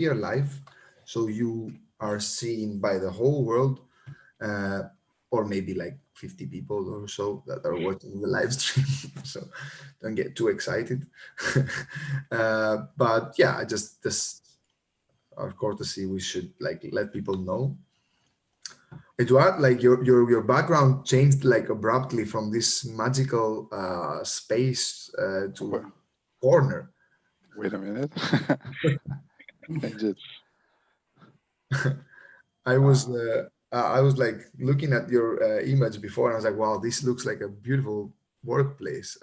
here live, so you are seen by the whole world, or maybe like 50 people or so that are watching the live stream. So don't get too excited. But yeah, I just this our courtesy, we should like let people know. Eduard, like your background changed like abruptly from this magical space to corner. Wait a minute. Change it. I was like looking at your image before, and I was like, wow, this looks like a beautiful workplace.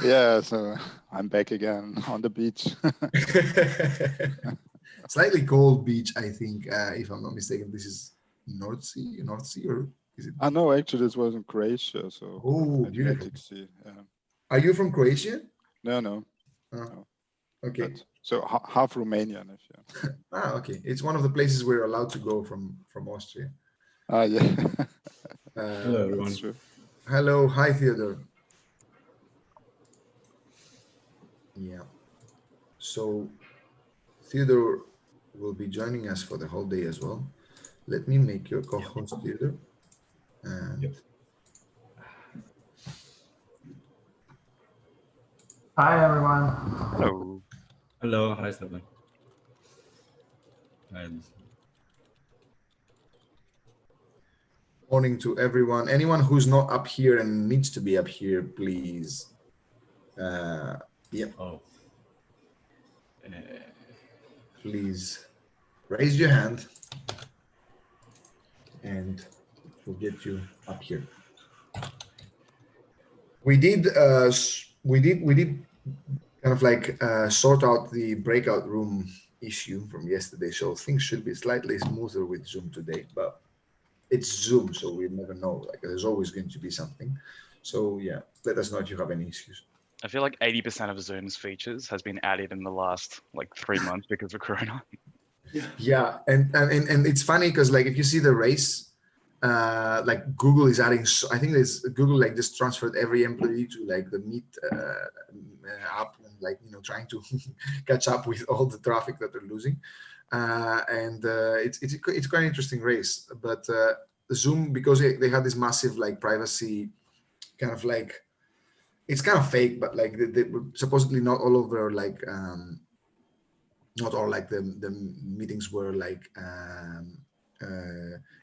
Yeah, so I'm back again on the beach. Slightly cold beach, I think, if I'm not mistaken. This is North Sea, or is it? No, actually, this was in Croatia, so Oh, beautiful. Adriatic Sea. Yeah. Are you from Croatia? No. Oh, okay. But so half Romanian, if you. Okay. It's one of the places we're allowed to go from Austria. Yeah. Hello, everyone. That's true. Hello, hi Theodore. Yeah. So Theodore will be joining us for the whole day as well. Let me make your co-host, Theodore. And Yep. Hi, everyone. Hello. Hello, hi Stefan. Hi. morning to everyone. Anyone who's not up here and needs to be up here, please. Yeah. Oh. Please raise your hand, and we'll get you up here. We did kind of like sort out the breakout room issue from yesterday, so things should be slightly smoother with Zoom today, but it's Zoom, so we never know. Like there's always going to be something. So yeah, let us know if you have any issues. I feel like 80% of Zoom's features has been added in the last like 3 months because of Corona. Yeah, and it's funny because like if you see the race, like Google is adding. I think there's Google like just transferred every employee to like the Meet app, and like trying to catch up with all the traffic that they're losing. And it's quite an interesting race. But Zoom, because they had this massive like privacy kind of like, it's kind of fake, but like they supposedly not all of their like not all like the meetings were like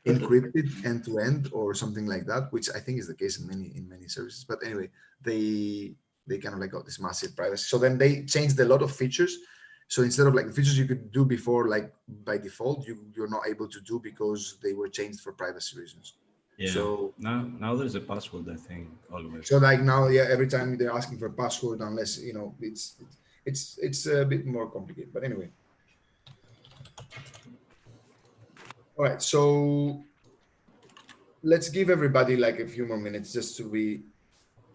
encrypted end to end or something like that, which I think is the case in many services. But anyway, they kind of like got this massive privacy. So then they changed a lot of features. So instead of like the features you could do before, like by default, you're not able to do because they were changed for privacy reasons. Yeah. So now there's a password, I think, always. So like now, yeah, every time they're asking for a password, unless it's a bit more complicated. But anyway. All right, so let's give everybody like a few more minutes just to be,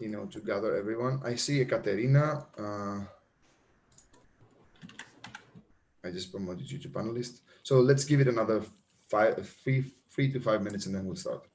to gather everyone. I see Ekaterina. I just promoted you to panelist. So let's give it another 3 to 5 minutes and then we'll start.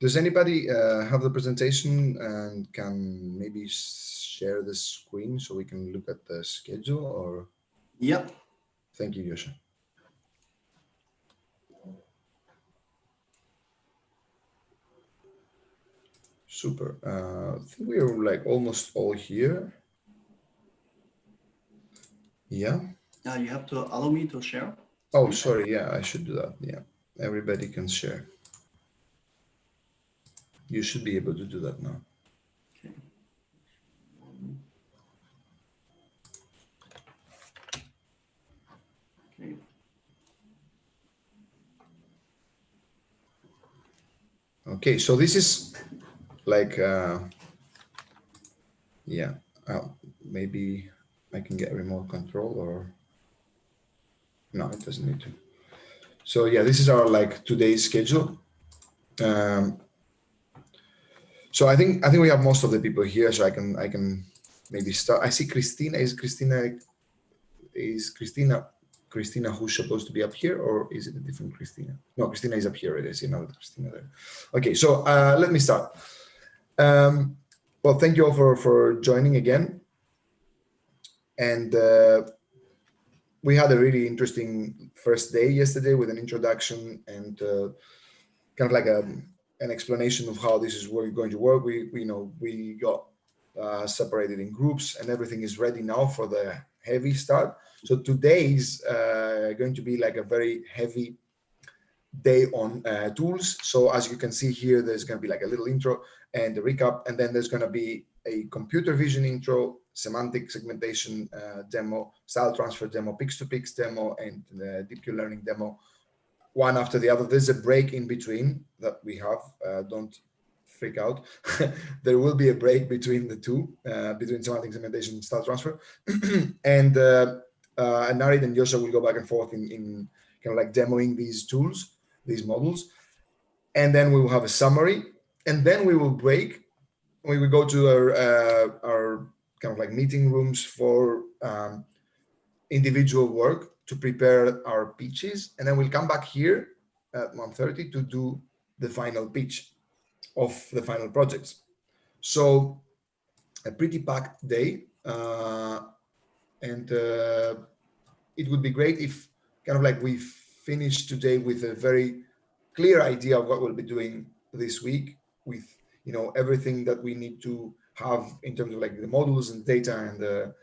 Does anybody have the presentation and can maybe share the screen so we can look at the schedule? Or Yep. Thank you, Yosha. Super. I think we are like almost all here. Yeah. You have to allow me to share. Oh, sorry. Yeah, I should do that. Yeah, everybody can share. You should be able to do that now. Okay. Okay. Okay, so this is like, yeah, maybe I can get remote control or no, it doesn't need to. So yeah, this is our like today's schedule. So I think we have most of the people here, so I can maybe start. I see Christina. Is Christina who's supposed to be up here, or is it a different Christina? No, Christina is up here. I see another Christina there. Okay, so let me start. Well, thank you all for joining again. And we had a really interesting first day yesterday with an introduction and kind of like an explanation of how this is going to work. We got separated in groups and everything is ready now for the heavy start. So today is going to be like a very heavy day on tools. So as you can see here, there's going to be like a little intro and a recap, and then there's going to be a computer vision intro, semantic segmentation demo, style transfer demo, pix-to-pix demo, and the deep Q learning demo, one after the other. There's a break in between that we have. Don't freak out. There will be a break between the two, between semantic segmentation and style transfer. And Narid and Yosha will go back and forth in kind of like demoing these tools, these models. And then we will have a summary, and then we will break. We will go to our kind of like meeting rooms for individual work to prepare our pitches, and then we'll come back here at 1:30 to do the final pitch of the final projects. So a pretty packed day, and it would be great if kind of like we finish today with a very clear idea of what we'll be doing this week, with everything that we need to have in terms of like the models and data and the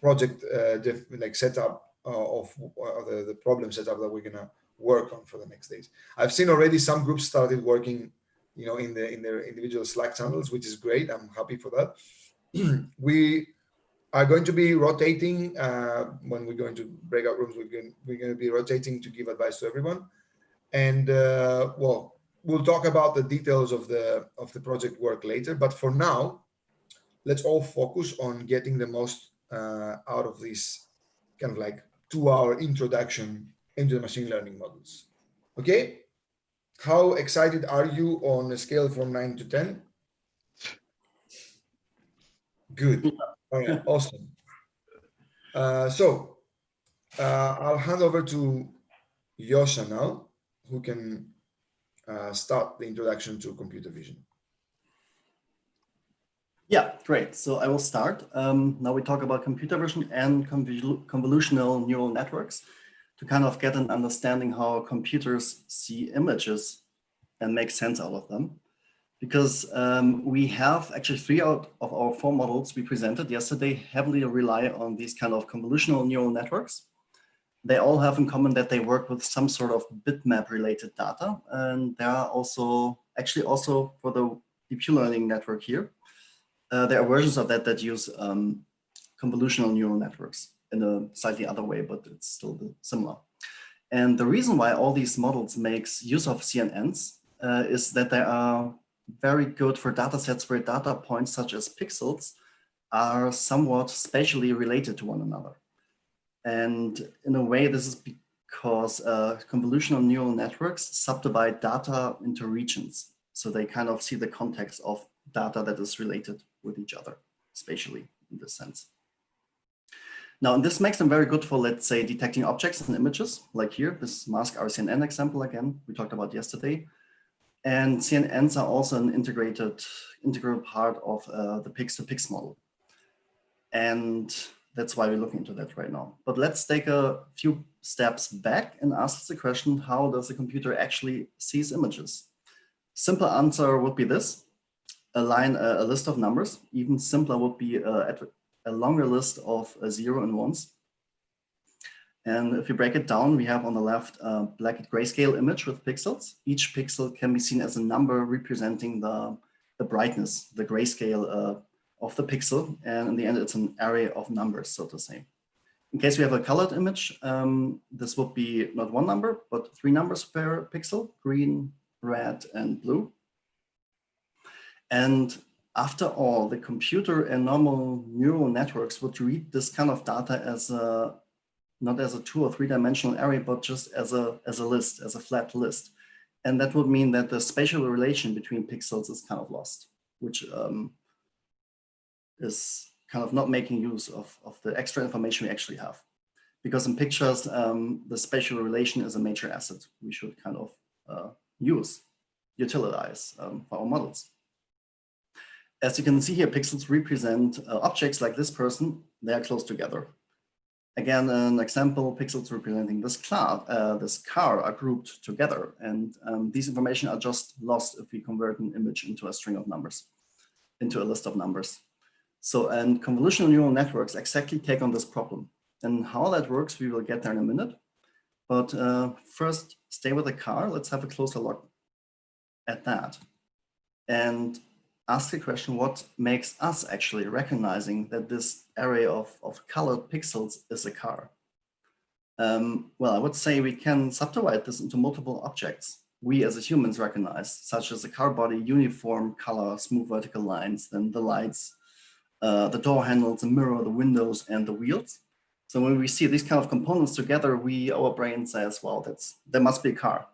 project like setup of the problem setup that we're gonna work on for the next days. I've seen already some groups started working, in their individual Slack channels, which is great. I'm happy for that. We are going to be rotating when we go into breakout rooms. We're going to be rotating to give advice to everyone, and well, we'll talk about the details of the project work later. But for now, let's all focus on getting the most out of this kind of like 2-hour introduction into the machine learning models. Okay, how excited are you on a scale from 9 to 10? Good. All right, awesome. So I'll hand over to Yosha now, who can start the introduction to computer vision. Yeah, great. So I will start. Now we talk about computer vision and convolutional neural networks to kind of get an understanding how computers see images and make sense out of them. Because we have actually 3 out of our 4 models we presented yesterday heavily rely on these kind of convolutional neural networks. They all have in common that they work with some sort of bitmap related data. And there are also, actually also for the deep learning network here, there are versions of that use convolutional neural networks in a slightly other way, but it's still similar. And the reason why all these models makes use of CNNs is that they are very good for data sets where data points such as pixels are somewhat spatially related to one another. And in a way, this is because convolutional neural networks subdivide data into regions. So they kind of see the context of data that is related with each other spatially in this sense. Now, and this makes them very good for, let's say, detecting objects and images, like here, this mask RCNN example again, we talked about yesterday. And CNNs are also an integral part of the pix-to-pix model. And that's why we're looking into that right now. But let's take a few steps back and ask the question, how does the computer actually sees images? Simple answer would be this: a list of numbers. Even simpler would be a longer list of 0 and 1s. And if you break it down, we have on the left a black grayscale image with pixels. Each pixel can be seen as a number representing the brightness, the grayscale of the pixel. And in the end, it's an array of numbers, so to say. In case we have a colored image, this would be not one number, but 3 numbers per pixel: green, red, and blue. And after all, the computer and normal neural networks would read this kind of data as not as a 2- or 3-dimensional array, but just as a list, as a flat list. And that would mean that the spatial relation between pixels is kind of lost, which is kind of not making use of the extra information we actually have. Because in pictures, the spatial relation is a major asset we should kind of utilize for our models. As you can see here, pixels represent objects like this person. They are close together. Again, an example, pixels representing this car are grouped together. And these information are just lost if we convert an image into a string of numbers, into a list of numbers. So, and convolutional neural networks exactly take on this problem. And how that works, we will get there in a minute. But first, stay with the car. Let's have a closer look at that. And ask the question, what makes us actually recognizing that this array of colored pixels is a car? Well, I would say we can subdivide this into multiple objects we as humans recognize, such as the car body, uniform color, smooth vertical lines, then the lights, the door handles, the mirror, the windows, and the wheels. So when we see these kind of components together, our brain says, well, there must be a car.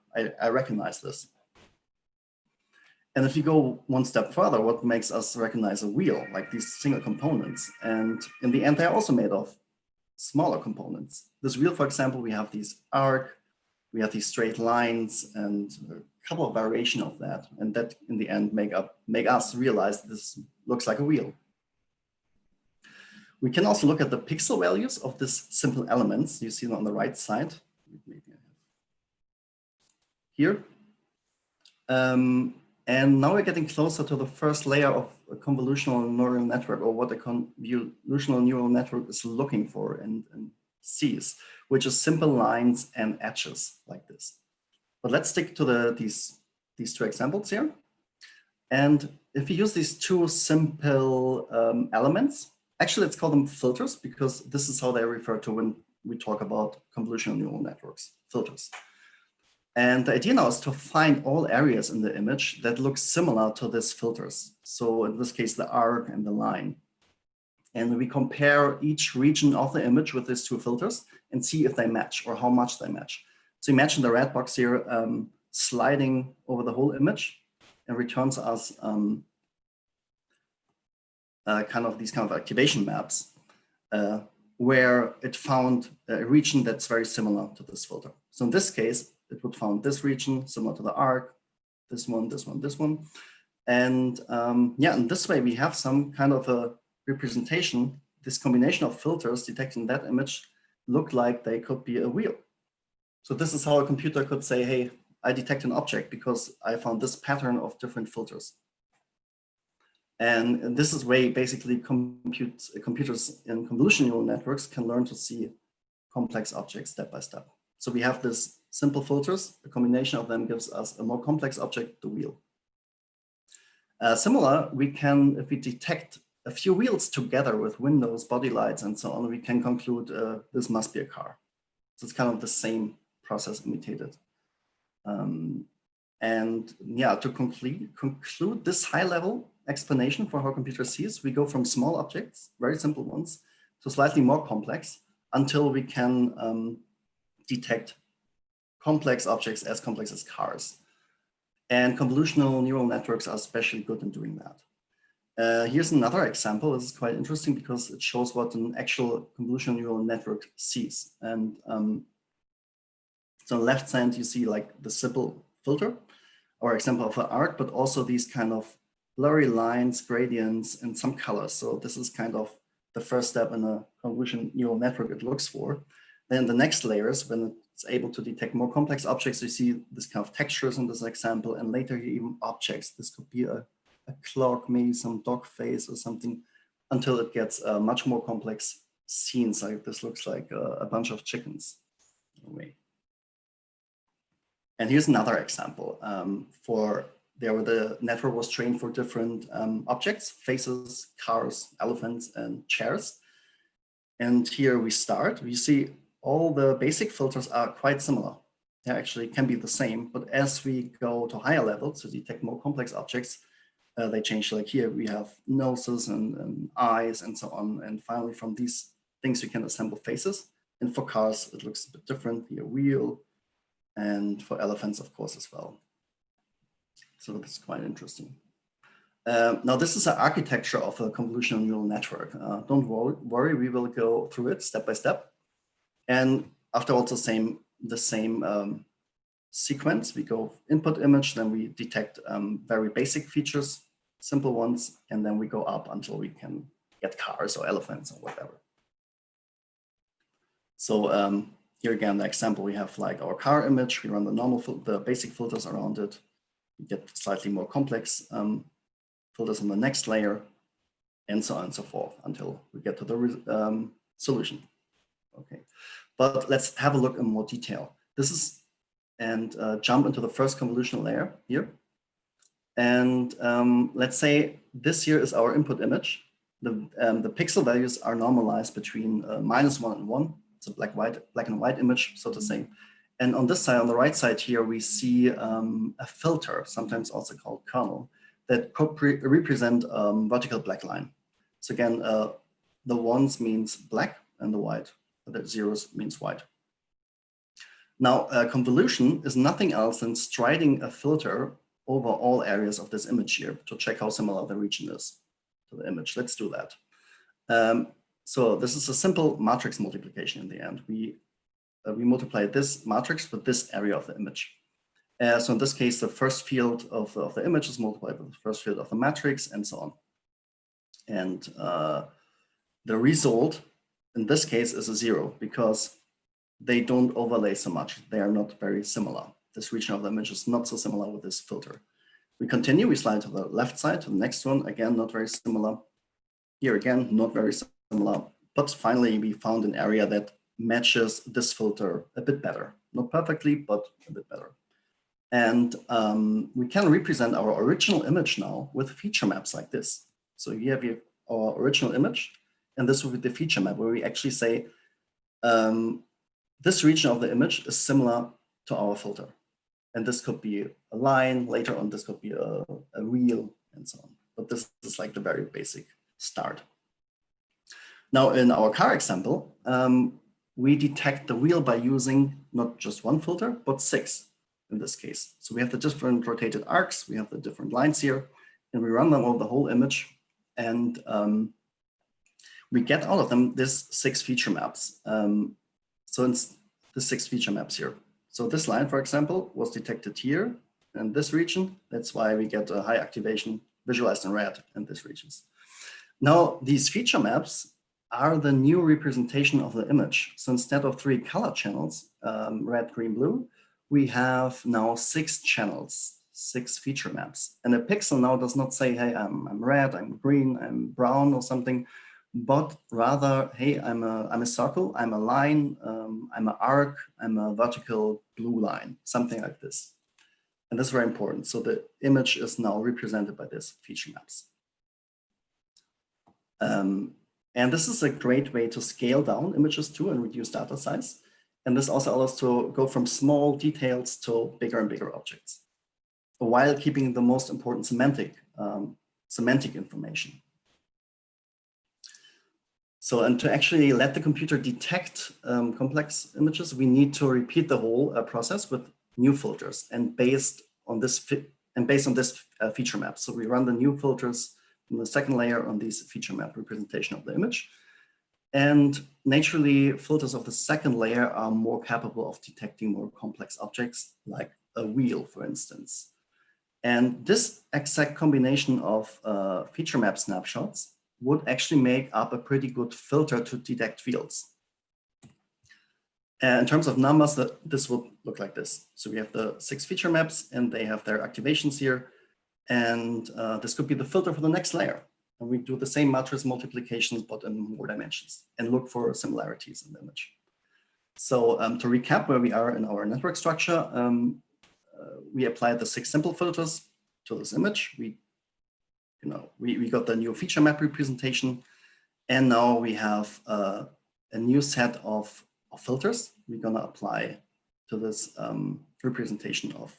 I recognize this. And if you go one step further, what makes us recognize a wheel, like these single components? And in the end, they're also made of smaller components. This wheel, for example, we have these arc, we have these straight lines, and a couple of variations of that. And that, in the end, make us realize this looks like a wheel. We can also look at the pixel values of these simple elements. You see them on the right side. Here. And now we're getting closer to the first layer of a convolutional neural network, or what a convolutional neural network is looking for and sees, which is simple lines and edges like this. But let's stick to these 2 examples here. And if we use these 2 simple elements, actually let's call them filters, because this is how they refer to when we talk about convolutional neural networks, filters. And the idea now is to find all areas in the image that look similar to these filters. So in this case, the arc and the line. And we compare each region of the image with these 2 filters and see if they match or how much they match. So imagine the red box here sliding over the whole image and returns us these kind of activation maps where it found a region that's very similar to this filter. So in this case, it would found this region similar to the arc, this one, this one, this one. And yeah, in this way, we have some kind of a representation. This combination of filters detecting that image look like they could be a wheel. So this is how a computer could say, hey, I detect an object because I found this pattern of different filters. And this is way basically computers in convolutional neural networks can learn to see complex objects step by step. So we have this simple filters, a combination of them gives us a more complex object, the wheel. Similar, we can, if we detect a few wheels together with windows, body lights, and so on, we can conclude this must be a car. So it's kind of the same process imitated. And yeah, to conclude this high-level explanation for how computer sees, we go from small objects, very simple ones, to slightly more complex until we can detect complex objects as complex as cars. And convolutional neural networks are especially good in doing that. Here's another example. This is quite interesting because it shows what an actual convolutional neural network sees. And so on the left side, you see like the simple filter. our example of the art, but also these kind of blurry lines, gradients, and some colors. So this is kind of the first step in a convolutional neural network it looks for. Then the next layers, when it's able to detect more complex objects, you see this kind of textures in this example, and later even objects. This could be a clock, maybe some dog face or something, until it gets much more complex scenes. Like this looks like a bunch of chickens in a way. And here's another example where the network was trained for different objects: faces, cars, elephants, and chairs. And here we start. We see all the basic filters are quite similar. They actually can be the same, but as we go to higher levels to detect more complex objects, they change. Like here we have noses and eyes and so on. And finally, from these things, we can assemble faces. And for cars, it looks a bit different. Here, wheel, and for elephants, of course, as well. So that's quite interesting. Now, this is an architecture of a convolutional neural network. Don't worry, we will go through it step by step. And afterwards, the same sequence. We go input image, then we detect very basic features, simple ones, and then we go up until we can get cars or elephants or whatever. So here again, the example, we have like our car image. We run the basic filters around it. We get slightly more complex filters on the next layer, and so on and so forth until we get to the solution. Okay, but let's have a look in more detail. This is, and jump into the first convolutional layer here. And let's say this here is our input image. The pixel values are normalized between -1 and 1. It's a black and white image, so to say. And on this side, on the right side here, we see a filter, sometimes also called kernel, that could represent vertical black line. So again, the ones means black and the zeros means white. Now, convolution is nothing else than striding a filter over all areas of this image here to check how similar the region is to the image. Let's do that. So this is a simple matrix multiplication in the end. We multiply this matrix with this area of the image. So in this case, the first field of the image is multiplied with the first field of the matrix, and so on. And the result in this case is a 0 because they don't overlay so much. They are not very similar. This region of the image is not so similar with this filter. We continue, we slide to the left side, to the next one. Again, not very similar. Here again, not very similar. But finally, we found an area that matches this filter a bit better. Not perfectly, but a bit better. And we can represent our original image now with feature maps like this. So here we have our original image, and this will be the feature map where we actually say, this region of the image is similar to our filter. And this could be a line, later on this could be a wheel, and so on. But this is like the very basic start. Now in our car example, we detect the wheel by using not just one filter, but 6 in this case. So we have the different rotated arcs, we have the different lines here, and we run them over the whole image. And we get out of them this 6 feature maps. So it's the 6 feature maps here. So this line, for example, was detected here in this region. That's why we get a high activation visualized in red in these regions. Now, these feature maps are the new representation of the image. So instead of 3 color channels, red, green, blue, we have now 6 channels, 6 feature maps. And the pixel now does not say, hey, I'm red, I'm green, I'm brown or something, but rather, hey, I'm a circle, I'm a line, I'm an arc, I'm a vertical blue line, something like this. And that's very important. So the image is now represented by these feature maps. And this is a great way to scale down images too and reduce data size. And this also allows us to go from small details to bigger and bigger objects, while keeping the most important semantic information. So, and to actually let the computer detect complex images, we need to repeat the whole process with new filters and based on this feature map. So we run the new filters in the second layer on this feature map representation of the image. And naturally, filters of the second layer are more capable of detecting more complex objects, like a wheel, for instance. And this exact combination of feature map snapshots would actually make up a pretty good filter to detect fields. And in terms of numbers, this would look like this. So we have the 6 feature maps and they have their activations here. And this could be the filter for the next layer. And we do the same matrix multiplications, but in more dimensions and look for similarities in the image. So to recap where we are in our network structure, we applied the 6 simple filters to this image. We got the new feature map representation. And now we have a new set of filters we're going to apply to this representation of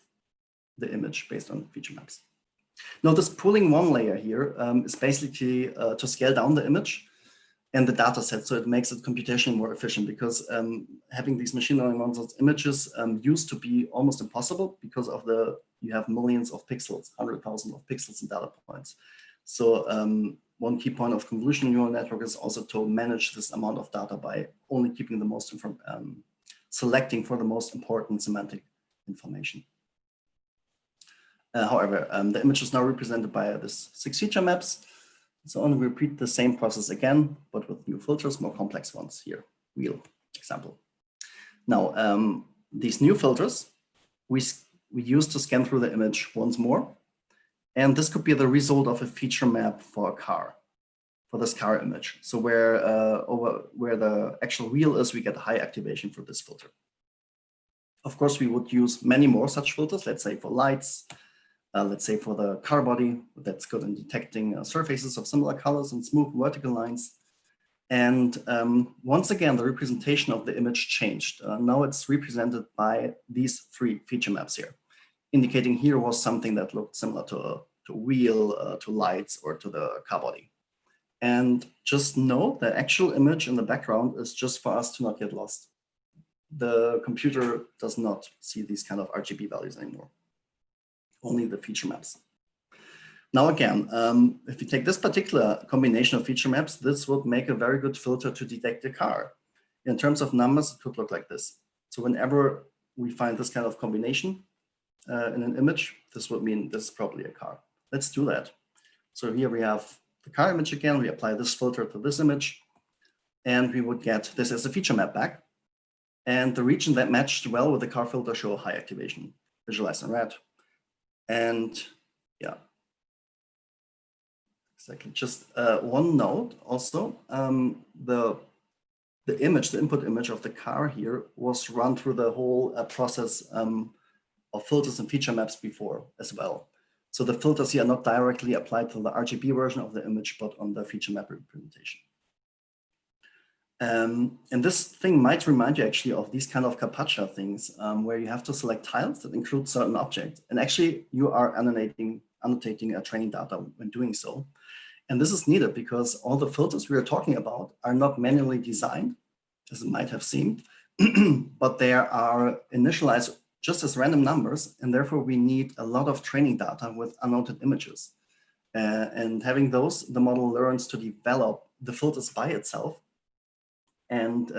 the image based on feature maps. Now, this pooling one layer here is basically to scale down the image and the data set, so it makes it computationally more efficient, because having these machine learning models images used to be almost impossible because of you have millions of pixels, 100,000 of pixels and data points. So one key point of convolutional neural network is also to manage this amount of data by only keeping the most selecting for the most important semantic information. However, the image is now represented by this 6 feature maps. So on, we repeat the same process again, but with new filters, more complex ones here. Wheel example. Now, these new filters we use to scan through the image once more. And this could be the result of a feature map for a car, for this car image. So where the actual wheel is, we get a high activation for this filter. Of course, we would use many more such filters, let's say for lights, let's say for the car body, that's good in detecting surfaces of similar colors and smooth vertical lines. And once again, the representation of the image changed. Now it's represented by these 3 feature maps here, indicating here was something that looked similar to a wheel, to lights, or to the car body. And just know the actual image in the background is just for us to not get lost. The computer does not see these kind of RGB values anymore, only the feature maps. Now again, if you take this particular combination of feature maps, this would make a very good filter to detect a car. In terms of numbers, it could look like this. So whenever we find this kind of combination in an image, this would mean this is probably a car. Let's do that. So here we have the car image again. We apply this filter to this image, and we would get this as a feature map back. And the region that matched well with the car filter show a high activation, visualized in red. And yeah, exactly. Just one note also, the image, the input image of the car here was run through the whole process of filters and feature maps before as well. So the filters here are not directly applied to the RGB version of the image, but on the feature map representation. And this thing might remind you actually of these kind of CAPTCHA things where you have to select tiles that include certain objects. And actually you are annotating training data when doing so. And this is needed because all the filters we are talking about are not manually designed, as it might have seemed, but they are initialized just as random numbers. And therefore we need a lot of training data with annotated images. And having those, the model learns to develop the filters by itself and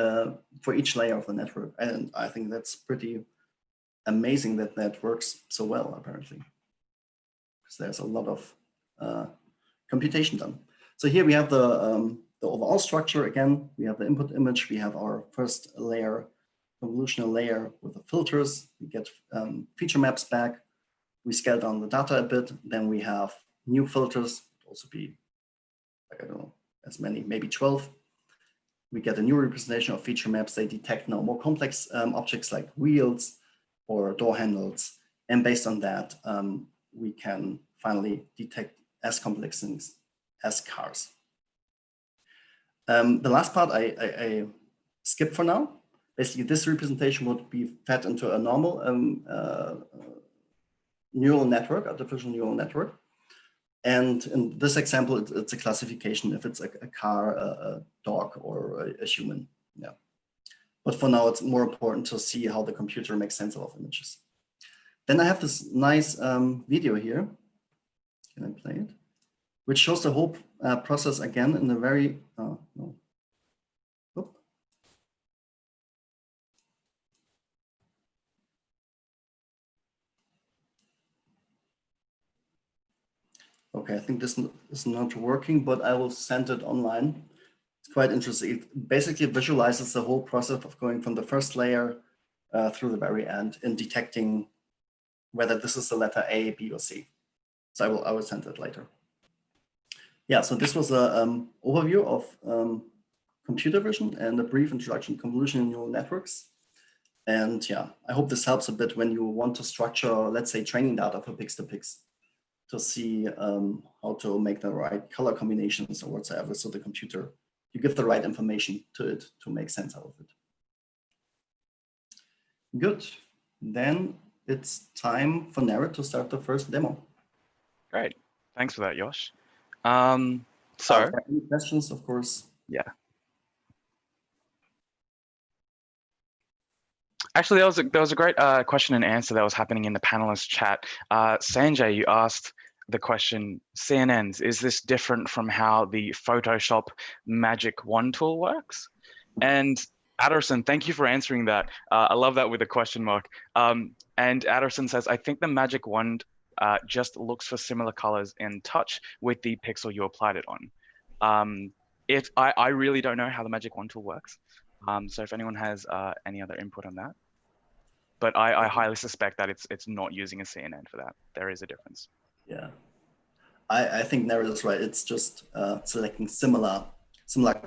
for each layer of the network. And I think that's pretty amazing that that works so well, apparently, because there's a lot of computation done. So here we have the overall structure. Again, we have the input image. We have our first layer, convolutional layer with the filters. We get feature maps back. We scale down the data a bit. Then we have new filters, also be, I don't know, as many, maybe 12. We get a new representation of feature maps. They detect now more complex objects like wheels or door handles. And based on that, we can finally detect as complex things as cars. The last part I skip for now. Basically, this representation would be fed into a normal neural network, artificial neural network. And in this example, it's a classification if it's a car, a dog, or a human. Yeah. But for now, it's more important to see how the computer makes sense of images. Then I have this nice video here. Can I play it? Which shows the whole process again in a very, no. Oop. Okay, I think this is not working, but I will send it online. It's quite interesting. It basically visualizes the whole process of going from the first layer through the very end and detecting whether this is the letter A, B, or C. So I will send it later. Yeah, so this was an overview of computer vision and a brief introduction to convolutional neural networks. And yeah, I hope this helps a bit when you want to structure, let's say, training data for Pix2Pix to see how to make the right color combinations or whatsoever. So the computer, you give the right information to it to make sense out of it. Good. Then it's time for Nara to start the first demo. Great. Thanks for that, Josh. So any questions, of course. Yeah. Actually, there was a great question and answer that was happening in the panelist chat. Sanjay, you asked the question, CNNs, is this different from how the Photoshop Magic Wand tool works? And Adderson, thank you for answering that. I love that with a question mark. And Adderson says, I think the Magic Wand just looks for similar colors in touch with the pixel you applied it on. I really don't know how the Magic Wand tool works. So if anyone has any other input on that. But I highly suspect that it's not using a CNN for that. There is a difference. Yeah, I think Nara is right. It's just selecting similar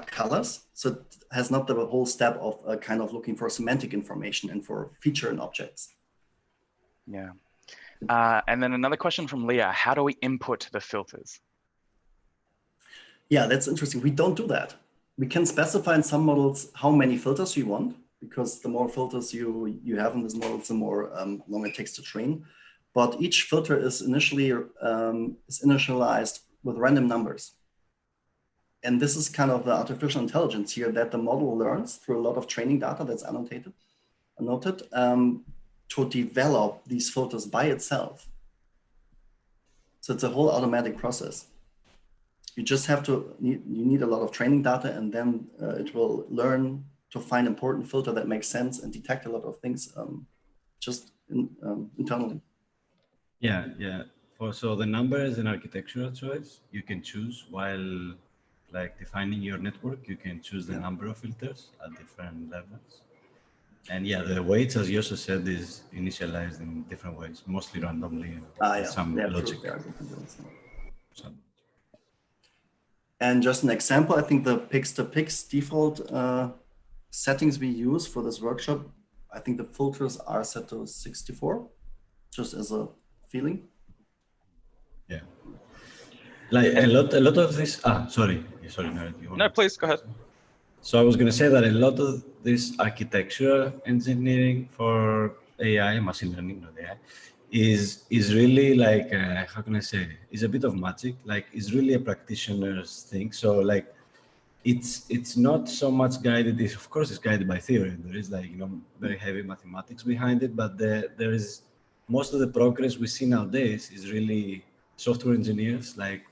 colors. So it has not the whole step of kind of looking for semantic information and for feature and objects. Yeah. And then another question from Leah, how do we input the filters? Yeah, that's interesting. We don't do that. We can specify in some models how many filters we want, because the more filters you have in this model, the more long it takes to train. But each filter is initially initialized with random numbers. And this is kind of the artificial intelligence here that the model learns through a lot of training data that's noted to develop these filters by itself. So it's a whole automatic process. You just have to, you need a lot of training data, and then it will learn to find important filter that makes sense and detect a lot of things internally. Yeah. So the number is an architectural choice. You can choose while like defining your network, you can choose the number of filters at different levels. And yeah, the weights, as Yoshi said, is initialized in different ways, mostly randomly, and some logic. And just an example, I think the Pix2Pix default settings we use for this workshop, I think the filters are set to 64, just as a feeling. Yeah. Like a lot of this. Sorry, No, please go ahead. So I was going to say that a lot of this architectural engineering for AI, machine learning, not AI, is really like, how can I say, is a bit of magic. Like, it's really a practitioner's thing. So like, it's not so much guided. Of course, it's guided by theory. There is like, very heavy mathematics behind it, but there is most of the progress we see nowadays is really software engineers like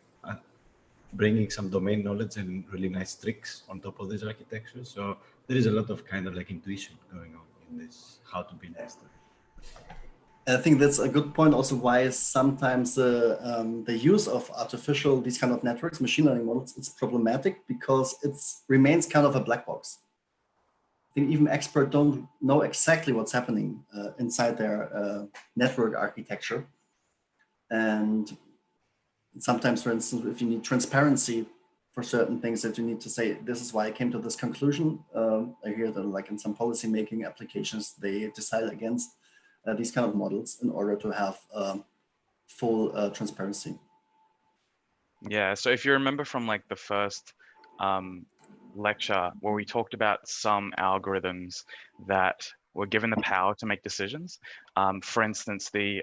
bringing some domain knowledge and really nice tricks on top of this architecture. So there is a lot of kind of like intuition going on in this, how to build this stuff. I think that's a good point also why sometimes the use of these kind of networks, machine learning models, it's problematic because it remains kind of a black box. I think even experts don't know exactly what's happening inside their network architecture. And sometimes, for instance, if you need transparency for certain things that you need to say, this is why I came to this conclusion. I hear that like in some policy making applications, they decide against these kind of models in order to have full transparency. Yeah, so if you remember from like the first lecture where we talked about some algorithms that were given the power to make decisions, for instance, the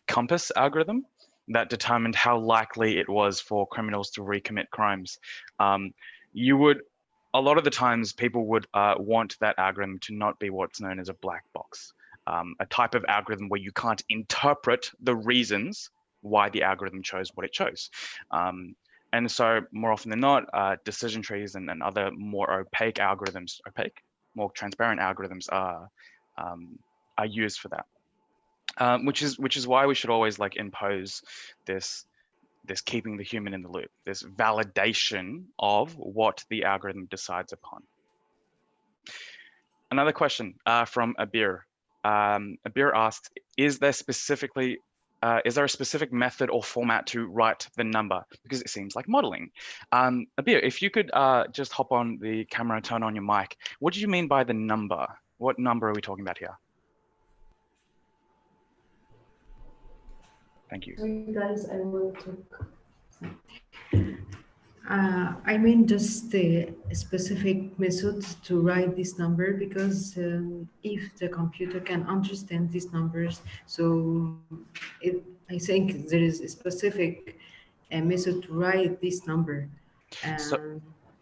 compass algorithm that determined how likely it was for criminals to recommit crimes. A lot of the times people would want that algorithm to not be what's known as a black box, a type of algorithm where you can't interpret the reasons why the algorithm chose what it chose. And so more often than not, decision trees and other more more transparent algorithms are used for that. Which is why we should always like impose this this keeping the human in the loop, this validation of what the algorithm decides upon. Another question from Abir. Abir asked, is there a specific method or format to write the number? Because it seems like modeling. Abir, if you could just hop on the camera and turn on your mic. What do you mean by the number? What number are we talking about here? Thank you. Sorry guys, I will talk. I mean just the specific method to write this number, because if the computer can understand these numbers, so I think there is a specific method to write this number.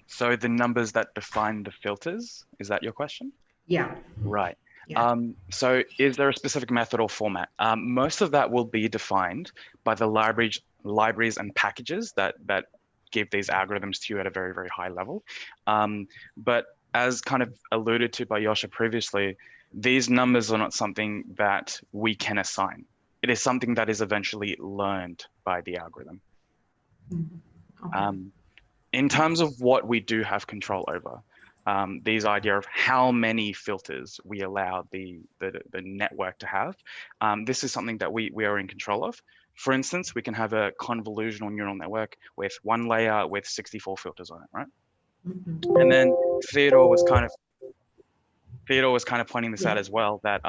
So the numbers that define the filters, is that your question? Yeah. Right. Yeah. So is there a specific method or format? Most of that will be defined by the libraries and packages that give these algorithms to you at a very, very high level. But as kind of alluded to by Yosha previously, these numbers are not something that we can assign. It is something that is eventually learned by the algorithm. Okay. In terms of what we do have control over, these idea of how many filters we allow the network to have, this is something that we are in control of. For instance, we can have a convolutional neural network with one layer with 64 filters on it, right? And then Theodore was kind of pointing this out as well, that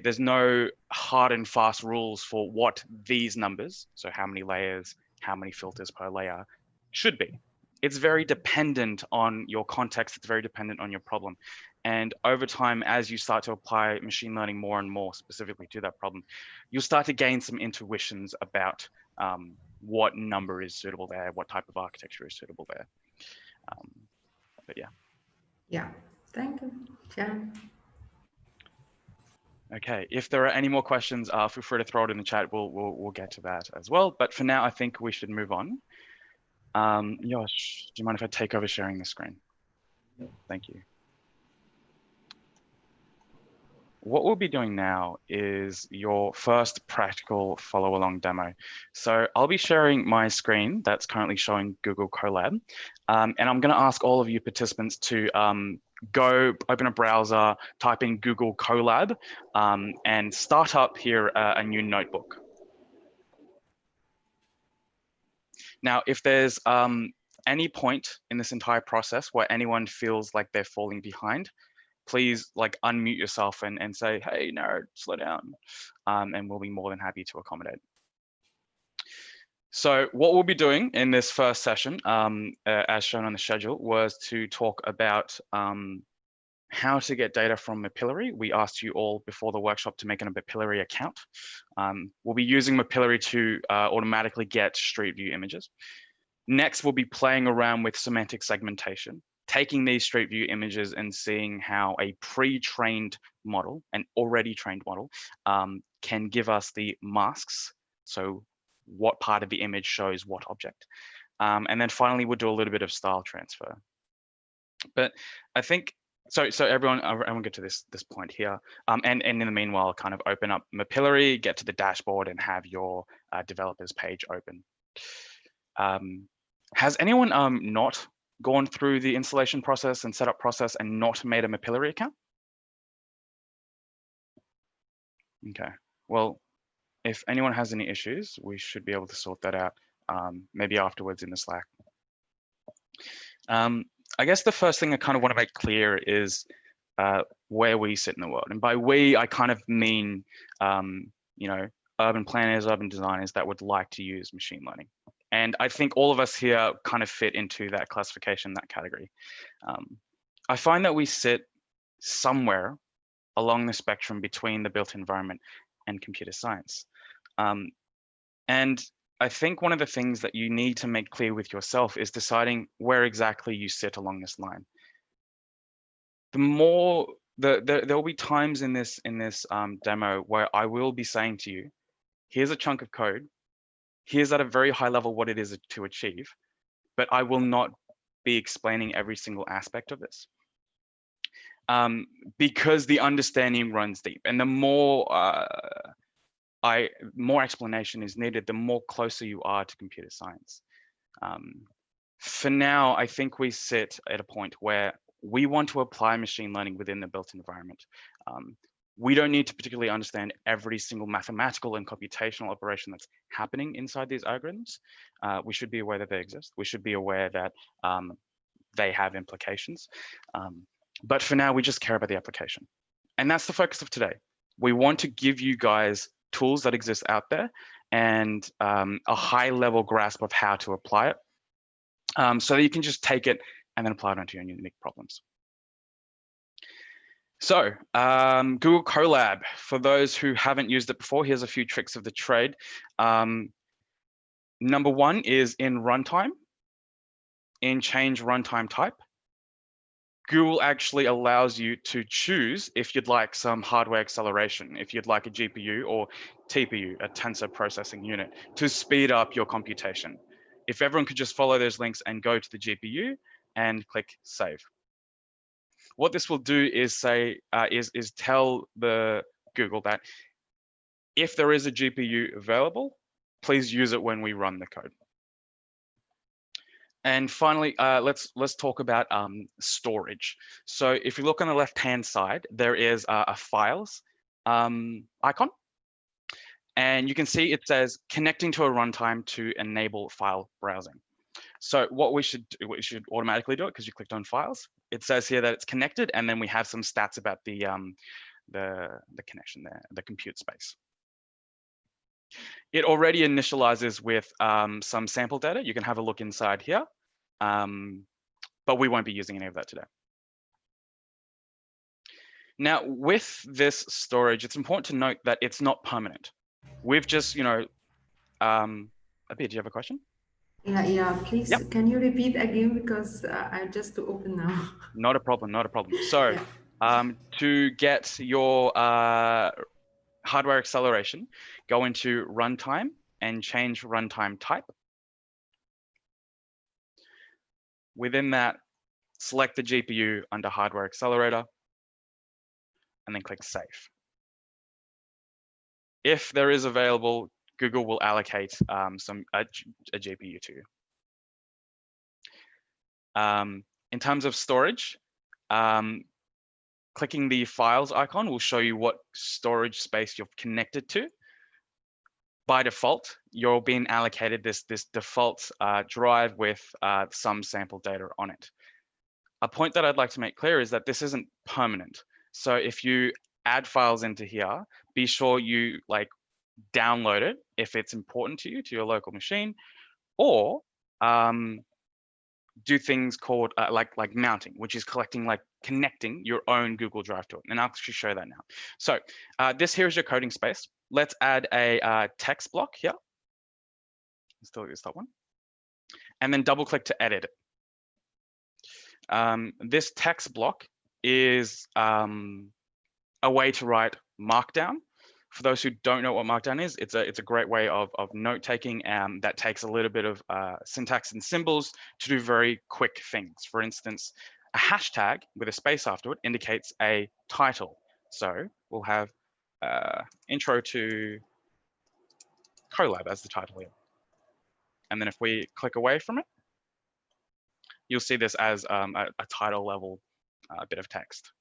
there's no hard and fast rules for what these numbers, so how many layers, how many filters per layer, should be. It's very dependent on your context. It's very dependent on your problem. And over time, as you start to apply machine learning more and more specifically to that problem, you'll start to gain some intuitions about what number is suitable there, what type of architecture is suitable there. But yeah. Yeah, thank you. Yeah. Okay, if there are any more questions, feel free to throw it in the chat. We'll get to that as well. But for now, I think we should move on. Josh, do you mind if I take over sharing the screen? Thank you. What we'll be doing now is your first practical follow along demo. So I'll be sharing my screen that's currently showing Google Colab. And I'm going to ask all of you participants to go open a browser, type in Google Colab, and start up here a new notebook. Now, if there's any point in this entire process where anyone feels like they're falling behind, please unmute yourself and say, hey, nerd, slow down. And we'll be more than happy to accommodate. So what we'll be doing in this first session, as shown on the schedule, was to talk about how to get data from Mapillary. We asked you all before the workshop to make an Mapillary account. We'll be using Mapillary to automatically get Street View images. Next, we'll be playing around with semantic segmentation, taking these Street View images and seeing how a pre-trained model, an already trained model, can give us the masks. So what part of the image shows what object. And then finally, we'll do a little bit of style transfer. But I think, so everyone get to this point here. And in the meanwhile, kind of open up Mapillary, get to the dashboard and have your developers page open. Has anyone not gone through the installation process and setup process and not made a Mapillary account? Okay, well, if anyone has any issues, we should be able to sort that out maybe afterwards in the Slack. I guess the first thing I kind of want to make clear is where we sit in the world. And by we, I kind of mean, urban planners, urban designers that would like to use machine learning. And I think all of us here kind of fit into that classification, that category. I find that we sit somewhere along the spectrum between the built environment and computer science. And I think one of the things that you need to make clear with yourself is deciding where exactly you sit along this line. There will be times in this demo where I will be saying to you, here's a chunk of code. Here's at a very high level what it is to achieve, but I will not be explaining every single aspect of this. Because the understanding runs deep, and the more more explanation is needed, the more closer you are to computer science. For now, I think we sit at a point where we want to apply machine learning within the built environment. We don't need to particularly understand every single mathematical and computational operation that's happening inside these algorithms. We should be aware that they exist. We should be aware that they have implications. But for now, we just care about the application. And that's the focus of today. We want to give you guys tools that exist out there and a high level grasp of how to apply it so that you can just take it and then apply it onto your unique problems. So Google Colab, for those who haven't used it before, here's a few tricks of the trade. Number one is in runtime, in change runtime type. Google actually allows you to choose if you'd like some hardware acceleration, if you'd like a GPU or TPU, a tensor processing unit, to speed up your computation. If everyone could just follow those links and go to the GPU and click save. What this will do is say, is tell the Google that if there is a GPU available, please use it when we run the code. And finally, let's talk about storage. So if you look on the left-hand side, there is a files icon. And you can see it says connecting to a runtime to enable file browsing. So what we should automatically do it because you clicked on files. It says here that it's connected, and then we have some stats about the connection there, the compute space. It already initializes with some sample data. You can have a look inside here, but we won't be using any of that today. Now, with this storage, it's important to note that it's not permanent. We've just, Abhi, do you have a question? Yeah, please. Yep. Can you repeat again, because I just open now. Not a problem, not a problem. So Yeah. to get your hardware acceleration, go into runtime and change runtime type. Within that, select the GPU under hardware accelerator and then click save. If there is available, Google will allocate a GPU to you. In terms of storage, clicking the files icon will show you what storage space you're connected to. By default, you're being allocated this default drive with some sample data on it. A point that I'd like to make clear is that this isn't permanent. So if you add files into here, be sure you download it if it's important to you, to your local machine, or do things called like mounting, which is connecting your own Google Drive to it. And I'll actually show that now. So this here is your coding space. Let's add a text block here. Still use that one. And then double click to edit it. This text block is a way to write Markdown. For those who don't know what Markdown is, it's a great way of note taking that takes a little bit of syntax and symbols to do very quick things. For instance, a hashtag with a space after it indicates a title. So we'll have intro to Colab as the title here. And then if we click away from it, you'll see this as a title level bit of text.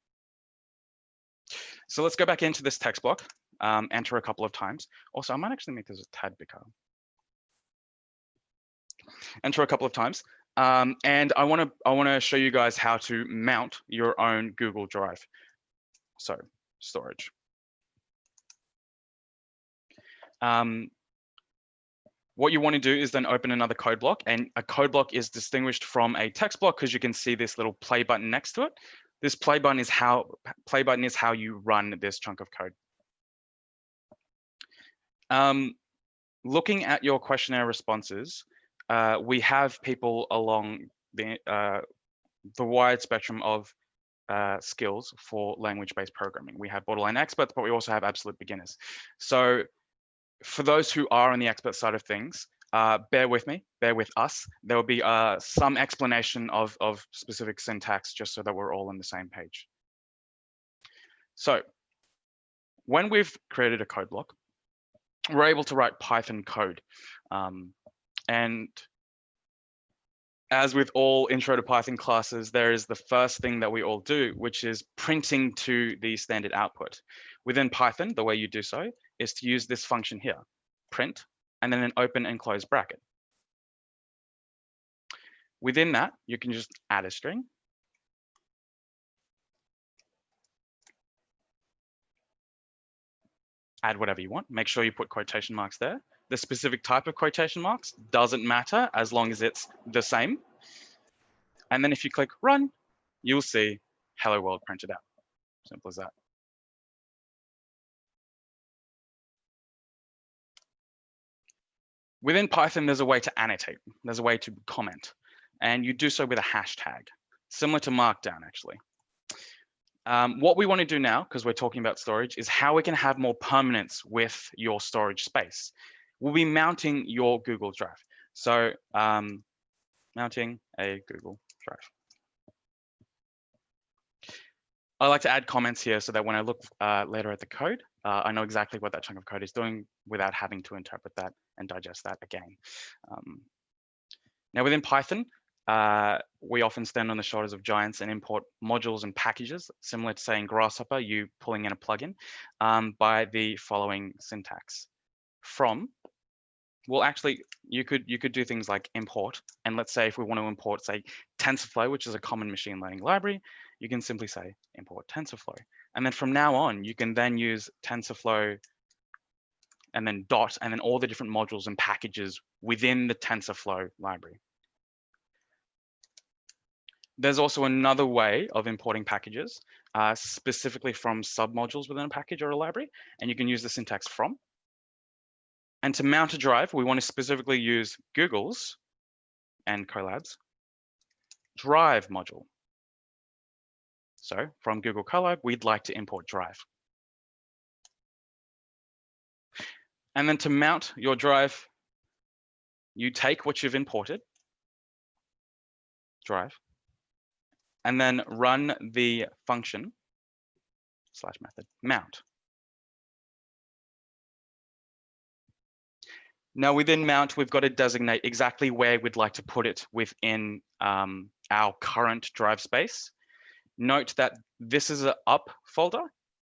So let's go back into this text block. Enter a couple of times. Also, I might actually make this a tad bigger. Enter a couple of times. And I want to show you guys how to mount your own Google Drive. So storage. What you want to do is then open another code block, and a code block is distinguished from a text block because you can see this little play button next to it. This play button is how you run this chunk of code. Looking at your questionnaire responses, we have people along the wide spectrum of skills for language-based programming. We have borderline experts, but we also have absolute beginners. So for those who are on the expert side of things, bear with me, bear with us. There will be some explanation of specific syntax just so that we're all on the same page. So when we've created a code block, we're able to write Python code. And as with all intro to Python classes, there is the first thing that we all do, which is printing to the standard output. Within Python, the way you do so is to use this function here, print, and then an open and close bracket. Within that, you can just add a string. Add whatever you want. Make sure you put quotation marks there. The specific type of quotation marks doesn't matter as long as it's the same. And then if you click run, you'll see hello world printed out. Simple as that. Within Python, there's a way to annotate. There's a way to comment. And you do so with a hashtag, similar to Markdown, actually. What we want to do now, because we're talking about storage, is how we can have more permanence with your storage space. We'll be mounting your Google Drive. So mounting a Google Drive. I like to add comments here so that when I look later at the code, I know exactly what that chunk of code is doing without having to interpret that and digest that again. Now within Python, we often stand on the shoulders of giants and import modules and packages, similar to saying Grasshopper, you pulling in a plugin, by the following syntax. From, well, actually, you could do things like import, and let's say if we want to import, say, TensorFlow, which is a common machine learning library, you can simply say import TensorFlow, and then from now on, you can then use TensorFlow and then dot, and then all the different modules and packages within the TensorFlow library. There's also another way of importing packages, specifically from submodules within a package or a library, and you can use the syntax from. And to mount a drive, we want to specifically use Google's and Colab's drive module. So from Google Colab, we'd like to import drive. And then to mount your drive, you take what you've imported, drive, and then run the function / method mount. Now within mount, we've got to designate exactly where we'd like to put it within our current drive space. Note that this is an up folder.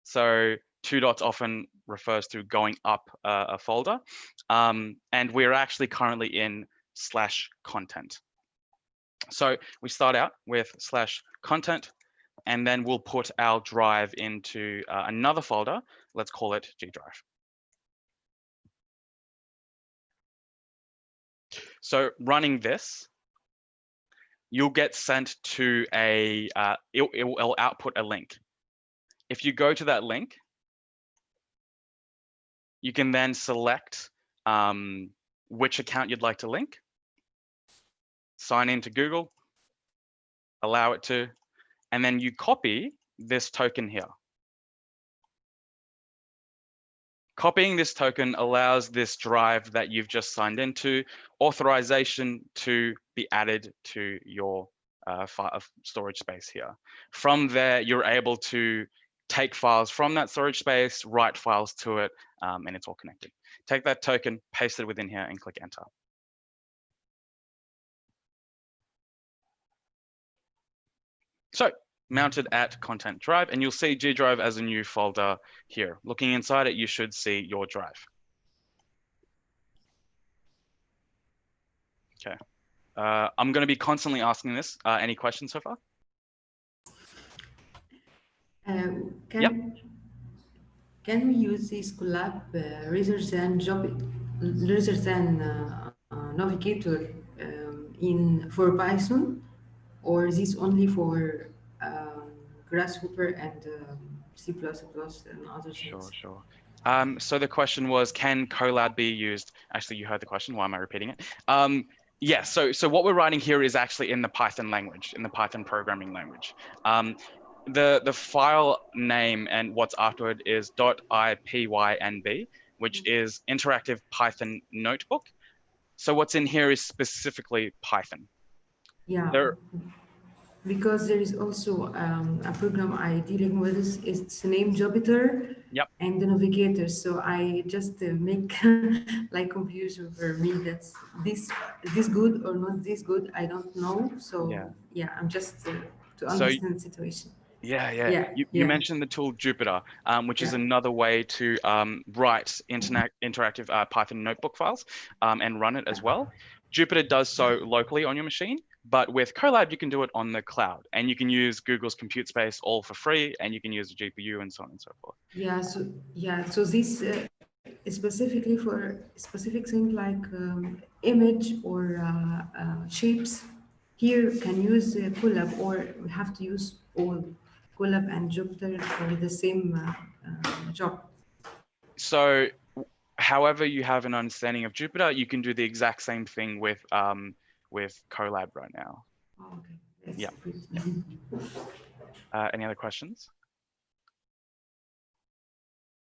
So 2 dots often refers to going up a folder. And we're actually currently in /content. So we start out with /content, and then we'll put our drive into another folder. Let's call it G drive. So running this, you'll get sent to a, it will output a link. If you go to that link, you can then select which account you'd like to link, sign into Google, allow it to, and then you copy this token here. Copying this token allows this drive that you've just signed into authorization to be added to your storage space here. From there, you're able to take files from that storage space, write files to it, and it's all connected. Take that token, paste it within here, and click enter. So mounted at content drive, and you'll see G drive as a new folder here. Looking inside it, you should see your drive. Okay. I'm going to be constantly asking this. Any questions so far? Can we use this Colab rather than Navigator for Python, or is this only for Grasshopper and C++ and other things? Sure. So the question was, can Colab be used? Actually, you heard the question. Why am I repeating it? Yeah, so what we're writing here is actually in the Python language, in the Python programming language. The file name and what's afterward is .ipynb, which is Interactive Python Notebook. So what's in here is specifically Python. Yeah. because there is also a program I dealing with. It's named Jupyter Yep. and the navigator. So I just make like confusion for me. That's this good or not this good. I don't know. Yeah. So yeah, I'm just to So understand the situation. yeah. Yeah, You yeah, mentioned the tool Jupyter, which is yeah. another way to write interactive Python notebook files and run it as well. Jupyter does so locally on your machine, but with Colab, you can do it on the cloud, and you can use Google's compute space all for free, and you can use the GPU and so on and so forth. So this specifically for specific thing like image or shapes. Here can use Colab, or we have to use all Colab and Jupyter for the same job. So however you have an understanding of Jupyter, you can do the exact same thing with Colab right now. Oh, okay, that's Yeah. good. Any other questions?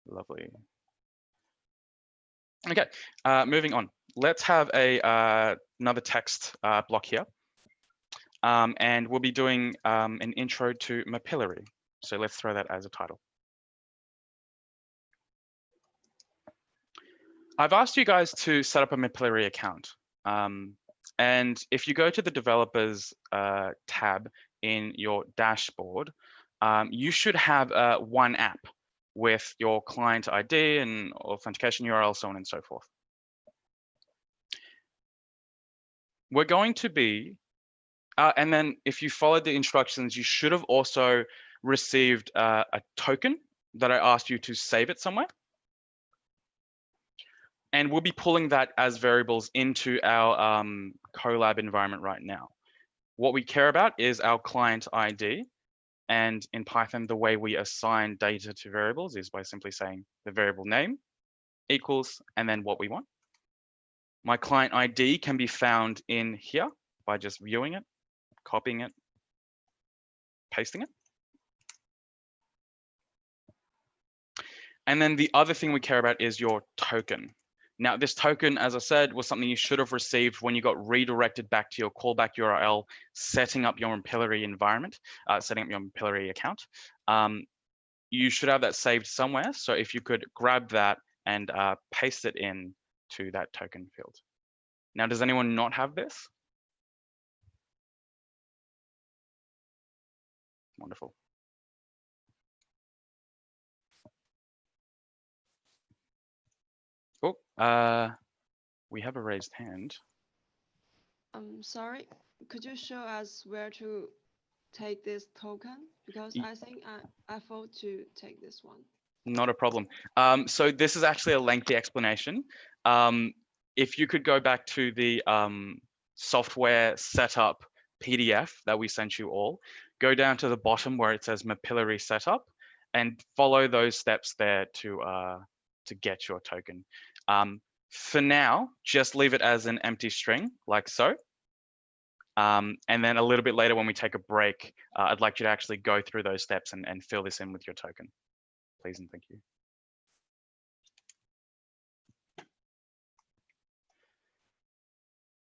Lovely. Okay, moving on. Let's have another text block here. And we'll be doing an intro to mapillary. So let's throw that as a title. I've asked you guys to set up a mapillary account. And if you go to the developers tab in your dashboard, you should have one app with your client ID and authentication URL, so on and so forth. We're going to be, and then if you followed the instructions, you should have also received a token that I asked you to save it somewhere. And we'll be pulling that as variables into our Colab environment right now. What we care about is our client ID. And in Python, the way we assign data to variables is by simply saying the variable name equals, and then what we want. My client ID can be found in here by just viewing it, copying it, pasting it. And then the other thing we care about is your token. Now, this token, as I said, was something you should have received when you got redirected back to your callback URL, setting up your mapillary environment, setting up your mapillary account. You should have that saved somewhere. So if you could grab that and paste it in to that token field. Now, does anyone not have this? Wonderful. Oh, we have a raised hand. I'm sorry, could you show us where to take this token? Because I think I failed to take this one. Not a problem. So this is actually a lengthy explanation. If you could go back to the software setup PDF that we sent you all, go down to the bottom where it says mapillary setup and follow those steps there to get your token. For now, just leave it as an empty string like so. And then a little bit later when we take a break, I'd like you to actually go through those steps and fill this in with your token. Please and thank you.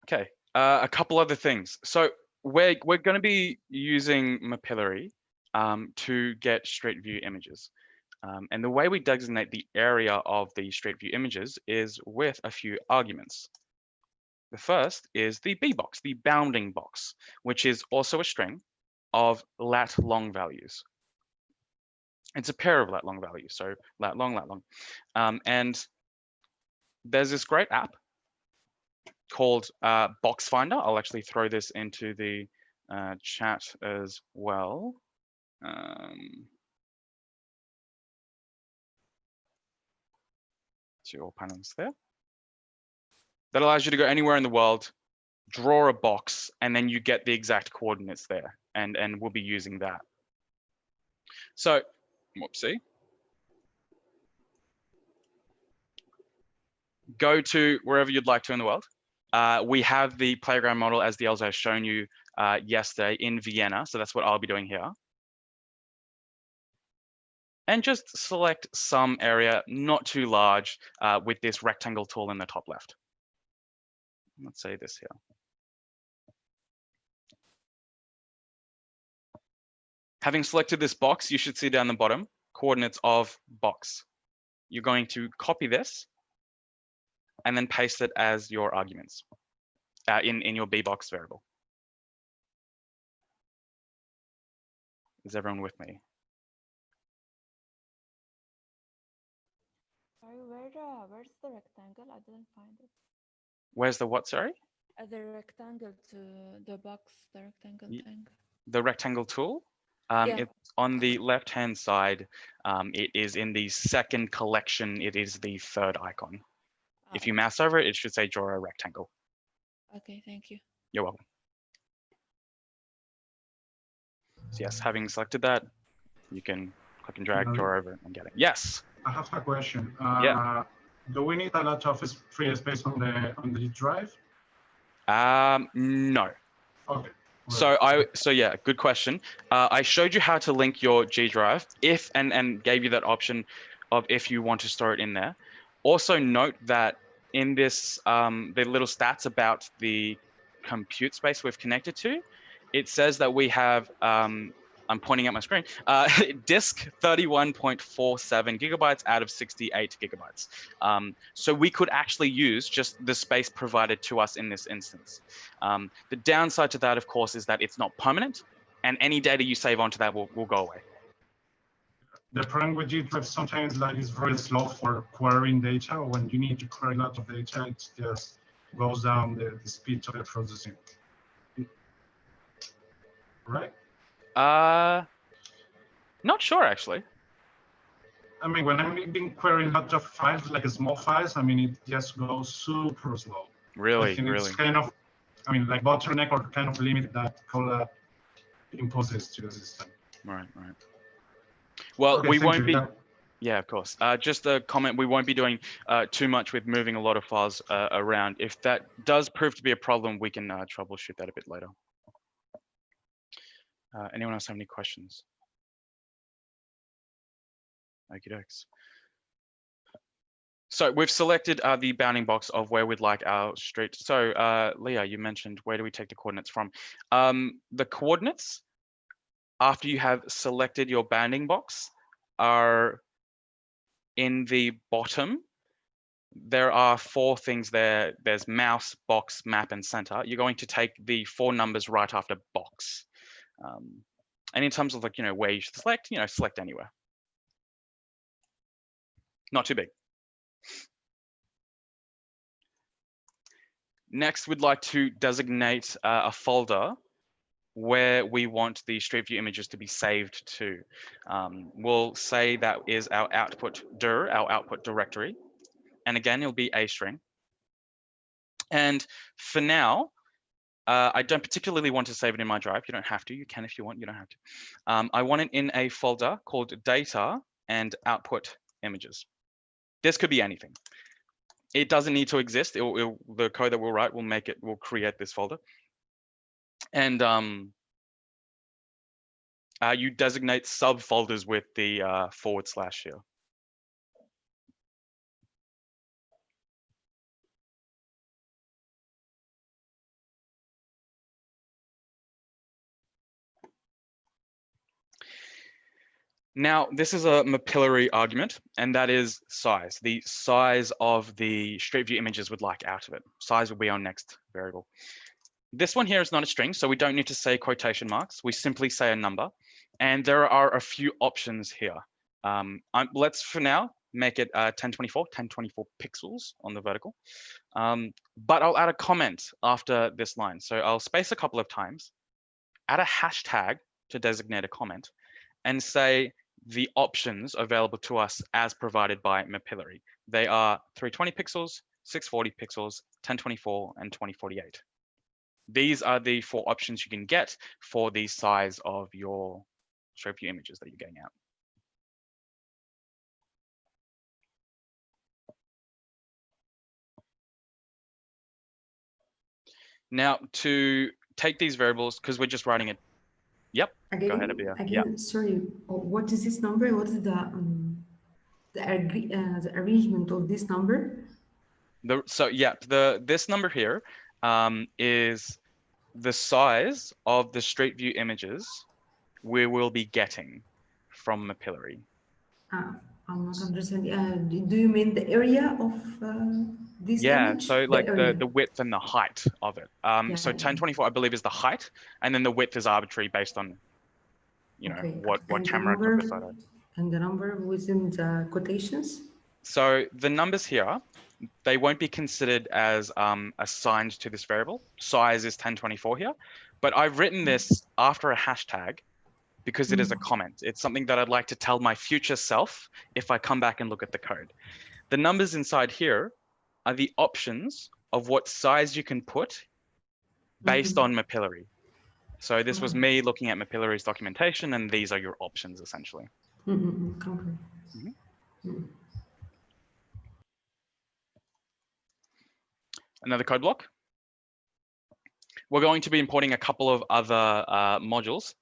Okay, a couple other things. So we're going to be using mapillary to get street view images. And the way we designate the area of the street view images is with a few arguments. The first is the B box, the bounding box, which is also a string of lat long values. It's a pair of lat long values, so lat long. And there's this great app called Box Finder. I'll actually throw this into the chat as well. To all panelists there. That allows you to go anywhere in the world, draw a box, and then you get the exact coordinates there. And we'll be using that. So, whoopsie. Go to wherever you'd like to in the world. We have the playground model as the Elsa has shown you yesterday in Vienna. So that's what I'll be doing here. And just select some area, not too large, with this rectangle tool in the top left. Let's say this here. Having selected this box, you should see down the bottom, coordinates of box. You're going to copy this and then paste it as your arguments in your bbox variable. Is everyone with me? Sorry, where's the rectangle? I didn't find it. Where's the what, sorry? The rectangle to the box, the rectangle thing. The rectangle tool. Yeah. It's on the left-hand side. It is in the second collection. It is the third icon. If you mouse over it, it should say draw a rectangle. Okay, thank you. You're welcome. So yes, having selected that, you can click and drag, draw over and get it. Yes. I have a question. Yeah. Do we need a lot of free space on the drive? No. Okay. So yeah, good question. I showed you how to link your G drive and gave you that option of if you want to store it in there. Also note that in this, the little stats about the compute space we've connected to, it says that we have, I'm pointing at my screen, disk 31.47 gigabytes out of 68 gigabytes. So we could actually use just the space provided to us in this instance. The downside to that, of course, is that it's not permanent and any data you save onto that will go away. The problem with G-Drive sometimes is very slow for querying data. When you need to query a lot of data, it just goes down the speed of the processing. Right? Not sure actually. I mean, when I'm being querying a lot of files, like small files, I mean, it just goes super slow. Really, I think really. it's kind of, I mean, like bottleneck or kind of limit that Cola imposes to the system. Right, right. Well, Okay, we thank won't you. be. Yeah, of course. Just a comment, we won't be doing too much with moving a lot of files around. If that does prove to be a problem, we can troubleshoot that a bit later. Anyone else have any questions? Okie dokes. So we've selected the bounding box of where we'd like our street. So Leah, you mentioned where do we take the coordinates from? The coordinates, after you have selected your bounding box, are in the bottom. There are 4 things there. There's mouse, box, map, and center. You're going to take the 4 numbers right after box. And in terms of like, where you should select, select anywhere. Not too big. Next, we'd like to designate a folder where we want the Street View images to be saved to. We'll say that is our output dir, our output directory. And again, it'll be a string. And for now, I don't particularly want to save it in my drive. You don't have to. You can if you want. You don't have to. I want it in a folder called data and output images. This could be anything. It doesn't need to exist. The code that we'll write will create this folder. And you designate subfolders with the / here. Now, this is a mapillary argument, and that is size, the size of the Street View images we'd like out of it. Size will be our next variable. This one here is not a string, so we don't need to say quotation marks. We simply say a number, and there are a few options here. Let's, for now, make it 1024 pixels on the vertical. But I'll add a comment after this line. So I'll space a couple of times, add a hashtag to designate a comment, and say the options available to us as provided by Mapillary. They are 320 pixels, 640 pixels, 1024, and 2048. These are the 4 options you can get for the size of your Street View images that you're getting out. Now, to take these variables, because we're just writing it. Yep. Again, go ahead, Abia. Again, yeah. Sorry, what is this number? What is the arrangement of this number? This number here is the size of the Street View images we will be getting from Mapillary. I'm not understanding. Do you mean the area of this image? So like area. the width and the height of it. So 1024, I believe, is the height, and then the width is arbitrary based on, you know, what camera took the photo. And the number within the quotations? So the numbers here, they won't be considered as assigned to this variable. Size is 1024 here, but I've written this after a hashtag because it is a comment. It's something that I'd like to tell my future self if I come back and look at the code. The numbers inside here are the options of what size you can put based on Mapillary. So this was me looking at Mapillary's documentation, and these are your options essentially. Another code block. We're going to be importing a couple of other modules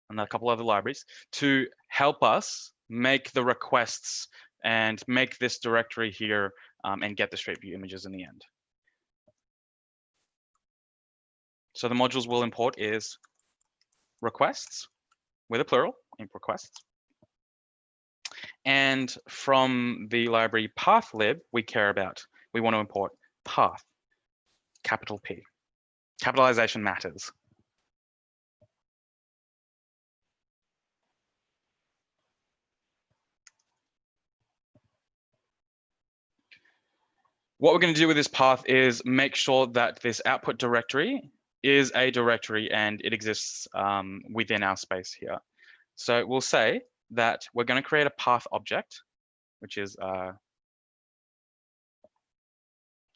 and a couple other libraries to help us make the requests and make this directory here and get the straight view images in the end. So the modules we'll import is requests with a plural, imp requests. And from the library pathlib, we want to import path, capital P. Capitalization matters. What we're going to do with this path is make sure that this output directory is a directory and it exists within our space here. So we'll say that we're going to create a path object, which is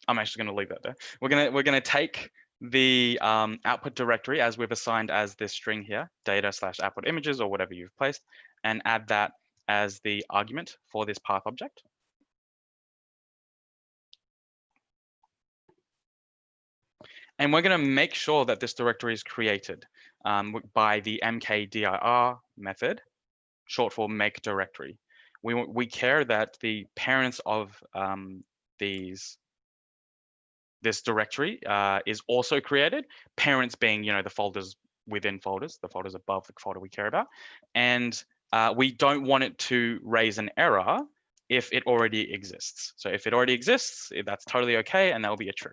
I'm actually going to leave that there. We're going to take the output directory as we've assigned as this string here, data/output images or whatever you've placed, and add that as the argument for this path object. And we're going to make sure that this directory is created by the mkdir method, short for make directory. We care that the parents of this directory is also created, parents being, you know, the folders within folders, the folders above the folder we care about. And we don't want it to raise an error if it already exists. So if it already exists, that's totally okay, and that'll be a true.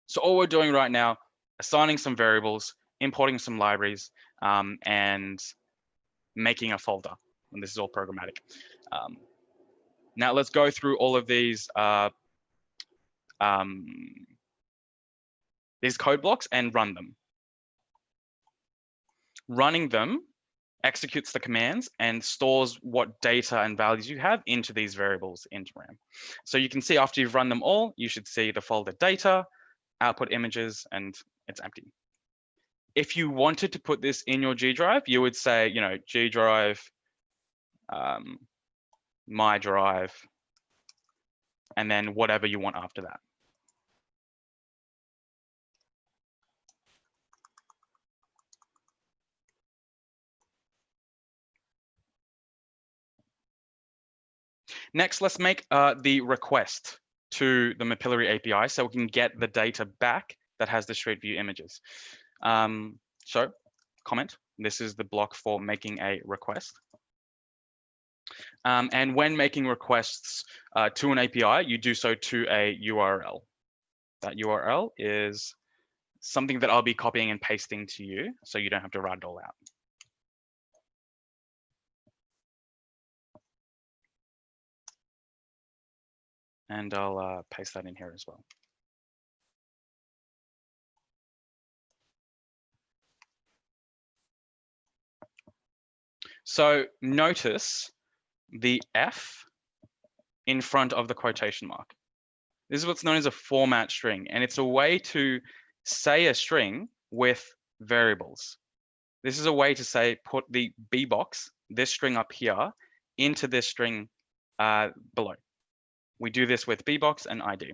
So all we're doing right now, assigning some variables, importing some libraries, and making a folder. And this is all programmatic. Now let's go through all of these code blocks and run them. Running them executes the commands and stores what data and values you have into these variables into RAM. So you can see after you've run them all, you should see the folder data, output images, and it's empty. If you wanted to put this in your G drive, you would say, you know, G drive, my drive, and then whatever you want after that. Next, let's make the request to the Mapillary API so we can get the data back that has the straight view images. So comment, this is the block for making a request. And when making requests to an API, you do so to a URL. That URL is something that I'll be copying and pasting to you, so you don't have to write it all out. And I'll paste that in here as well. So notice the F in front of the quotation mark. This is what's known as a format string, and it's a way to say a string with variables. This is a way to say, put the B box, this string up here, into this string below. We do this with bbox and id.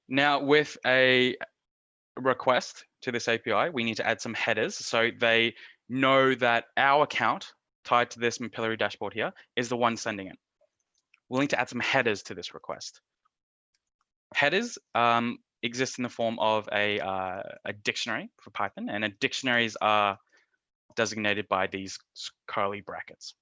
Now, with a request to this API, we need to add some headers so they know that our account tied to this Mapillary dashboard here is the one sending it. we'll need to add some headers to this request. Headers exist in the form of a dictionary for Python, and dictionaries are designated by these curly brackets.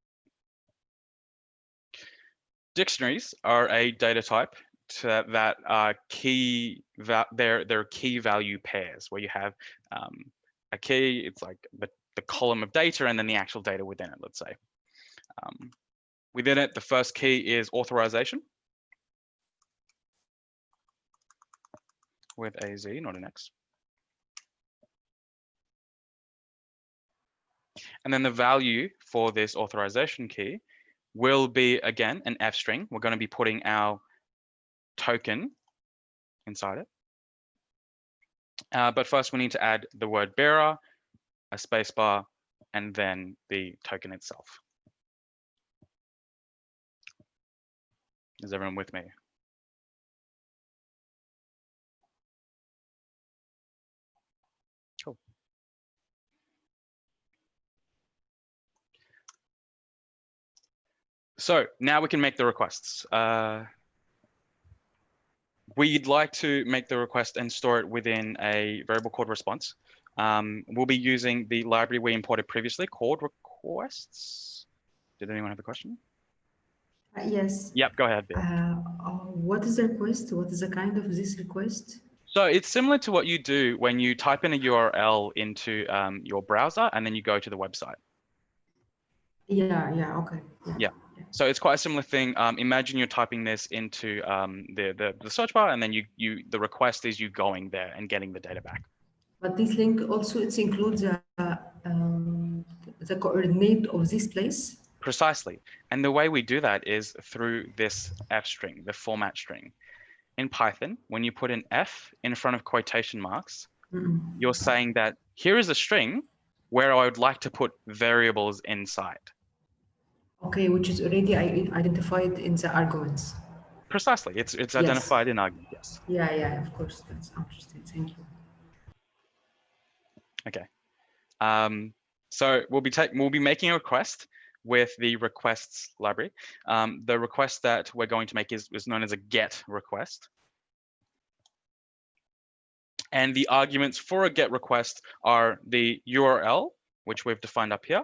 Dictionaries are a data type that are they're key value pairs, where you have a key, it's like the column of data and then the actual data within it, let's say. Within it, the first key is authorization with a Z, not an X. And then the value for this authorization key will be, again, an F string. We're going to be putting our token inside it. But first we need to add the word bearer, a spacebar, and then the token itself. Is everyone with me? Cool. So now we can make the requests. We'd like to make the request and store it within a variable called response. We'll be using the library we imported previously called requests. Did anyone have a question? Yes. Yep, go ahead, Bill. What is the request? What is the kind of this request? So it's similar to what you do when you type in a URL into your browser and then you go to the website. Yeah, okay. Yeah. So it's quite a similar thing. Imagine you're typing this into the search bar, and then the request is you going there and getting the data back. But this link also includes the coordinate of this place. Precisely. And the way we do that is through this F string, the format string. In Python, when you put an F in front of quotation marks, you're saying that here is a string where I would like to put variables inside. Okay, which is already identified in the arguments. Precisely. It's identified in argument, yes. Yeah, of course. That's interesting. Thank you. Okay. So we'll be making a request with the requests library. The request that we're going to make is known as a GET request. And the arguments for a GET request are the URL, which we've defined up here,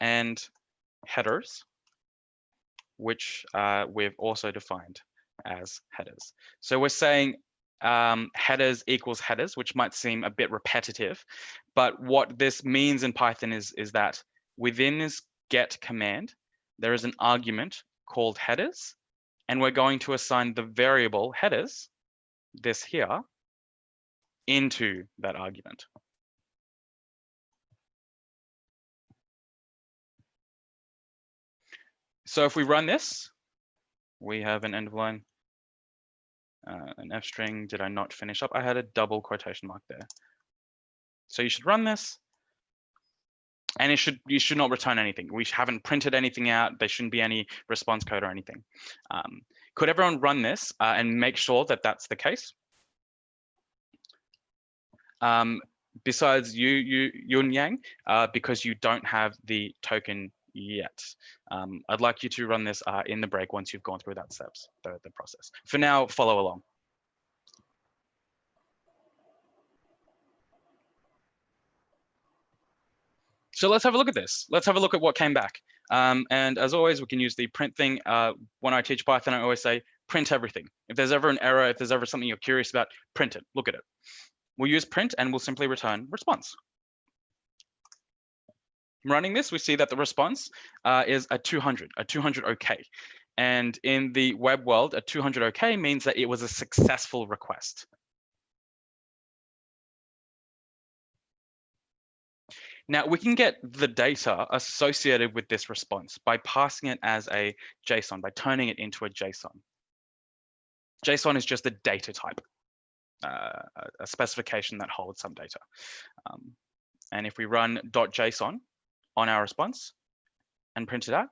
and headers, which we've also defined as headers. So we're saying headers equals headers, which might seem a bit repetitive, but what this means in Python is that within this get command, there is an argument called headers, and we're going to assign the variable headers, this here, into that argument. So if we run this, we have an end of line, an F string. Did I not finish up? I had a double quotation mark there. So you should run this, and you should not return anything. We haven't printed anything out. There shouldn't be any response code or anything. Could everyone run this and make sure that that's the case? Besides you and Yang, because you don't have the token yet. I'd like you to run this in the break once you've gone through that steps, the process. For now, follow along. So let's have a look at this. Let's have a look at what came back. And as always, we can use the print thing. When I teach Python, I always say, print everything. If there's ever an error, if there's ever something you're curious about, print it, look at it. We'll use print and we'll simply return response. Running this, we see that the response is a 200 OK. And in the web world, a 200 OK means that it was a successful request. Now, we can get the data associated with this response by passing it as a JSON, by turning it into a JSON. JSON is just a data type, a specification that holds some data. And if we run .json on our response and print it out,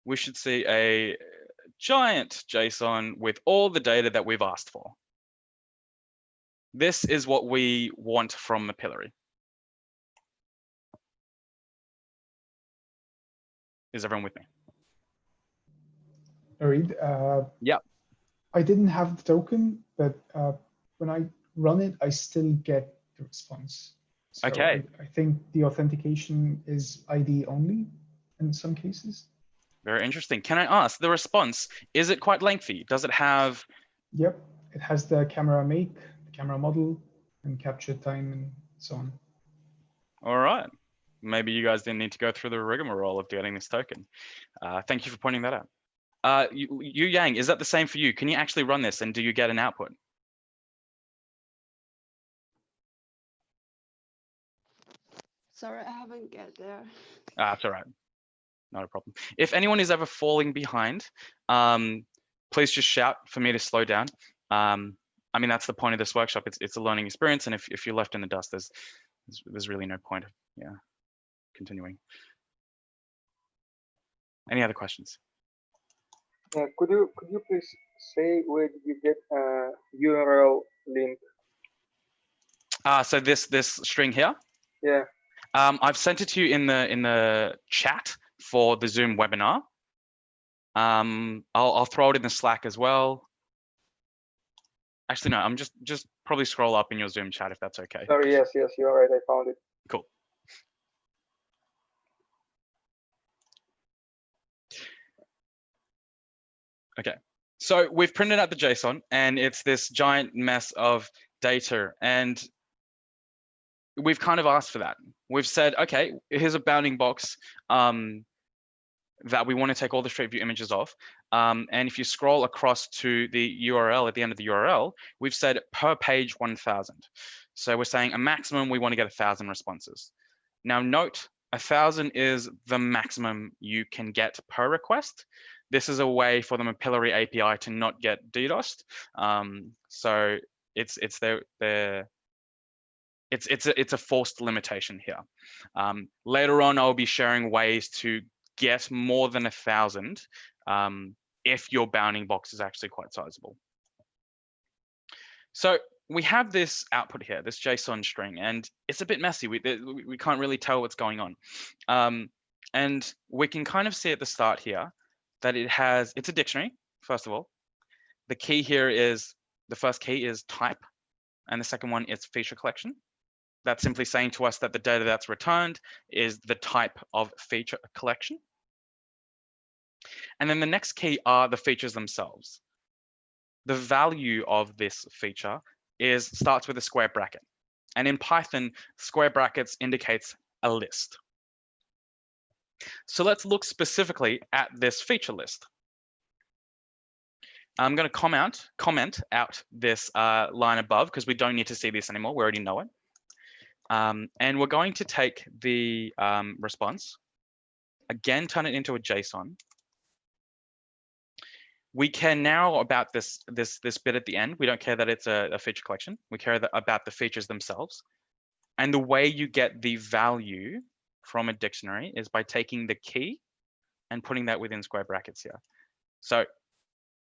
we should see a giant JSON with all the data that we've asked for. This is what we want from Mapillary. Is everyone with me? Arid. Yep. I didn't have the token, but when I run it, I still get the response. So Okay. I think the authentication is ID only in some cases. Very interesting. Can I ask, the response, is it quite lengthy? Does it have? Yep, it has the camera make, the camera model, and capture time, and so on. All right. Maybe you guys didn't need to go through the rigmarole of getting this token. Thank you for pointing that out. Yu Yang, is that the same for you? Can you actually run this and do you get an output? Sorry, I haven't get there. That's all right. Not a problem. If anyone is ever falling behind, please just shout for me to slow down. I mean, that's the point of this workshop. It's a learning experience. And if you're left in the dust, there's really no point of continuing. Any other questions? Could you please say where did you get a URL link? So this string here. Yeah. I've sent it to you in the chat for the Zoom webinar. I'll throw it in the Slack as well. Actually, no, I'm just probably scroll up in your Zoom chat if that's okay. Sorry, yes, you're right. I found it. Cool. Okay, so we've printed out the JSON and it's this giant mess of data, and we've kind of asked for that. We've said, okay, here's a bounding box that we want to take all the straight view images of. And if you scroll across to the URL, at the end of the URL, we've said per page 1,000. So we're saying a maximum, we want to get 1,000 responses. Now note, 1,000 is the maximum you can get per request. This is a way for the Mapillary API to not get DDoSed. So it's a forced limitation here. Later on, I'll be sharing ways to get more than 1,000 if your bounding box is actually quite sizable. So we have this output here, this JSON string, and it's a bit messy. We can't really tell what's going on. And we can kind of see at the start here that it's a dictionary, first of all. The key here is, the first key is type, and the second one is feature collection. That's simply saying to us that the data that's returned is the type of feature collection. And then the next key are the features themselves. The value of this feature starts with a square bracket. And in Python, square brackets indicates a list. So let's look specifically at this feature list. I'm going to comment out this line above because we don't need to see this anymore. We already know it. And we're going to take the response, again, turn it into a JSON. We care now about this bit at the end. We don't care that it's a feature collection. We care about the features themselves. And the way you get the value from a dictionary is by taking the key and putting that within square brackets here. So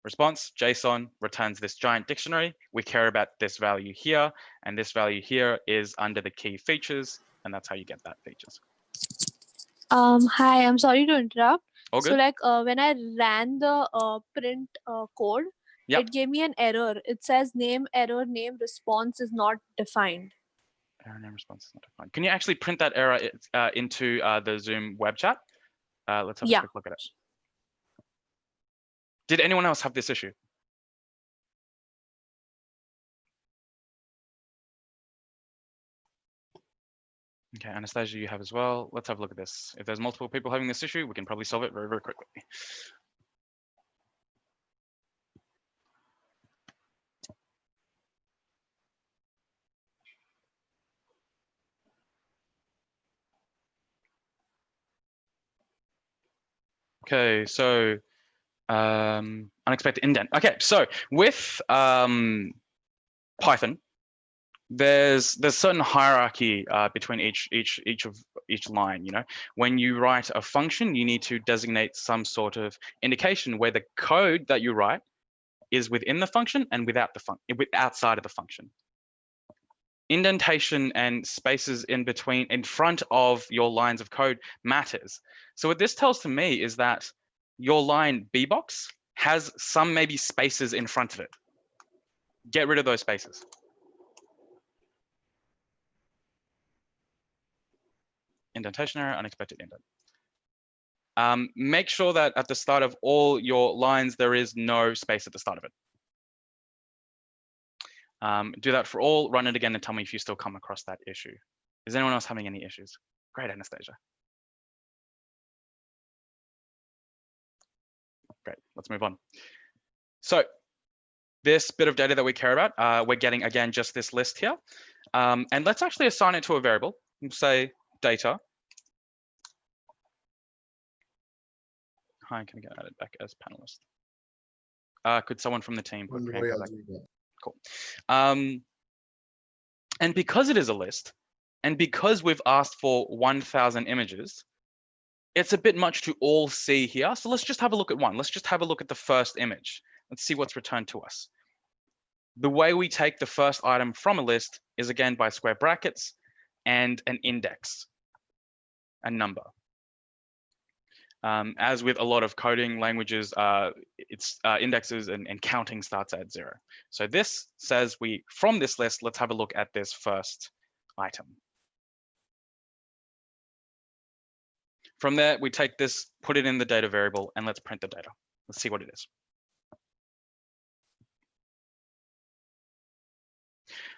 response JSON returns this giant dictionary. We care about this value here, and this value here is under the key features, and that's how you get that features. Hi, I'm sorry to interrupt. All good? So like when I ran the print code, Yep. It gave me an error. It says name error name response is not defined. Error name response is not defined. Can you actually print that error into the Zoom web chat? Let's have a quick look at it. Did anyone else have this issue? Okay, Anastasia, you have as well. Let's have a look at this. If there's multiple people having this issue, we can probably solve it very, very quickly. Okay, so unexpected indent. Okay, so with Python, there's certain hierarchy between each line. You know, when you write a function, you need to designate some sort of indication where the code that you write is within the function and outside of the function. Indentation and spaces in between, in front of your lines of code matters. So what this tells to me is that your line B box has some maybe spaces in front of it. Get rid of those spaces. Indentation error, unexpected indent. Make sure that at the start of all your lines, there is no space at the start of it. Do that for all, run it again and tell me if you still come across that issue. Is anyone else having any issues? Great, Anastasia. Great, let's move on. So this bit of data that we care about, we're getting, again, just this list here. And let's actually assign it to a variable. We'll say data. Hi, can I get added back as panelist? Could someone from the team put Priyanka back? Cool. And because it is a list, and because we've asked for 1,000 images, it's a bit much to all see here. So let's just have a look at one. Let's just have a look at the first image. Let's see what's returned to us. The way we take the first item from a list is, again, by square brackets and an index, a number. As with a lot of coding languages, it's indexes and counting starts at 0. So this says from this list, let's have a look at this first item. From there, we take this, put it in the data variable, and let's print the data. Let's see what it is.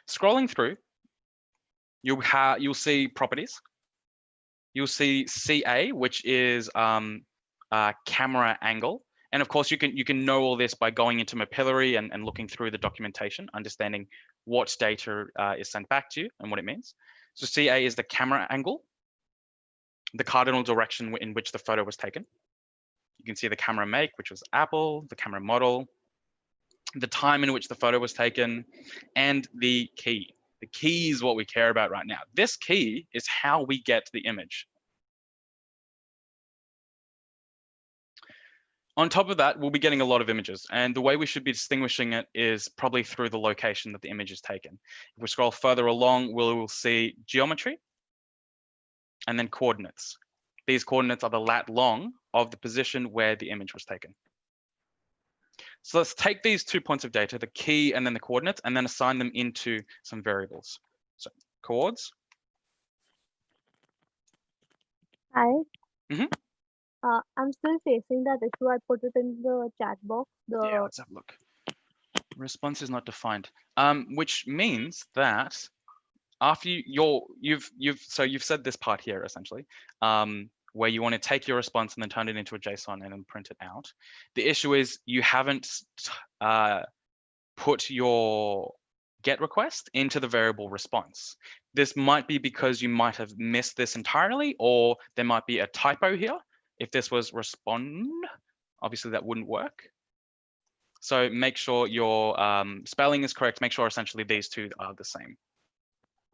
Scrolling through, you'll see properties. You'll see CA, which is camera angle. And of course, you can know all this by going into Mapillary and looking through the documentation, understanding what data is sent back to you and what it means. So CA is the camera angle, the cardinal direction in which the photo was taken. You can see the camera make, which was Apple, the camera model, the time in which the photo was taken, and the key. The key is what we care about right now. This key is how we get the image. On top of that, we'll be getting a lot of images, and the way we should be distinguishing it is probably through the location that the image is taken. If we scroll further along, we'll see geometry and then coordinates. These coordinates are the lat long of the position where the image was taken. So let's take these 2 points of data, the key and then the coordinates, and then assign them into some variables. So coords. Hi. Mm-hmm. I'm still facing that issue. I put it in the chat box. Yeah, let's have a look. Response is not defined, which means that after you've said this part here essentially, where you want to take your response and then turn it into a JSON and then print it out. The issue is you haven't put your GET request into the variable response. This might be because you might have missed this entirely, or there might be a typo here. If this was respond, obviously that wouldn't work. So make sure your spelling is correct. Make sure essentially these two are the same.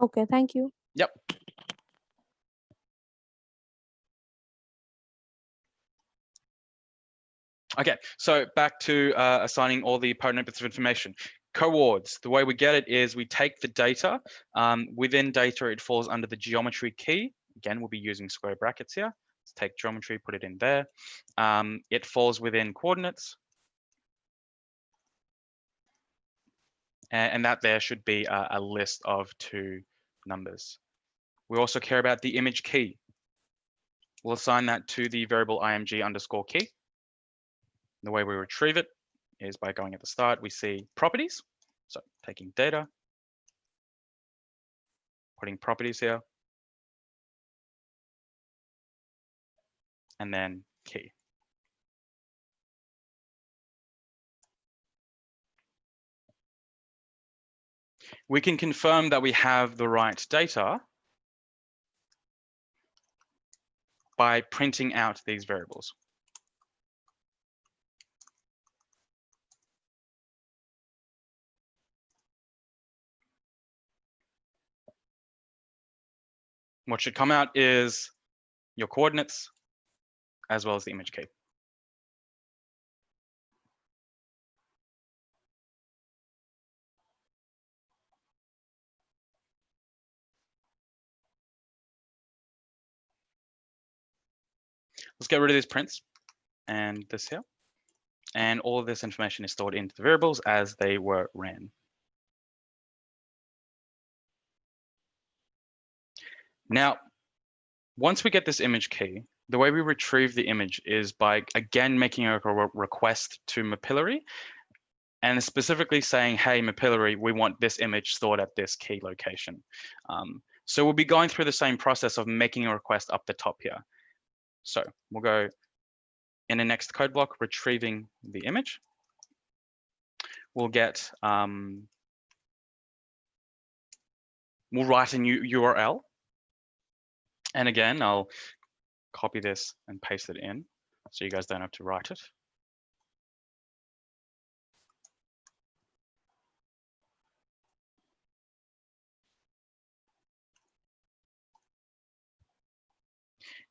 Okay, thank you. Yep. Okay, so back to assigning all the pertinent bits of information. Coords, the way we get it is we take the data. Within data, it falls under the geometry key. Again, we'll be using square brackets here. Let's take geometry, put it in there. It falls within coordinates. And that there should be a list of 2 numbers. We also care about the image key. We'll assign that to the variable img_key. The way we retrieve it is by going at the start, we see properties. So taking data, putting properties here, and then key. We can confirm that we have the right data by printing out these variables. What should come out is your coordinates as well as the image key. Let's get rid of these prints and this here. And all of this information is stored into the variables as they were ran. Now, once we get this image key, the way we retrieve the image is by, again, making a request to Mapillary and specifically saying, hey, Mapillary, we want this image stored at this key location. So we'll be going through the same process of making a request up the top here. So we'll go in the next code block, retrieving the image. We'll get, we'll write a new URL. And again, I'll copy this and paste it in so you guys don't have to write it.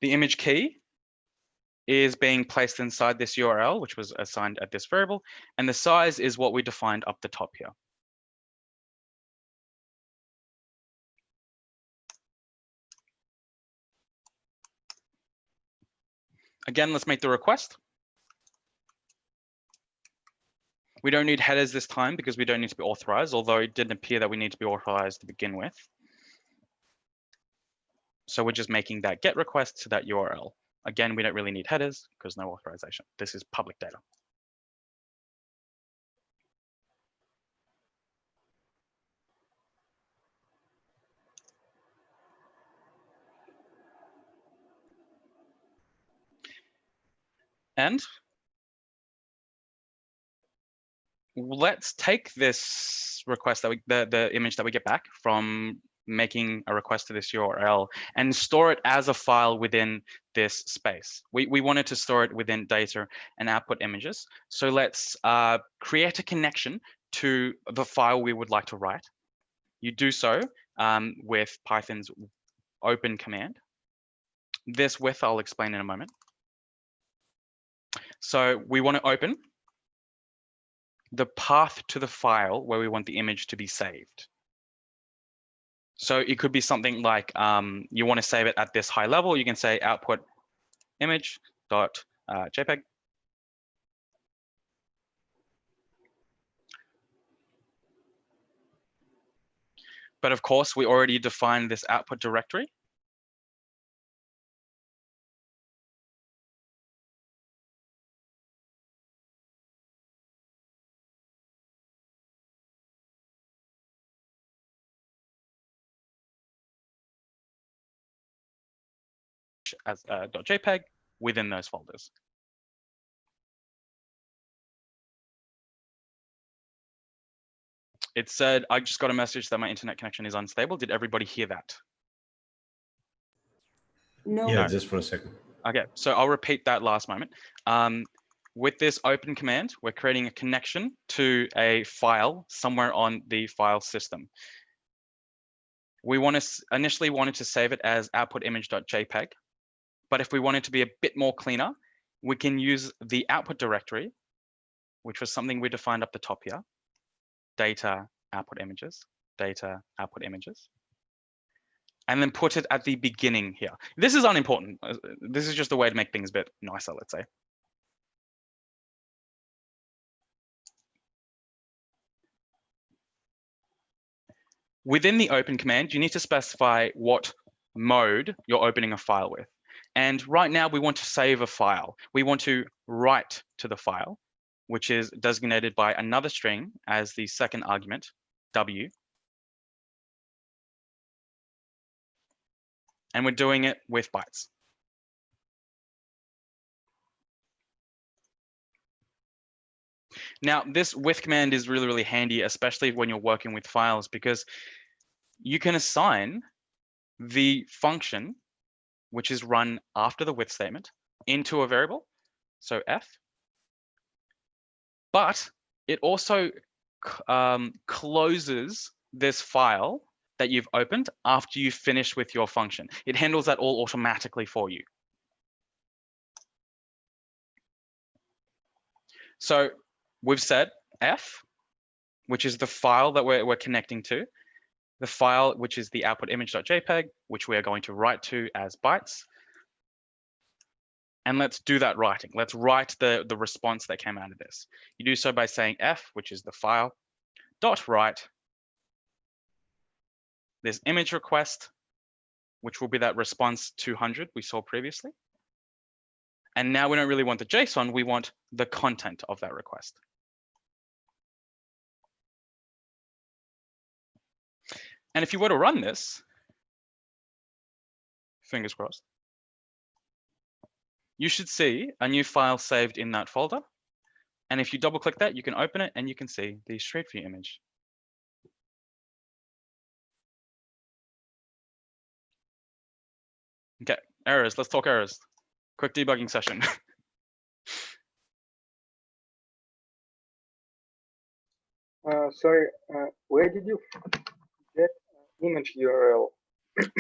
The image key is being placed inside this URL, which was assigned at this variable, and the size is what we defined up the top here. Again, let's make the request. We don't need headers this time because we don't need to be authorized, although it didn't appear that we need to be authorized to begin with. So we're just making that GET request to that URL. Again, we don't really need headers because no authorization. This is public data. And let's take this request that the image that we get back from making a request to this URL and store it as a file within this space. We wanted to store it within data and output images. So let's create a connection to the file we would like to write. You do so with Python's open command. This with I'll explain in a moment. So we want to open the path to the file where we want the image to be saved. So it could be something like you want to save it at this high level. You can say output image.jpg. But of course, we already defined this output directory. As .jpg within those folders. It said, I just got a message that my internet connection is unstable. Did everybody hear that? No. Yeah, just for a second. Okay, so I'll repeat that last moment. With this open command, we're creating a connection to a file somewhere on the file system. We initially wanted to save it as output image.jpg. But if we wanted to be a bit more cleaner, we can use the output directory, which was something we defined up the top here. Data, output images, data, output images. And then put it at the beginning here. This is unimportant. This is just a way to make things a bit nicer, let's say. Within the open command, you need to specify what mode you're opening a file with. And right now we want to save a file. We want to write to the file, which is designated by another string as the second argument, W. And we're doing it with bytes. Now, this with command is really, really handy, especially when you're working with files, because you can assign the function which is run after the with statement into a variable, so f. But it also closes this file that you've opened after you finish with your function. It handles that all automatically for you. So we've said f, which is the file that we're connecting to, the file which is the output image.jpg, which we are going to write to as bytes. And let's do that writing. Let's write the response that came out of this. You do so by saying f, which is the file, dot write this image request, which will be that response 200 we saw previously. And now we don't really want the JSON, we want the content of that request. And if you were to run this, fingers crossed, you should see a new file saved in that folder. And if you double click that, you can open it and you can see the Street View image. Okay, errors, let's talk errors. Quick debugging session. Sorry, where did you get image URL?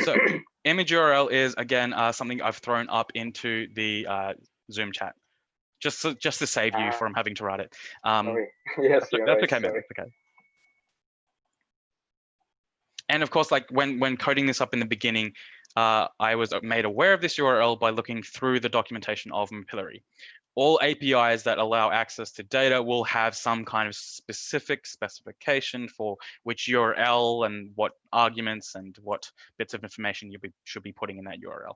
So image URL is, again, something I've thrown up into the Zoom chat, just to save you from having to write it. Sorry. Yes, that's right, okay, man. That's okay. And of course, like when coding this up in the beginning, I was made aware of this URL by looking through the documentation of Mapillary. All APIs that allow access to data will have some kind of specific specification for which URL and what arguments and what bits of information you should be putting in that URL.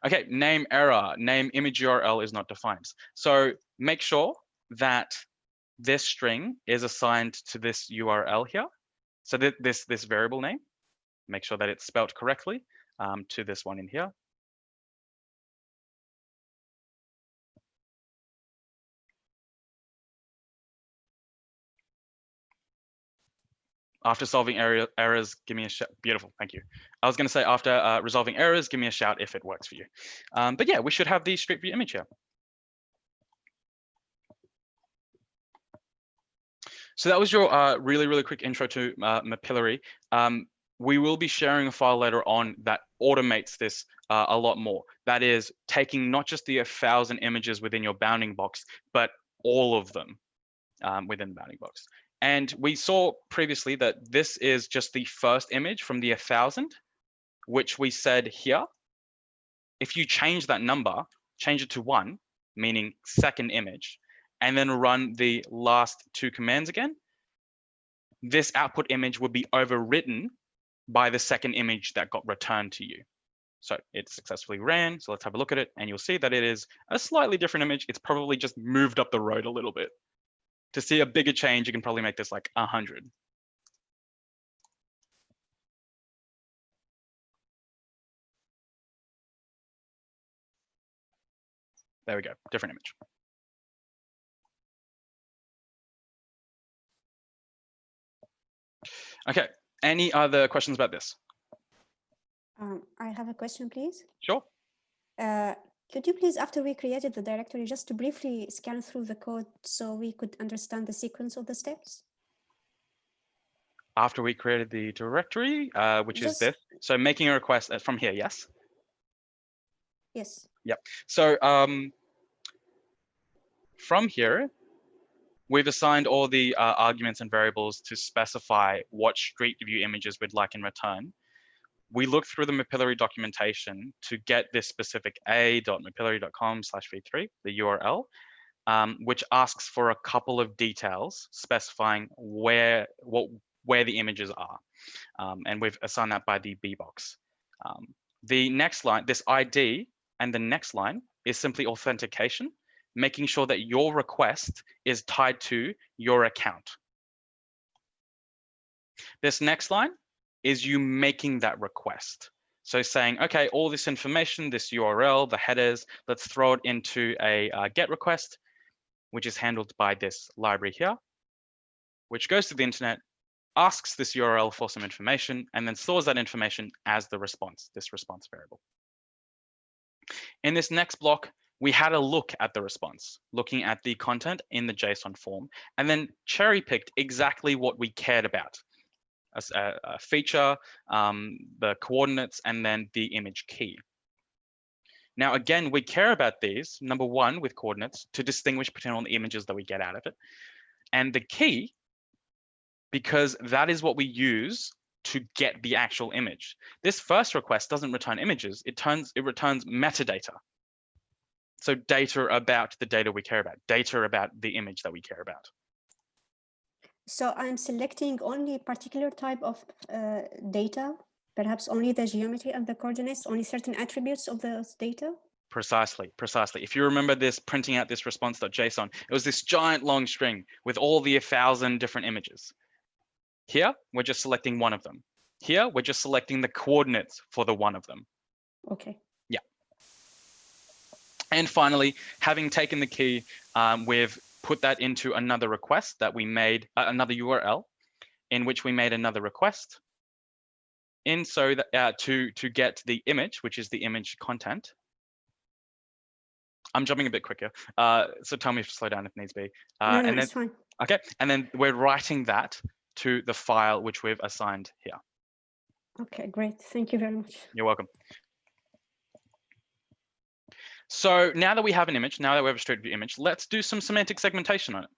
Okay, name error, name image URL is not defined. So make sure that this string is assigned to this URL here. So this variable name, make sure that it's spelled correctly to this one in here. After solving errors, give me a shout. Beautiful, thank you. I was going to say after resolving errors, give me a shout if it works for you. But yeah, we should have the Street View image here. So that was your really quick intro to Mapillary. We will be sharing a file later on that automates this a lot more. That is taking not just the 1,000 images within your bounding box, but all of them within the bounding box. And we saw previously that this is just the first image from the 1,000, which we said here. If you change that number, change it to 1, meaning second image, and then run the last 2 commands again, this output image would be overwritten by the second image that got returned to you. So it successfully ran. So let's have a look at it. And you'll see that it is a slightly different image. It's probably just moved up the road a little bit. To see a bigger change, you can probably make this like 100. There we go, different image. Okay, any other questions about this? I have a question, please. Sure. Could you please, after we created the directory, just to briefly scan through the code so we could understand the sequence of the steps? After we created the directory, which is this. So making a request from here, yes? Yes. Yep. So from here, we've assigned all the arguments and variables to specify what Street View images we'd like in return. We look through the Mapillary documentation to get this specific a.mapillary.com/v3, the URL, which asks for a couple of details specifying where the images are. And we've assigned that by the B box. The next line, this ID and the next line is simply authentication, making sure that your request is tied to your account. This next line is you making that request. So saying, okay, all this information, this URL, the headers, let's throw it into a GET request, which is handled by this library here, which goes to the internet, asks this URL for some information, and then stores that information as the response, this response variable. In this next block, we had a look at the response, looking at the content in the JSON form, and then cherry-picked exactly what we cared about. A feature, the coordinates, and then the image key. Now, again, we care about these, number one, with coordinates, to distinguish between all the images that we get out of it. And the key, because that is what we use to get the actual image. This first request doesn't return images, it returns metadata. So data about the data we care about, data about the image that we care about. So I'm selecting only particular type of data, perhaps only the geometry and the coordinates, only certain attributes of those data? Precisely, precisely. If you remember this, printing out this response.json, it was this giant long string with all the 1,000 different images. Here, we're just selecting one of them. Here, we're just selecting the coordinates for the one of them. Okay. Yeah. And finally, having taken the key, we've put that into another request that we made, another URL in which we made another request in so that to get the image, which is the image content. I'm jumping a bit quicker, so tell me if to slow down if needs be. No, and then, it's fine. Okay, and then we're writing that to the file which we've assigned here. Okay, great. Thank you very much. You're welcome. So now that we have an image, now that we have a straight view image, let's do some semantic segmentation on it.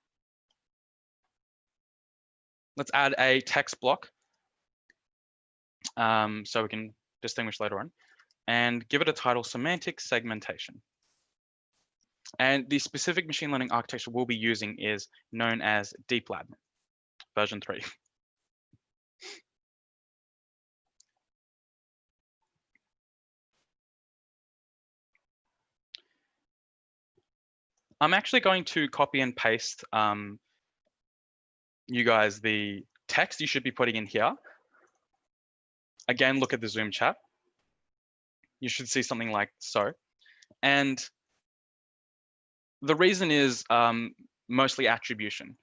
Let's add a text block so we can distinguish later on, and give it a title, semantic segmentation. And the specific machine learning architecture we'll be using is known as DeepLab version 3. I'm actually going to copy and paste you guys the text you should be putting in here. Again, look at the Zoom chat. You should see something like so. And the reason is mostly attribution.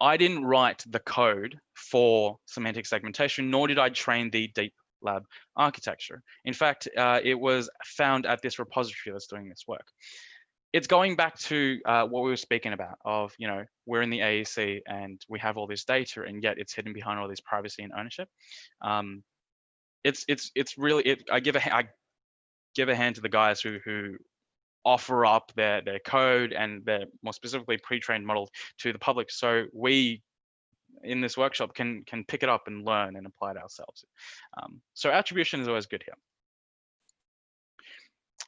I didn't write the code for semantic segmentation, nor did I train the DeepLab architecture. In fact, it was found at this repository that's doing this work. It's going back to what we were speaking about of, you know, we're in the AEC and we have all this data and yet it's hidden behind all this privacy and ownership. It's really, I give a hand to the guys who offer up their code and their more specifically pre-trained models to the public, so we in this workshop can pick it up and learn and apply it ourselves. So attribution is always good here.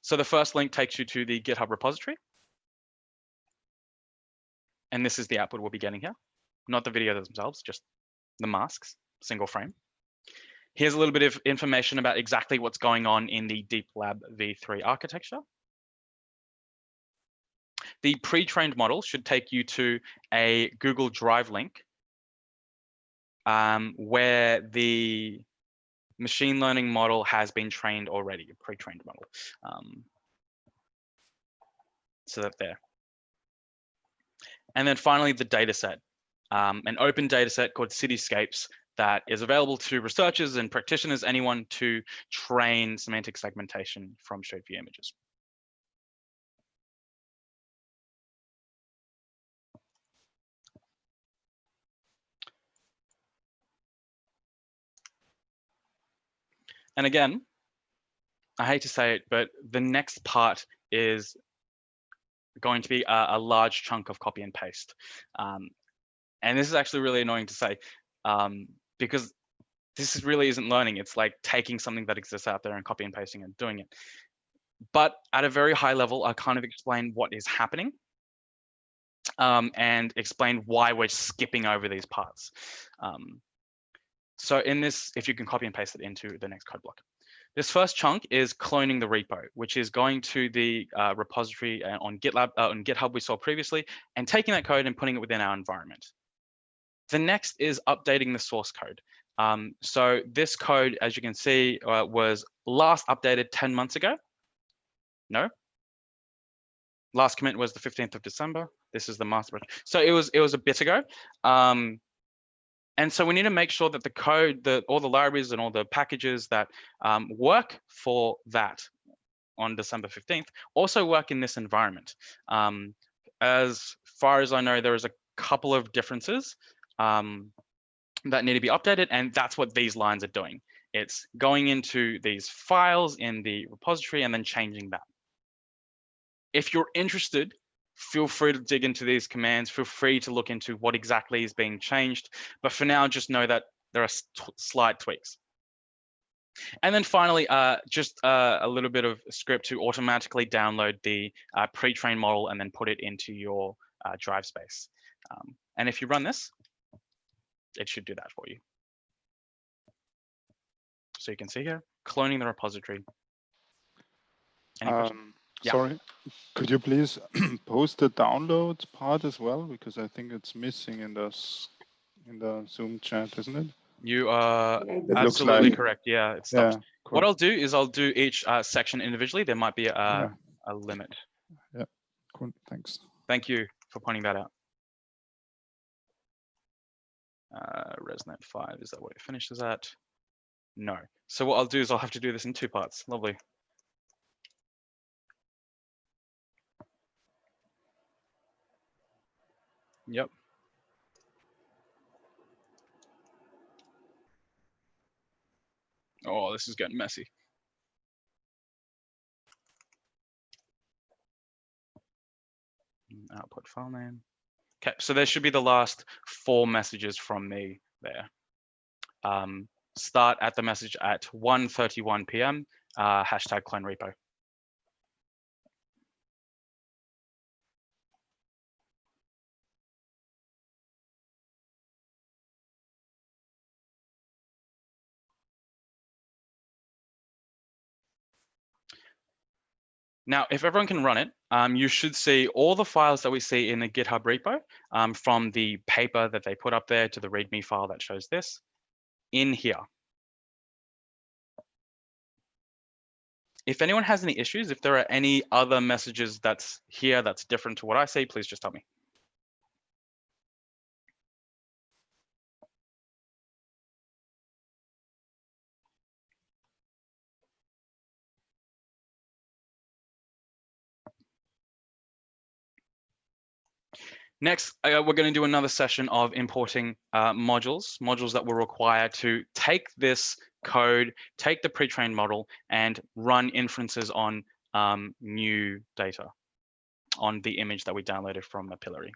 So the first link takes you to the GitHub repository, and this is the output we'll be getting here, not the video themselves, just the masks, single frame. Here's a little bit of information about exactly what's going on in the DeepLab v3 architecture. The pre-trained model should take you to a Google Drive link where the machine learning model has been trained already, a pre-trained model. So that there. And then finally, the data set, an open data set called Cityscapes that is available to researchers and practitioners, anyone to train semantic segmentation from straight view images. And again, I hate to say it, but the next part is going to be a large chunk of copy and paste. And this is actually really annoying to say because this really isn't learning. It's like taking something that exists out there and copy and pasting and doing it. But at a very high level, I kind of explain what is happening and explain why we're skipping over these parts. So in this, if you can copy and paste it into the next code block. This first chunk is cloning the repo, which is going to the repository on GitLab, on GitHub we saw previously, and taking that code and putting it within our environment. The next is updating the source code. So this code, as you can see, was last updated 10 months ago. No. Last commit was the 15th of December. This is the master. So it was a bit ago. And so we need to make sure that the code, all the libraries and all the packages that work for that on December 15th also work in this environment. As far as I know, there is a couple of differences that need to be updated, and that's what these lines are doing. It's going into these files in the repository and then changing that. If you're interested, feel free to dig into these commands, feel free to look into what exactly is being changed. But for now, just know that there are slight tweaks. And then finally, just a little bit of script to automatically download the pre-trained model and then put it into your drive space. And if you run this, it should do that for you. So you can see here, cloning the repository. Any questions? Yeah. Sorry, could you please post the download part as well? Because I think it's missing in the Zoom chat, isn't it? You are It absolutely looks like, correct. Yeah, it stopped. yeah, cool. What I'll do is I'll do each section individually. There might be a limit. Yeah, cool. Thanks. Thank you for pointing that out. ResNet 5, is that what it finishes at? No. So what I'll do is I'll have to do this in 2 parts. Lovely. Yep. Oh, this is getting messy. Output file name. Okay, so there should be the last 4 messages from me there. Start at the message at 1:31 p.m. Hashtag clone repo. Now, if everyone can run it, you should see all the files that we see in the GitHub repo, from the paper that they put up there to the README file that shows this, in here. If anyone has any issues, if there are any other messages that's here that's different to what I see, please just tell me. Next, we're going to do another session of importing modules that will require to take this code, take the pre-trained model, and run inferences on new data, on the image that we downloaded from Mapillary.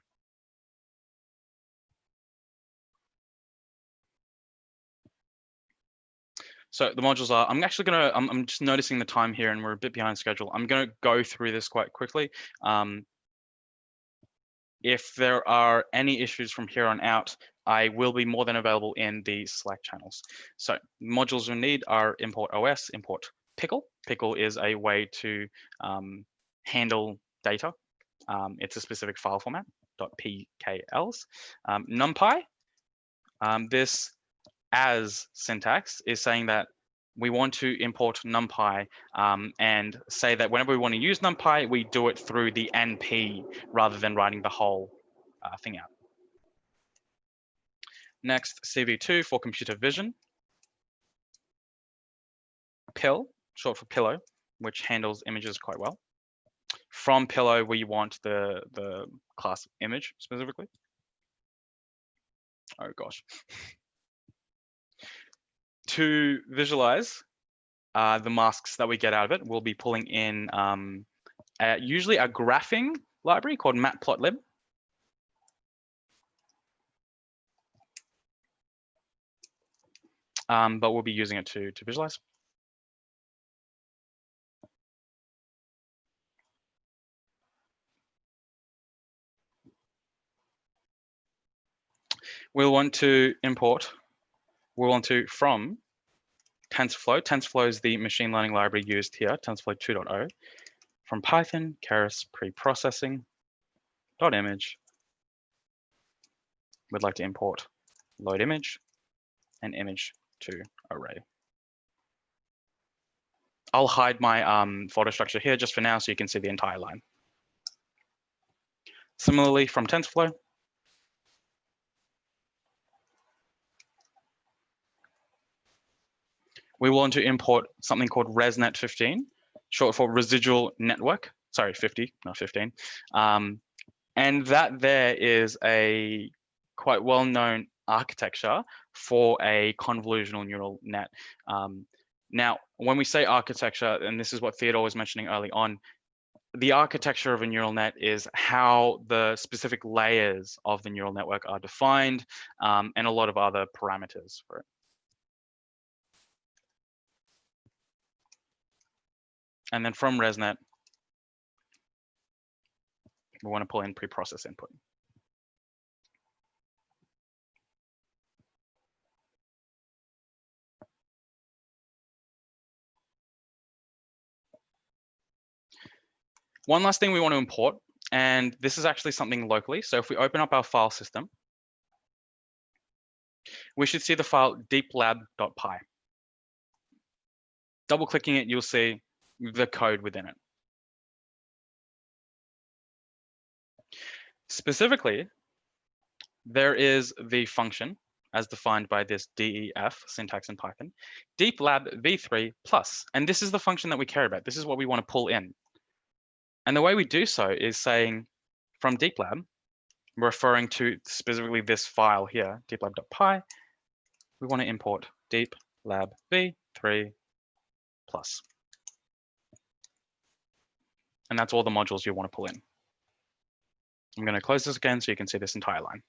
So the modules are, I'm just noticing the time here and we're a bit behind schedule. I'm going to go through this quite quickly. If there are any issues from here on out, I will be more than available in the Slack channels. So modules we need are import OS, import pickle. Pickle is a way to handle data. It's a specific file format, .pkls. NumPy, this as syntax is saying that we want to import NumPy and say that whenever we want to use NumPy, we do it through the NP rather than writing the whole thing out. Next, CV2 for computer vision. Pill, short for pillow, which handles images quite well. From pillow, we want the class image specifically. Oh gosh. To visualize the masks that we get out of it, we'll be pulling in usually a graphing library called matplotlib. But we'll be using it to visualize. We'll want to import, from TensorFlow. TensorFlow is the machine learning library used here, TensorFlow 2.0. From Python, Keras preprocessing, .image. We'd like to import load image and image to array. I'll hide my photo structure here just for now so you can see the entire line. Similarly, from TensorFlow, we want to import something called ResNet 15, short for residual network. Sorry, 50, not 15. And that there is a quite well-known architecture for a convolutional neural net. Now, when we say architecture, and this is what Theodore was mentioning early on, the architecture of a neural net is how the specific layers of the neural network are defined, and a lot of other parameters for it. And then from ResNet, we want to pull in pre-process input. One last thing we want to import, and this is actually something locally. So if we open up our file system, we should see the file deeplab.py. Double clicking it, you'll see the code within it. Specifically, there is the function as defined by this DEF syntax in Python, deeplab v3 plus, and this is the function that we care about. This is what we want to pull in. And the way we do so is saying from deeplab, referring to specifically this file here, deeplab.py, we want to import deeplab v3 plus. And that's all the modules you want to pull in. I'm going to close this again so you can see this entire line.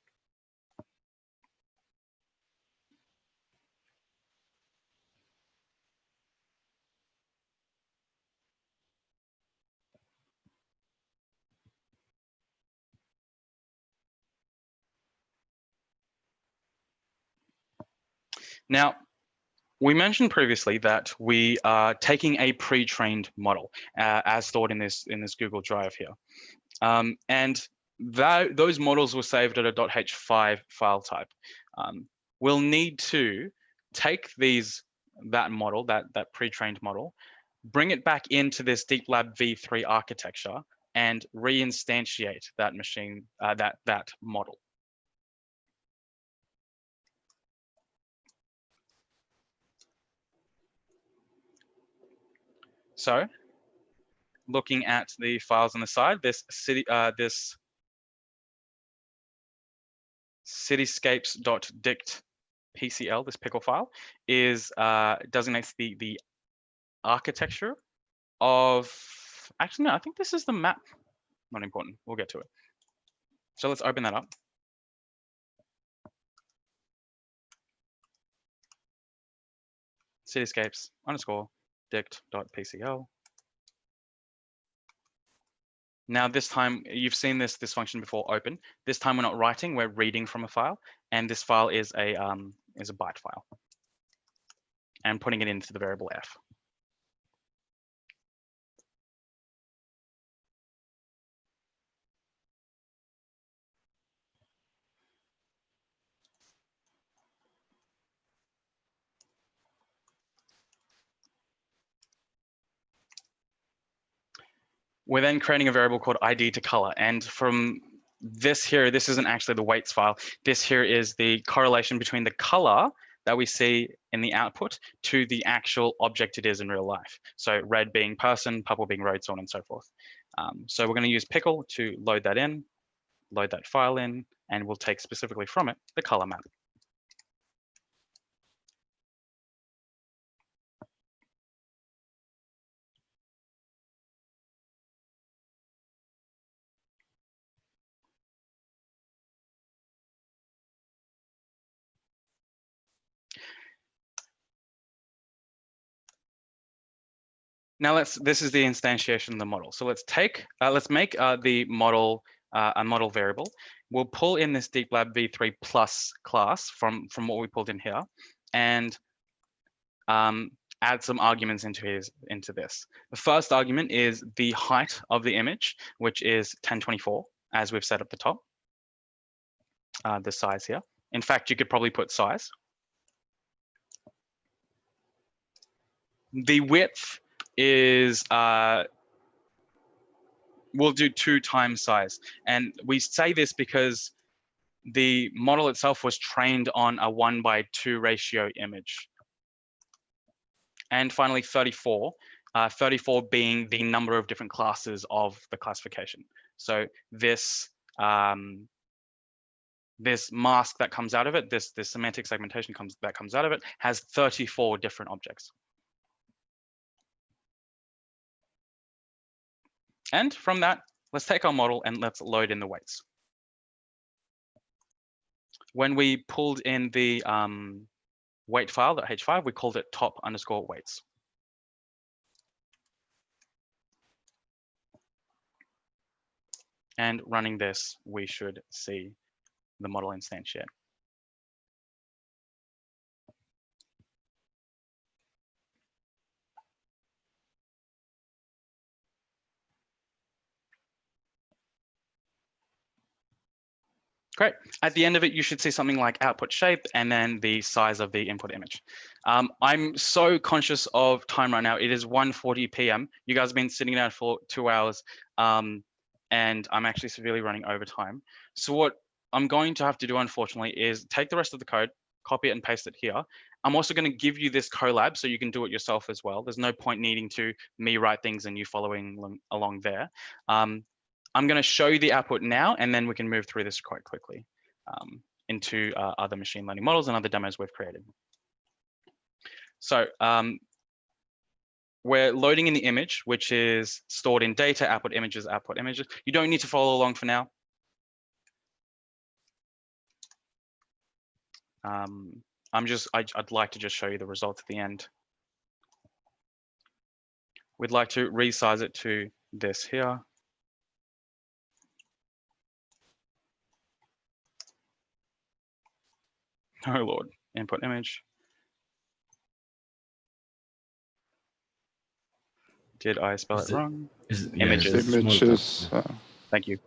Now, we mentioned previously that we are taking a pre-trained model as stored in this Google Drive here. And those models were saved at a .h5 file type. We'll need to take that model, that pre-trained model, bring it back into this deeplab v3 architecture and reinstantiate that machine, that model. So, looking at the files on the side, this cityscapes.dict PCL, this pickle file, designates the architecture of. Actually, no, I think this is the map. Not important. We'll get to it. So let's open that up. Cityscapes_dict.pcl. Now this time, you've seen this function before, open. This time we're not writing, we're reading from a file, and this file is a byte file. And putting it into the variable f. We're then creating a variable called ID to color. And from this here, this isn't actually the weights file. This here is the correlation between the color that we see in the output to the actual object it is in real life. So red being person, purple being road, so on and so forth. So we're going to use pickle to load that in, load that file in, and we'll take specifically from it the color map. Now this is the instantiation of the model. So let's make the model a model variable. We'll pull in this deeplab v3 plus class from what we pulled in here, and add some arguments into this. The first argument is the height of the image, which is 1024, as we've set at the top. The size here. In fact, you could probably put size. The width is we'll do 2 times size, and we say this because the model itself was trained on a 1:2 ratio image. And finally 34, 34 being the number of different classes of the classification. So this this mask that comes out of it, this semantic segmentation that comes out of it, has 34 different objects. And from that, let's take our model and let's load in the weights. When we pulled in the weight file, .h5, we called it top_weights. And running this, we should see the model instantiate. Great. At the end of it, you should see something like output shape and then the size of the input image. I'm so conscious of time right now. It is 1:40 p.m. You guys have been sitting down for 2 hours, and I'm actually severely running over time. So what I'm going to have to do, unfortunately, is take the rest of the code, copy it and paste it here. I'm also going to give you this collab so you can do it yourself as well. There's no point needing to me write things and you following along there. I'm going to show you the output now, and then we can move through this quite quickly into other machine learning models and other demos we've created. So we're loading in the image, which is stored in data, output images, output images. You don't need to follow along for now. I'd like to just show you the results at the end. We'd like to resize it to this here. Oh Lord, input image. Did I spell it wrong? Images. Images. Thank you.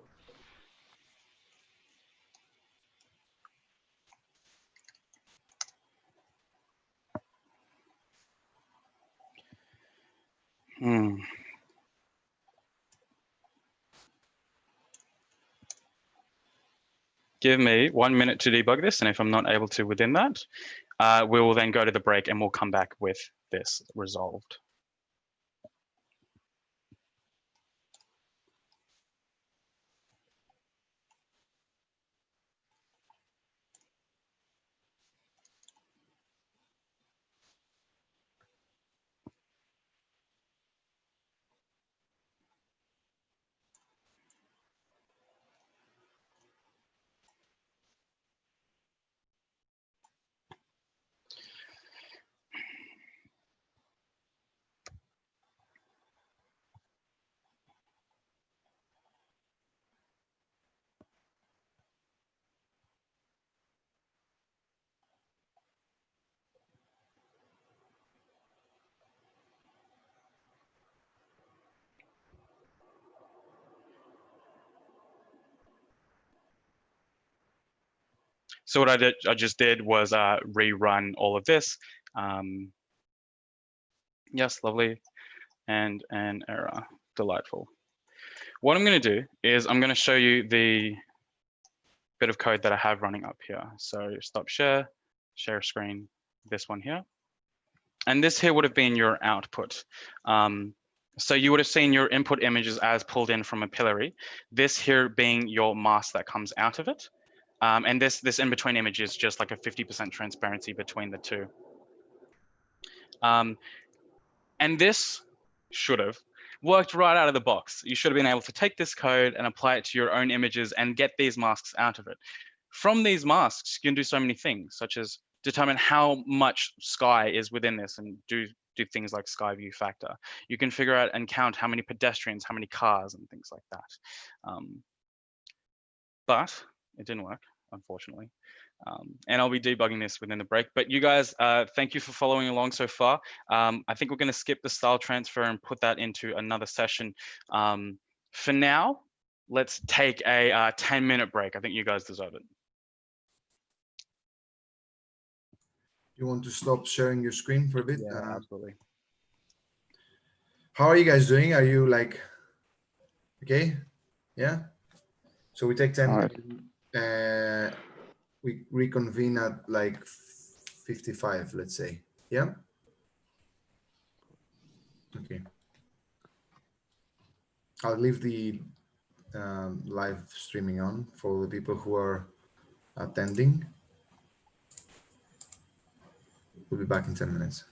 Give me 1 minute to debug this, and if I'm not able to within that, we will then go to the break and we'll come back with this resolved. So what I just did was rerun all of this. Yes, lovely, and an error, delightful. What I'm going to do is I'm going to show you the bit of code that I have running up here. So stop share, share screen, this one here. And this here would have been your output. So you would have seen your input images as pulled in from a pillory. This here being your mask that comes out of it. And this in between image is just like a 50% transparency between the two. And this should have worked right out of the box. You should have been able to take this code and apply it to your own images and get these masks out of it. From these masks, you can do so many things, such as determine how much sky is within this and do things like sky view factor. You can figure out and count how many pedestrians, how many cars, and things like that. But it didn't work, unfortunately. And I'll be debugging this within the break. But you guys, thank you for following along so far. I think we're going to skip the style transfer and put that into another session. For now, let's take a 10-minute break. I think you guys deserve it. You want to stop sharing your screen for a bit? Yeah, absolutely. How are you guys doing? Are you like, okay? Yeah. So we take 10 minutes. We reconvene at like 55, let's say. Yeah. Okay. I'll leave the live streaming on for the people who are attending. We'll be back in 10 minutes.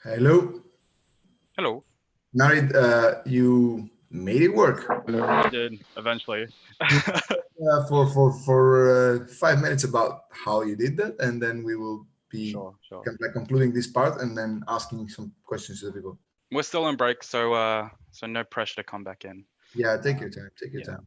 Hello. Hello. Narid, you made it work. I did eventually. For 5 minutes about how you did that, and then we will be Sure. kind of like concluding this part and then asking some questions to the people. We're still on break, so so no pressure to come back in. Yeah, take your time. Take your yeah. time.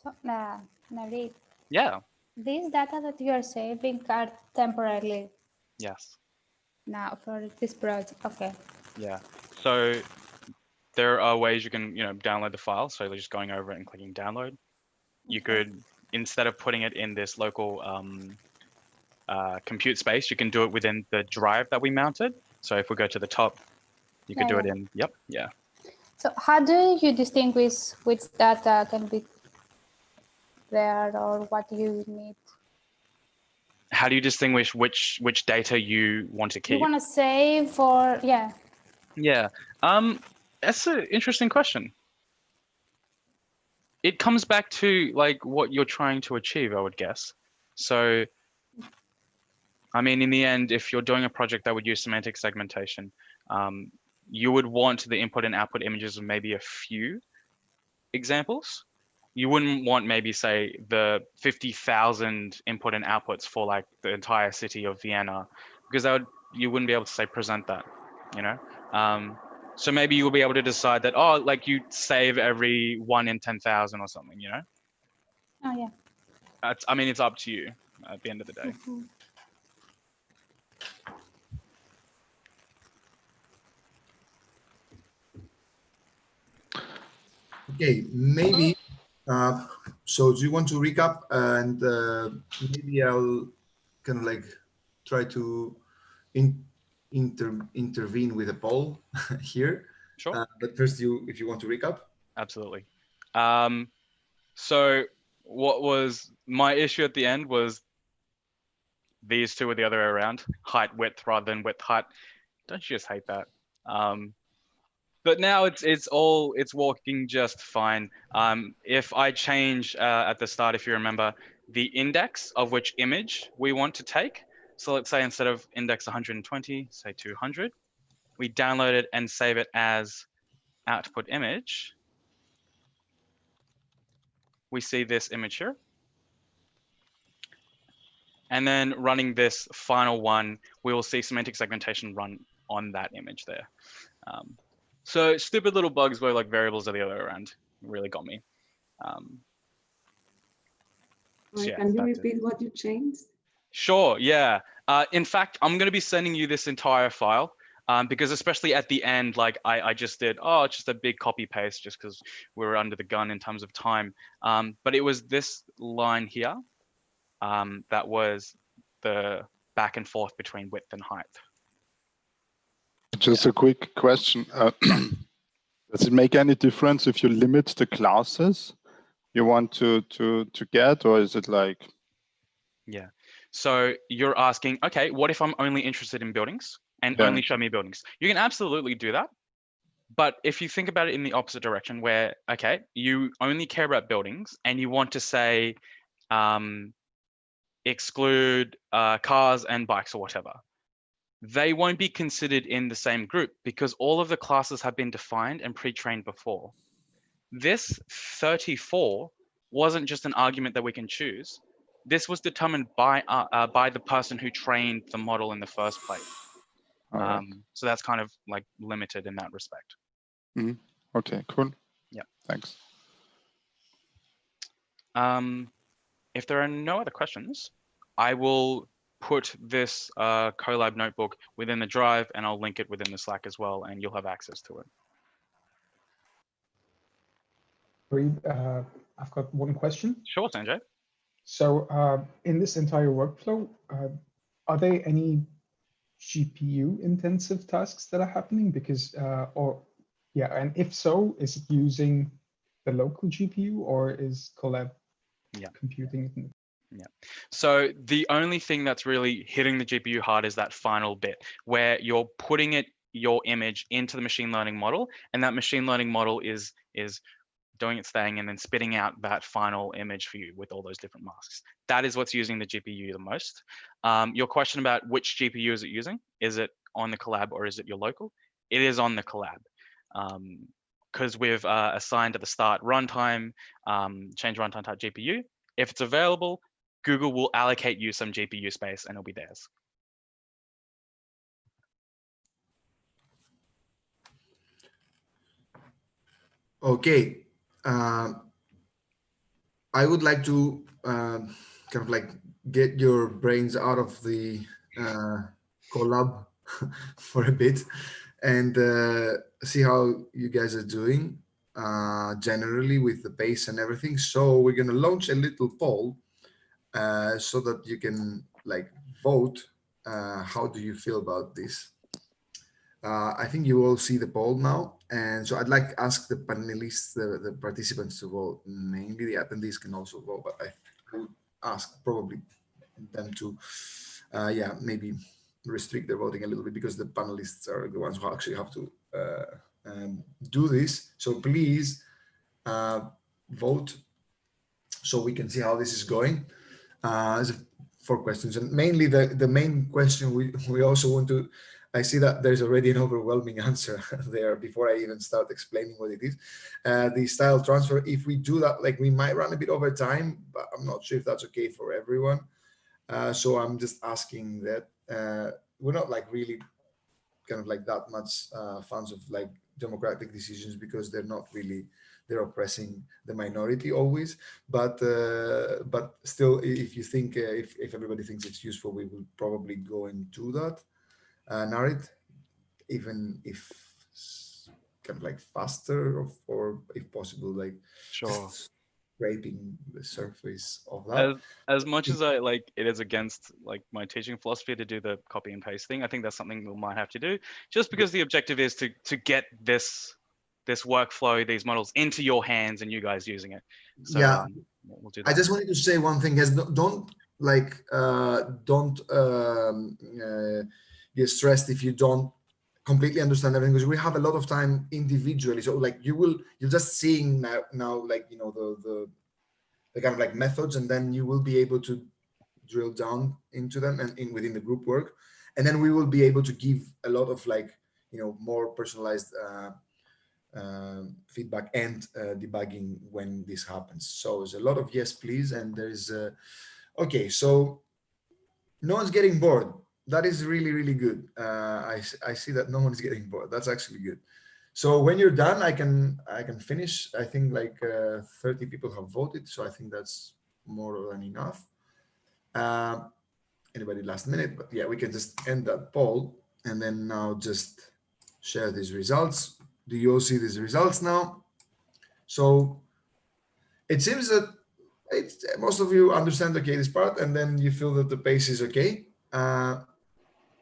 So, Navid, Yeah. these data that you are saving are temporarily Yes. now for this project. Okay. Yeah. So there are ways you can, download the file. So just going over it and clicking download. You could, instead of putting it in this local compute space, you can do it within the drive that we mounted. So if we go to the top, you could do it in, yeah. So how do you distinguish which data can be there or what you need? How do you distinguish which data you want to keep? You want to save or, yeah. Yeah, that's an interesting question. It comes back to like what you're trying to achieve, I would guess. So, I mean, in the end, if you're doing a project that would use semantic segmentation, you would want the input and output images of maybe a few examples. You wouldn't want maybe say the 50,000 input and outputs for like the entire city of Vienna, because you wouldn't be able to say present that, So maybe you'll be able to decide that, oh, like you save every 1 in 10,000 or something, you know? Oh, yeah. I mean, it's up to you at the end of the day. Okay, maybe. So do you want to recap? And maybe I'll kind of like try to intervene with a poll here. Sure. But first, if you want to recap. Absolutely. So what was my issue at the end was these two were the other way around, height, width rather than width, height. Don't you just hate that? But now it's working just fine. If I change at the start, if you remember, the index of which image we want to take. So let's say instead of index 120, say 200, we download it and save it as output image. We see this image here. And then running this final one, we will see semantic segmentation run on that image there. So stupid little bugs where like variables are the other way around really got me. So yeah, can you repeat what you changed? Sure, yeah. In fact, I'm going to be sending you this entire file because especially at the end, like I just did, oh, it's just a big copy paste just because we were under the gun in terms of time. But it was this line here that was the back and forth between width and height. Just a quick question. Does it make any difference if you limit the classes you want to get, or is it like? Yeah. So you're asking, okay, what if I'm only interested in buildings and only show me buildings? You can absolutely do that. But if you think about it in the opposite direction where, okay, you only care about buildings and you want to say, exclude cars and bikes or whatever, they won't be considered in the same group because all of the classes have been defined and pre-trained before. This 34 wasn't just an argument that we can choose. This was determined by the person who trained the model in the first place. So that's kind of like limited in that respect. Mm-hmm. Okay, cool. Yeah. Thanks. If there are no other questions, I will put this Colab notebook within the drive and I'll link it within the Slack as well, and you'll have access to it. I've got one question. Sure, Sanjay. So in this entire workflow, are there any GPU intensive tasks that are happening? Because, and if so, is it using the local GPU or is Colab computing it? Yeah. So the only thing that's really hitting the GPU hard is that final bit where you're putting your image into the machine learning model, and that machine learning model is doing its thing and then spitting out that final image for you with all those different masks. That is what's using the GPU the most. Your question about which GPU is it using? Is it on the Colab or is it your local? It is on the Colab. Because we've assigned at the start runtime, change runtime type GPU. If it's available, Google will allocate you some GPU space and it'll be theirs. Okay. I would like to kind of like get your brains out of the Colab for a bit and see how you guys are doing generally with the pace and everything. So we're going to launch a little poll so that you can like vote. How do you feel about this? I think you all see the poll now. And so I'd like to ask the panelists, the participants to vote. Mainly the attendees can also vote, but I would ask probably them to, maybe restrict their voting a little bit because the panelists are the ones who actually have to do this. So please vote so we can see how this is going. There's 4 questions, and mainly the main question we also want to. I see that there's already an overwhelming answer there before I even start explaining what it is. The style transfer, if we do that, like we might run a bit over time, but I'm not sure if that's okay for everyone. So I'm just asking that we're not like really kind of like that much fans of like democratic decisions, because they're oppressing the minority always. But still, if you think if everybody thinks it's useful, we will probably go into that narrative, even if kind of like faster, or if possible, like Sure. just scraping the surface of that. As much as I like, it is against like my teaching philosophy to do the copy and paste thing. I think that's something we might have to do, just because the objective is to get this workflow, these models into your hands and you guys using it. So Yeah, we'll do that. I just wanted to say one thing, guys. Don't get stressed if you don't completely understand everything, because we have a lot of time individually. So like you're just seeing now like, you know, the kind of like methods, and then you will be able to drill down into them and within the group work, and then we will be able to give a lot of like, you know, more personalized feedback and debugging when this happens. So there's a lot of yes please, and there's okay, so no one's getting bored. That is really, really good. I see that no one is getting bored. That's actually good. So when you're done, I can finish. I think like 30 people have voted, so I think that's more than enough. Anybody last minute? But yeah, we can just end that poll, and then now just share these results. Do you all see these results now? So it seems that most of you understand okay this part, and then you feel that the pace is okay.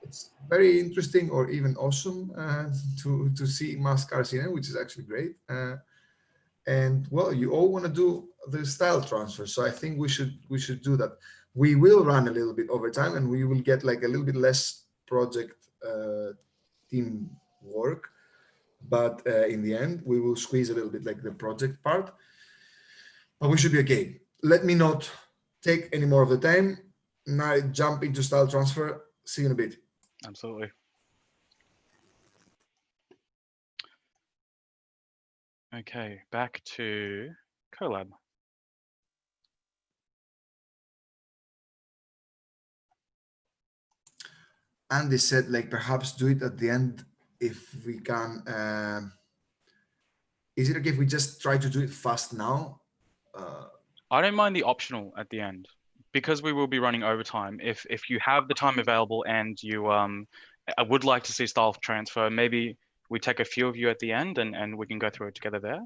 It's very interesting, or even awesome, to see mass car CNN, which is actually great. And well, you all want to do the style transfer, so I think we should do that. We will run a little bit over time, and we will get like a little bit less project team work, but in the end, we will squeeze a little bit like the project part. But we should be okay. Let me not take any more of the time. Now I jump into style transfer. See you in a bit. Absolutely. Okay, back to Colab. And they said like perhaps do it at the end if we can. Is it okay if we just try to do it fast now? I don't mind the optional at the end, because we will be running overtime. If you have the time available and you I would like to see style transfer, maybe we take a few of you at the end and we can go through it together there.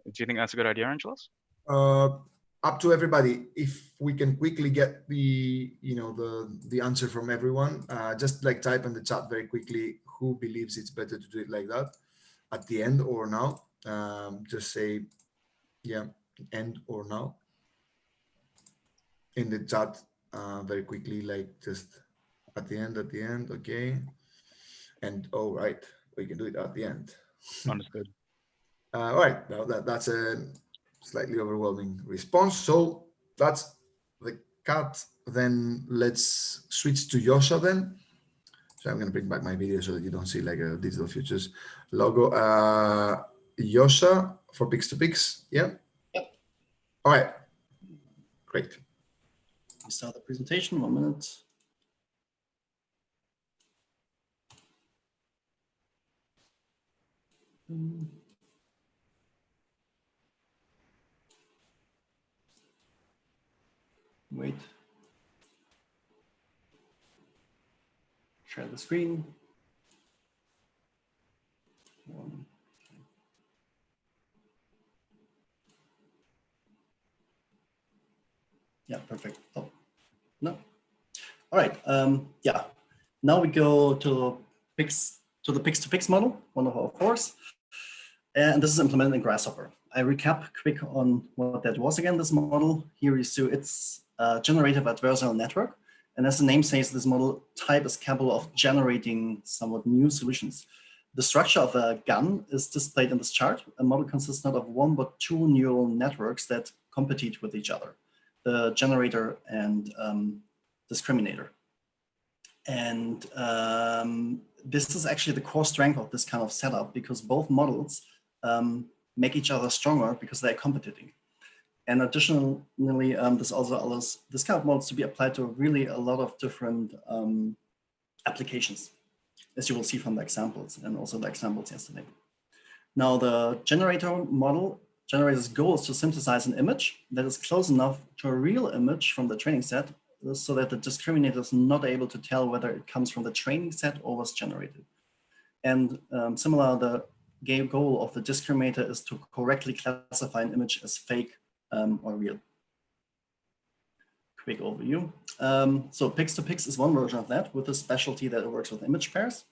Do you think that's a good idea, Angelos? Up to everybody. If we can quickly get the, you know, the answer from everyone, just like type in the chat very quickly who believes it's better to do it like that at the end or now. Just say, yeah, end or now in the chat very quickly, like just at the end, okay. And all right, we can do it at the end. Understood. All right, now that's a slightly overwhelming response. So that's the cut. Then let's switch to Yosha then. So I'm going to bring back my video so that you don't see like a Digital Futures logo. Yosha for Pix to Pix. Yeah. Yep. All right. Great. We start the presentation. 1 minute. Wait. Share the screen. Yeah, perfect. Oh, no. All right. Yeah. Now we go to the Pix-to-Pix model, one of our cores. And this is implemented in Grasshopper. I recap quick on what that was again, this model. Here you see it's a generative adversarial network. And as the name says, this model type is capable of generating somewhat new solutions. The structure of a gun is displayed in this chart. A model consists not of one, but two neural networks that compete with each other, the generator and discriminator. And this is actually the core strength of this kind of setup, because both models make each other stronger because they're competing. And additionally, this also allows this kind of models to be applied to really a lot of different applications. as you will see from the examples and also the examples yesterday. Now the generator model generator's goal is to synthesize an image that is close enough to a real image from the training set so that the discriminator is not able to tell whether it comes from the training set or was generated. And similar, the goal of the discriminator is to correctly classify an image as fake or real. Quick overview. So Pix2Pix is one version of that with a specialty that it works with image pairs.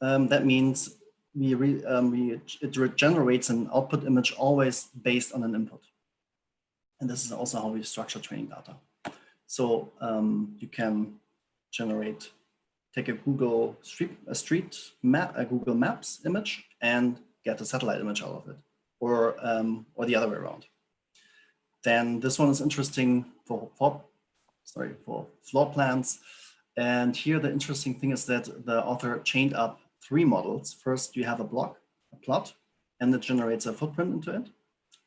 That means it generates an output image always based on an input. And this is also how we structure training data. So you can take a Google Google Maps image and get a satellite image out of it, or the other way around. Then this one is interesting for floor plans. And here the interesting thing is that the author chained up 3 models. First, you have a plot, and it generates a footprint into it.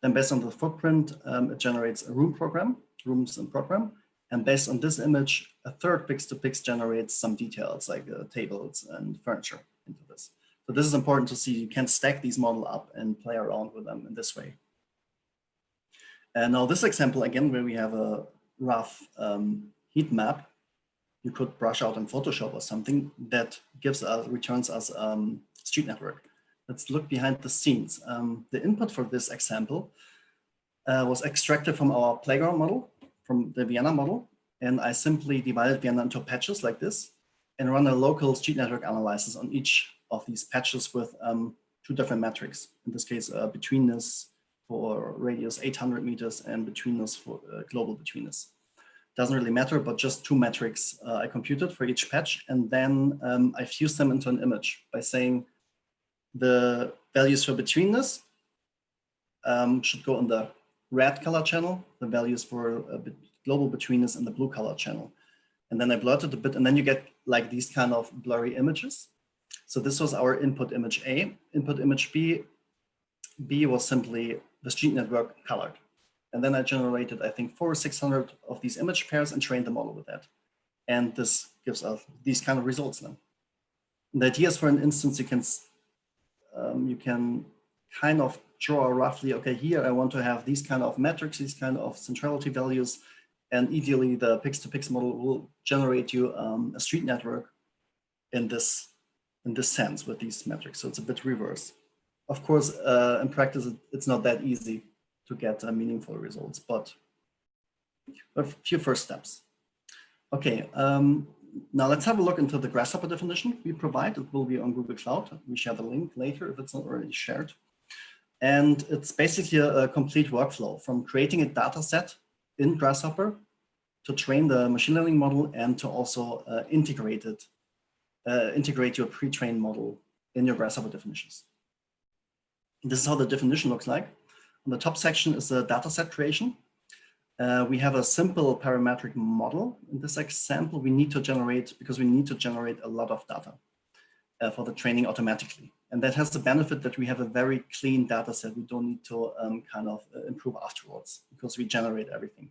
Then based on the footprint, it generates a rooms and program. And based on this image, a third Pix2Pix generates some details like tables and furniture into this. So this is important to see. You can stack these models up and play around with them in this way. And now this example, again, where we have a rough heat map, you could brush out in Photoshop or something that returns us street network. Let's look behind the scenes. The input for this example was extracted from our playground model, from the Vienna model. And I simply divided Vienna into patches like this and run a local street network analysis on each of these patches with 2 different metrics. In this case, betweenness for radius 800 meters and betweenness for global betweenness. Doesn't really matter, but just 2 metrics I computed for each patch. And then I fused them into an image by saying the values for betweenness should go in the red color channel, the values for global betweenness in the blue color channel. And then I blurred it a bit, and then you get like these kind of blurry images. So this was our input image A. Input image B was simply the street network colored. And then I generated, I think, 400 or 600 of these image pairs and trained the model with that. And this gives us these kind of results then. And the idea is, for an instance, you can kind of draw roughly, okay, here I want to have these kind of metrics, these kind of centrality values. And ideally, the Pix2Pix model will generate you a street network in this sense with these metrics. So it's a bit reverse. Of course, in practice, it's not that easy to get meaningful results, but a few first steps. Okay, now let's have a look into the Grasshopper definition we provide. It will be on Google Cloud. We share the link later if it's not already shared. And it's basically a complete workflow from creating a data set in Grasshopper to train the machine learning model and to also integrate your pre-trained model in your Grasshopper definitions. This is how the definition looks like. On the top section is the data set creation. We have a simple parametric model. In this example, we need to generate, because we need to generate a lot of data for the training automatically. And that has the benefit that we have a very clean data set. We don't need to kind of improve afterwards because we generate everything.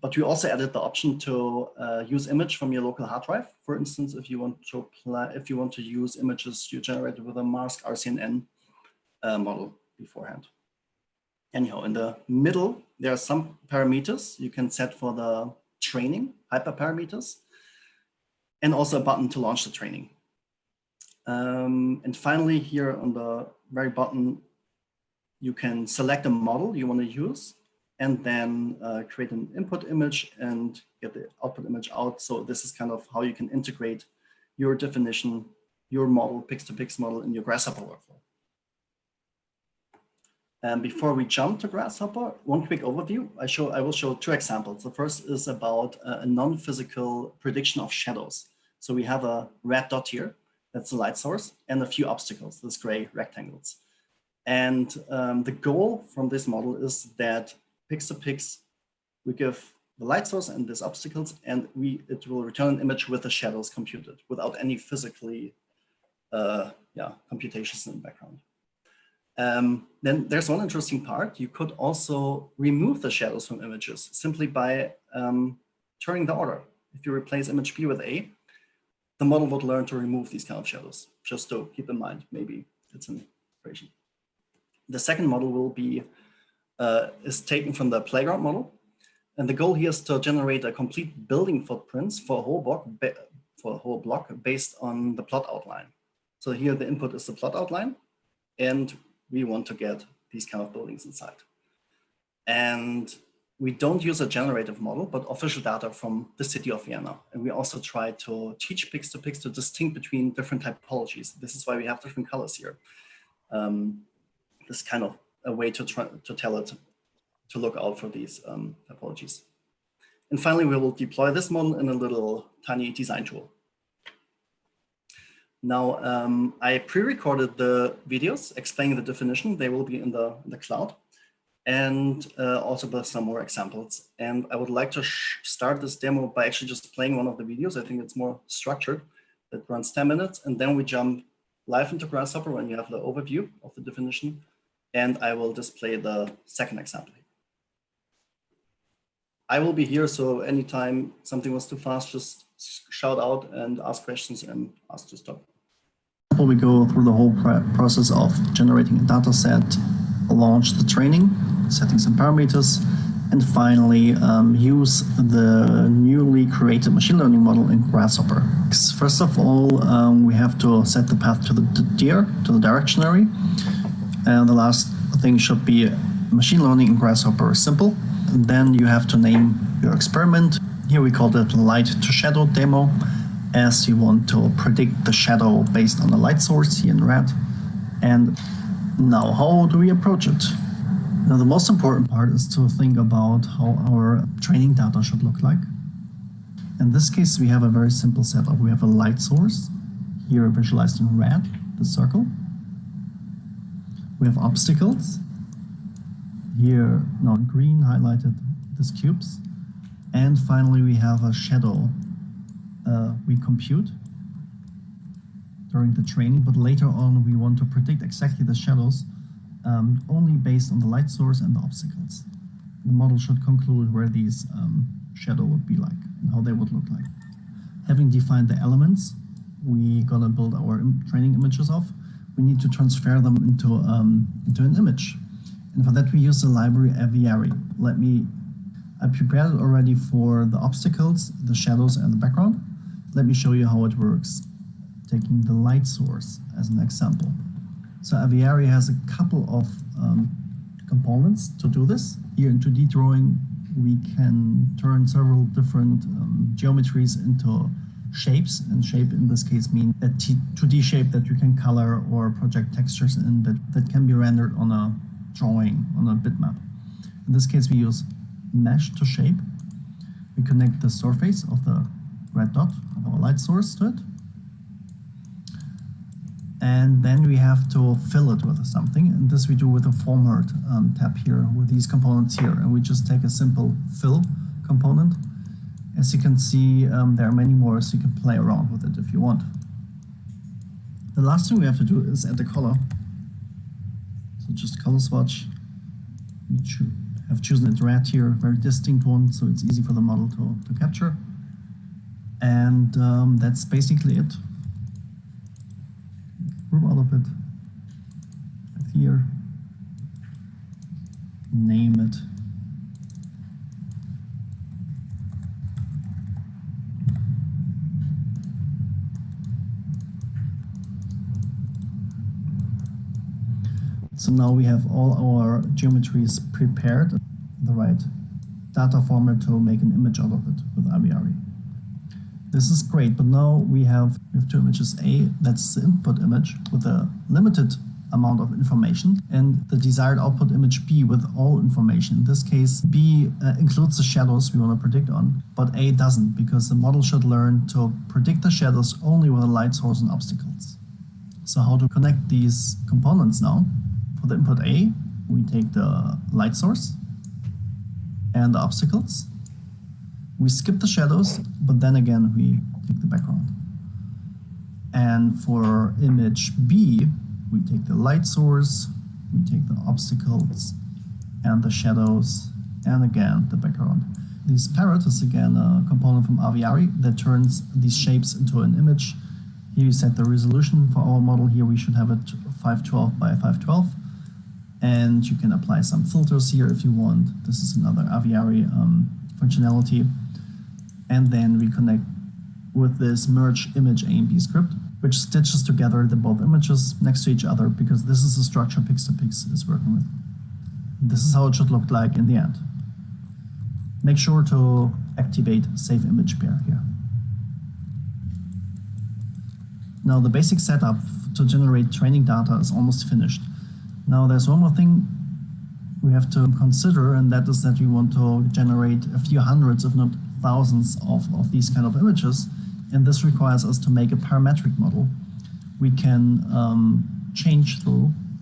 But we also added the option to use image from your local hard drive. For instance, if you want to use images you generated with a mask RCNN model beforehand. Anyhow, in the middle, there are some parameters you can set for the training, hyperparameters, and also a button to launch the training. And finally, here on the very bottom, you can select a model you want to use and then create an input image and get the output image out. So this is kind of how you can integrate your definition, your model, Pix2Pix model in your Grasshopper workflow. And before we jump to Grasshopper, one quick overview. I will show 2 examples. The first is about a non-physical prediction of shadows. So we have a red dot here, that's the light source, and a few obstacles, these gray rectangles. And the goal from this model is that Pix2Pix, we give the light source and these obstacles, and it will return an image with the shadows computed without any physically computations in the background. Then there's one interesting part. You could also remove the shadows from images simply by turning the order. If you replace image B with A, the model would learn to remove these kind of shadows, just to keep in mind, maybe it's an operation. The second model will be, is taken from the playground model. And the goal here is to generate a complete building footprints for a whole block based on the plot outline. So here the input is the plot outline, and we want to get these kind of buildings inside. And we don't use a generative model, but official data from the city of Vienna. And we also try to teach Pix to distinguish between different typologies. This is why we have different colors here. This is kind of a way to try to tell it to look out for these typologies. And finally, we will deploy this model in a little tiny design tool. Now, I pre-recorded the videos explaining the definition. They will be in the cloud, and also with some more examples. And I would like to start this demo by actually just playing one of the videos. I think it's more structured. That runs 10 minutes, and then we jump live into Grasshopper when you have the overview of the definition. And I will display the second example. I will be here, so anytime something was too fast, just shout out and ask questions and ask to stop. We go through the whole process of generating a data set, launch the training, setting some parameters, and finally use the newly created machine learning model in Grasshopper. First of all, we have to set the path to the dir, to the directionary. And the last thing should be machine learning in Grasshopper is simple. And then you have to name your experiment. Here we call it light to shadow demo, as you want to predict the shadow based on the light source here in red. And now, how do we approach it? Now, the most important part is to think about how our training data should look like. In this case, we have a very simple setup. We have a light source, here visualized in red, the circle. We have obstacles, here now in green highlighted these cubes. And finally, we have a shadow we compute during the training, but later on we want to predict exactly the shadows only based on the light source and the obstacles. The model should conclude where these shadow would be like and how they would look like. Having defined the elements we gonna build our training images of, we need to transfer them into an image. And for that we use the library aviary. I prepared it already for the obstacles, the shadows, and the background. Let me show you how it works, taking the light source as an example. So aviary has a couple of components to do this. Here in 2D drawing, we can turn several different geometries into shapes, and shape in this case means a 2D shape that you can color or project textures in that can be rendered on a drawing, on a bitmap. In this case, we use mesh to shape. We connect the surface of the red dot of our light source to it. And then we have to fill it with something. And this we do with the format tab here with these components here. And we just take a simple fill component. As you can see, there are many more, so you can play around with it if you want. The last thing we have to do is add the color. So just color swatch. We have chosen it red here, very distinct one, so it's easy for the model to capture. And that's basically it. Group out of it. Here. Name it. So now we have all our geometries prepared, the right data format to make an image out of it with aviary. This is great, but now we have two images. A, that's the input image with a limited amount of information, and the desired output image B with all information. In this case, B includes the shadows we want to predict on, but A doesn't, because the model should learn to predict the shadows only with a light source and obstacles. So how to connect these components now? For the input A, we take the light source and the obstacles. We skip the shadows, but then again, we take the background. And for image B, we take the light source, we take the obstacles and the shadows, and again, the background. This parrot is again a component from Aviary that turns these shapes into an image. Here you set the resolution for our model. Here we should have it 512 by 512. And you can apply some filters here if you want. This is another Aviary functionality. And then we connect with this merge image AMP script, which stitches together the both images next to each other, because this is the structure Pix2Pix is working with. This is how it should look like in the end. Make sure to activate save image pair here. Now the basic setup to generate training data is almost finished. Now there's one more thing we have to consider, and that is that we want to generate a few hundreds, if not thousands, of these kind of images. And this requires us to make a parametric model. We can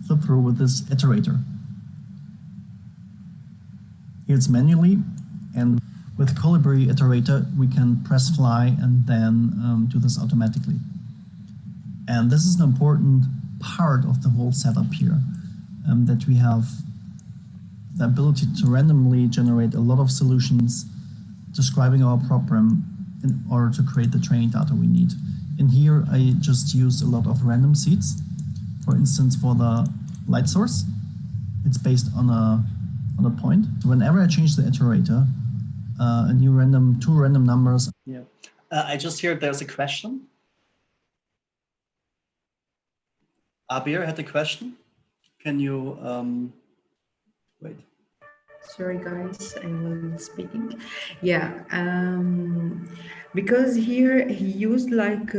flip through with this iterator. Here it's manually, and with Colibri iterator, we can press fly and then do this automatically. And this is an important part of the whole setup here, that we have the ability to randomly generate a lot of solutions describing our problem in order to create the training data we need. In here, I just used a lot of random seeds. For instance, for the light source, it's based on a point. So whenever I change the iterator, two random numbers. Yeah, I just heard there's a question. Abir had a question. Can you wait? Sorry guys, I was speaking. Yeah, because here he used like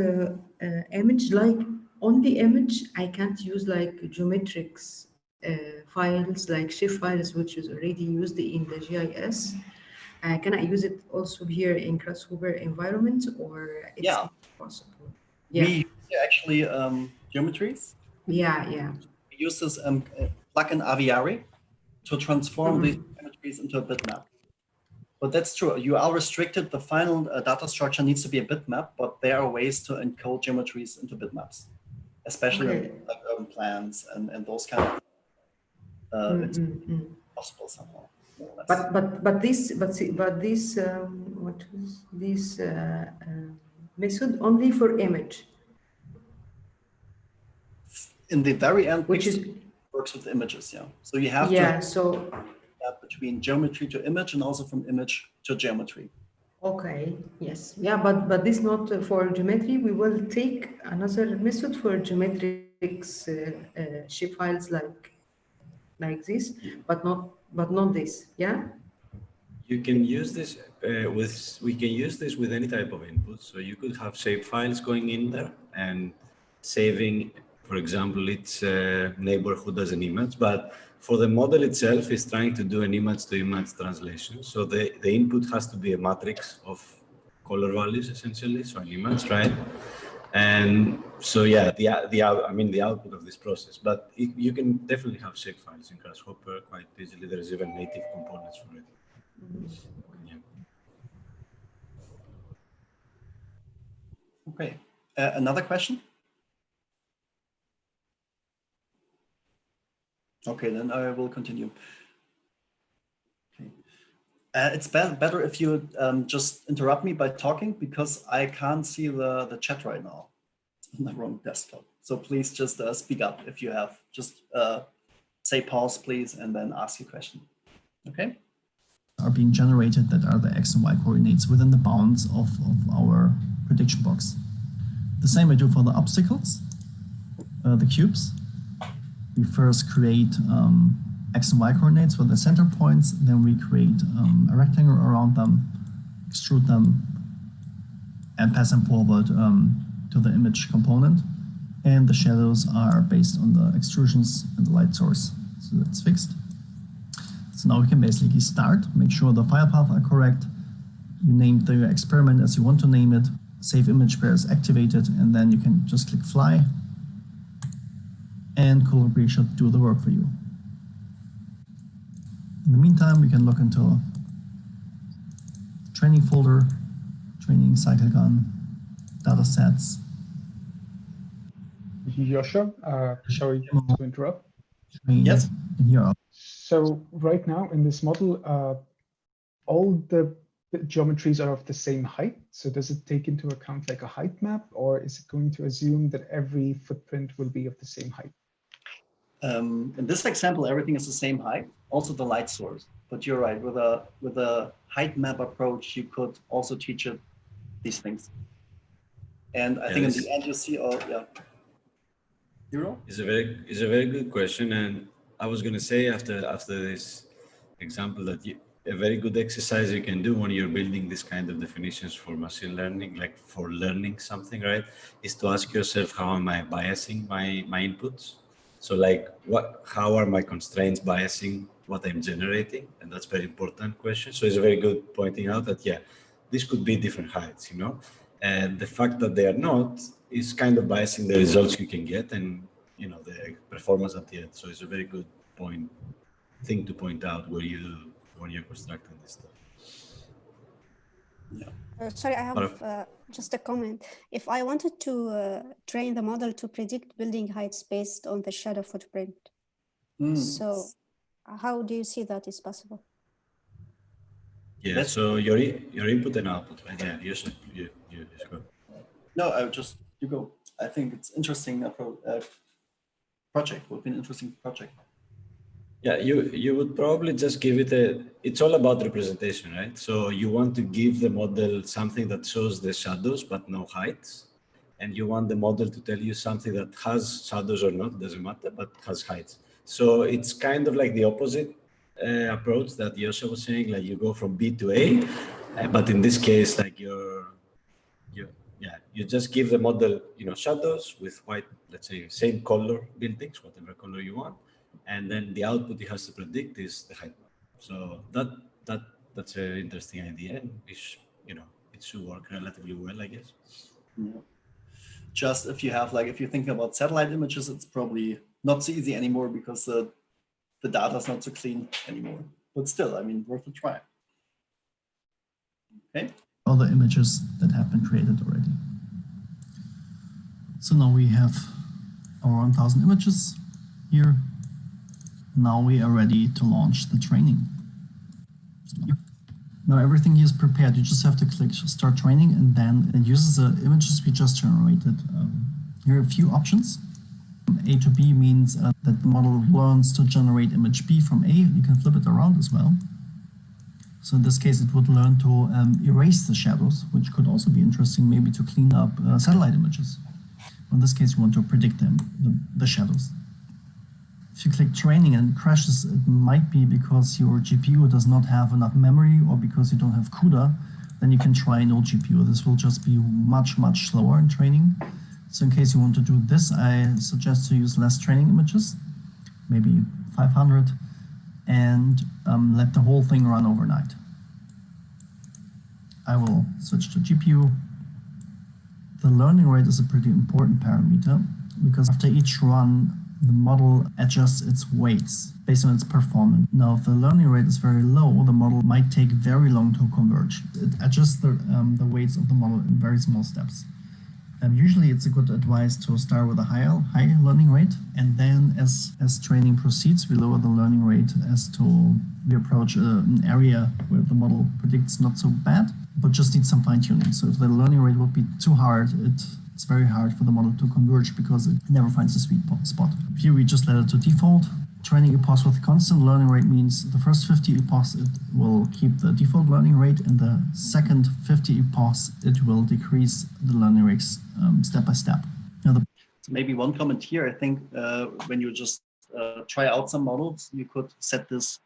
image, like on the image, I can't use like geometrics files like shape files, which is already used in the GIS. Can I use it also here in Grasshopper environment, or it's not possible? Yeah. We use actually geometries. Yeah. We use this plugin Aviary to transform these geometries into a bitmap. But that's true. You are restricted. The final data structure needs to be a bitmap, but there are ways to encode geometries into bitmaps, especially like urban plans and those kind of. It's possible somehow. But this what is this method only for image? In the very end, which is works with images, yeah. So you have to between geometry to image and also from image to geometry. Okay, yes, yeah, but this not for geometry. We will take another method for geometrics shape files like this, but not this, yeah. You can use this we can use this with any type of input. So you could have shape files going in there and saving, for example, its neighborhood as an image, but for the model itself is trying to do an image-to-image translation. So the input has to be a matrix of color values, essentially, so an image, right? And so, yeah, the output of this process. But you can definitely have shape files in Grasshopper quite easily. There's even native components for it. Yeah. Okay, another question? Okay, then I will continue. Okay. It's better if you just interrupt me by talking, because I can't see the chat right now. It's on the wrong desktop. So please just speak up if you have. Just say pause, please, and then ask your question. Okay? Are being generated that are the X and Y coordinates within the bounds of our prediction box. The same I do for the obstacles, the cubes. We first create X and Y coordinates for the center points, then we create a rectangle around them, extrude them, and pass them forward to the image component. And the shadows are based on the extrusions and the light source. So that's fixed. So now we can basically start, make sure the file paths are correct. You name the experiment as you want to name it, save image pair is activated, and then you can just click fly. And Colibri should do the work for you. In the meantime, we can look into training folder, training cycle gun, data sets. Joshua, sorry to interrupt. Yes. So right now in this model, all the the geometries are of the same height. So does it take into account like a height map, or is it going to assume that every footprint will be of the same height? In this example, everything is the same height, also the light source. But you're right, with a height map approach, you could also teach it these things. And I think in the end you see, It's a very good question, and I was going to say after this example that a very good exercise you can do when you're building this kind of definitions for machine learning, like for learning something, right, is to ask yourself, how am I biasing my inputs? So like, how are my constraints biasing what I'm generating? And that's a very important question. So it's a very good pointing out that, yeah, this could be different heights, you know, and the fact that they are not is kind of biasing the results you can get and, you know, the performance at the end. So it's a very good thing to point out when you're constructing this stuff. Yeah. Sorry, I have just a comment. If I wanted to train the model to predict building heights based on the shadow footprint, so how do you see that is possible? Yeah, so your input and output, right? Yeah, you go. No, you go. I think it's interesting project, would be an interesting project. Yeah, you would probably just give it it's all about representation, right? So you want to give the model something that shows the shadows, but no heights. And you want the model to tell you something that has shadows or not, doesn't matter, but has heights. So it's kind of like the opposite approach that Yosha was saying, like you go from B to A, but in this case, like you just give the model, you know, shadows with white, let's say, same color buildings, whatever color you want. And then the output it has to predict is the height map. So that's an interesting idea, and you know, it should work relatively well, I guess. Yeah. Just if you think about satellite images, it's probably not so easy anymore because the data is not so clean anymore. But still, I mean, worth a try. Okay. All the images that have been created already. So now we have our 1000 images here. Now we are ready to launch the training. Now everything is prepared. You just have to click start training, and then it uses the images we just generated. Here are a few options. A to B means that the model learns to generate image B from A. You can flip it around as well. So in this case, it would learn to erase the shadows, which could also be interesting, maybe to clean up satellite images. In this case, you want to predict the shadows. If you click training and it crashes, it might be because your GPU does not have enough memory or because you don't have CUDA. Then you can try no GPU. This will just be much, much slower in training. So in case you want to do this, I suggest to use less training images, maybe 500, and let the whole thing run overnight. I will switch to GPU. The learning rate is a pretty important parameter because after each run, the model adjusts its weights based on its performance. Now, if the learning rate is very low, the model might take very long to converge. It adjusts the weights of the model in very small steps. Usually, it's a good advice to start with a high learning rate, and then as training proceeds, we lower the learning rate as we approach an area where the model predicts not so bad, but just needs some fine-tuning. So if the learning rate would be too hard, it's very hard for the model to converge because it never finds a sweet spot. Here we just let it to default. Training epochs with constant learning rate means the first 50 epochs it will keep the default learning rate, and the second 50 epochs it will decrease the learning rates step by step. Now so maybe one comment here, I think when you just try out some models, you could set this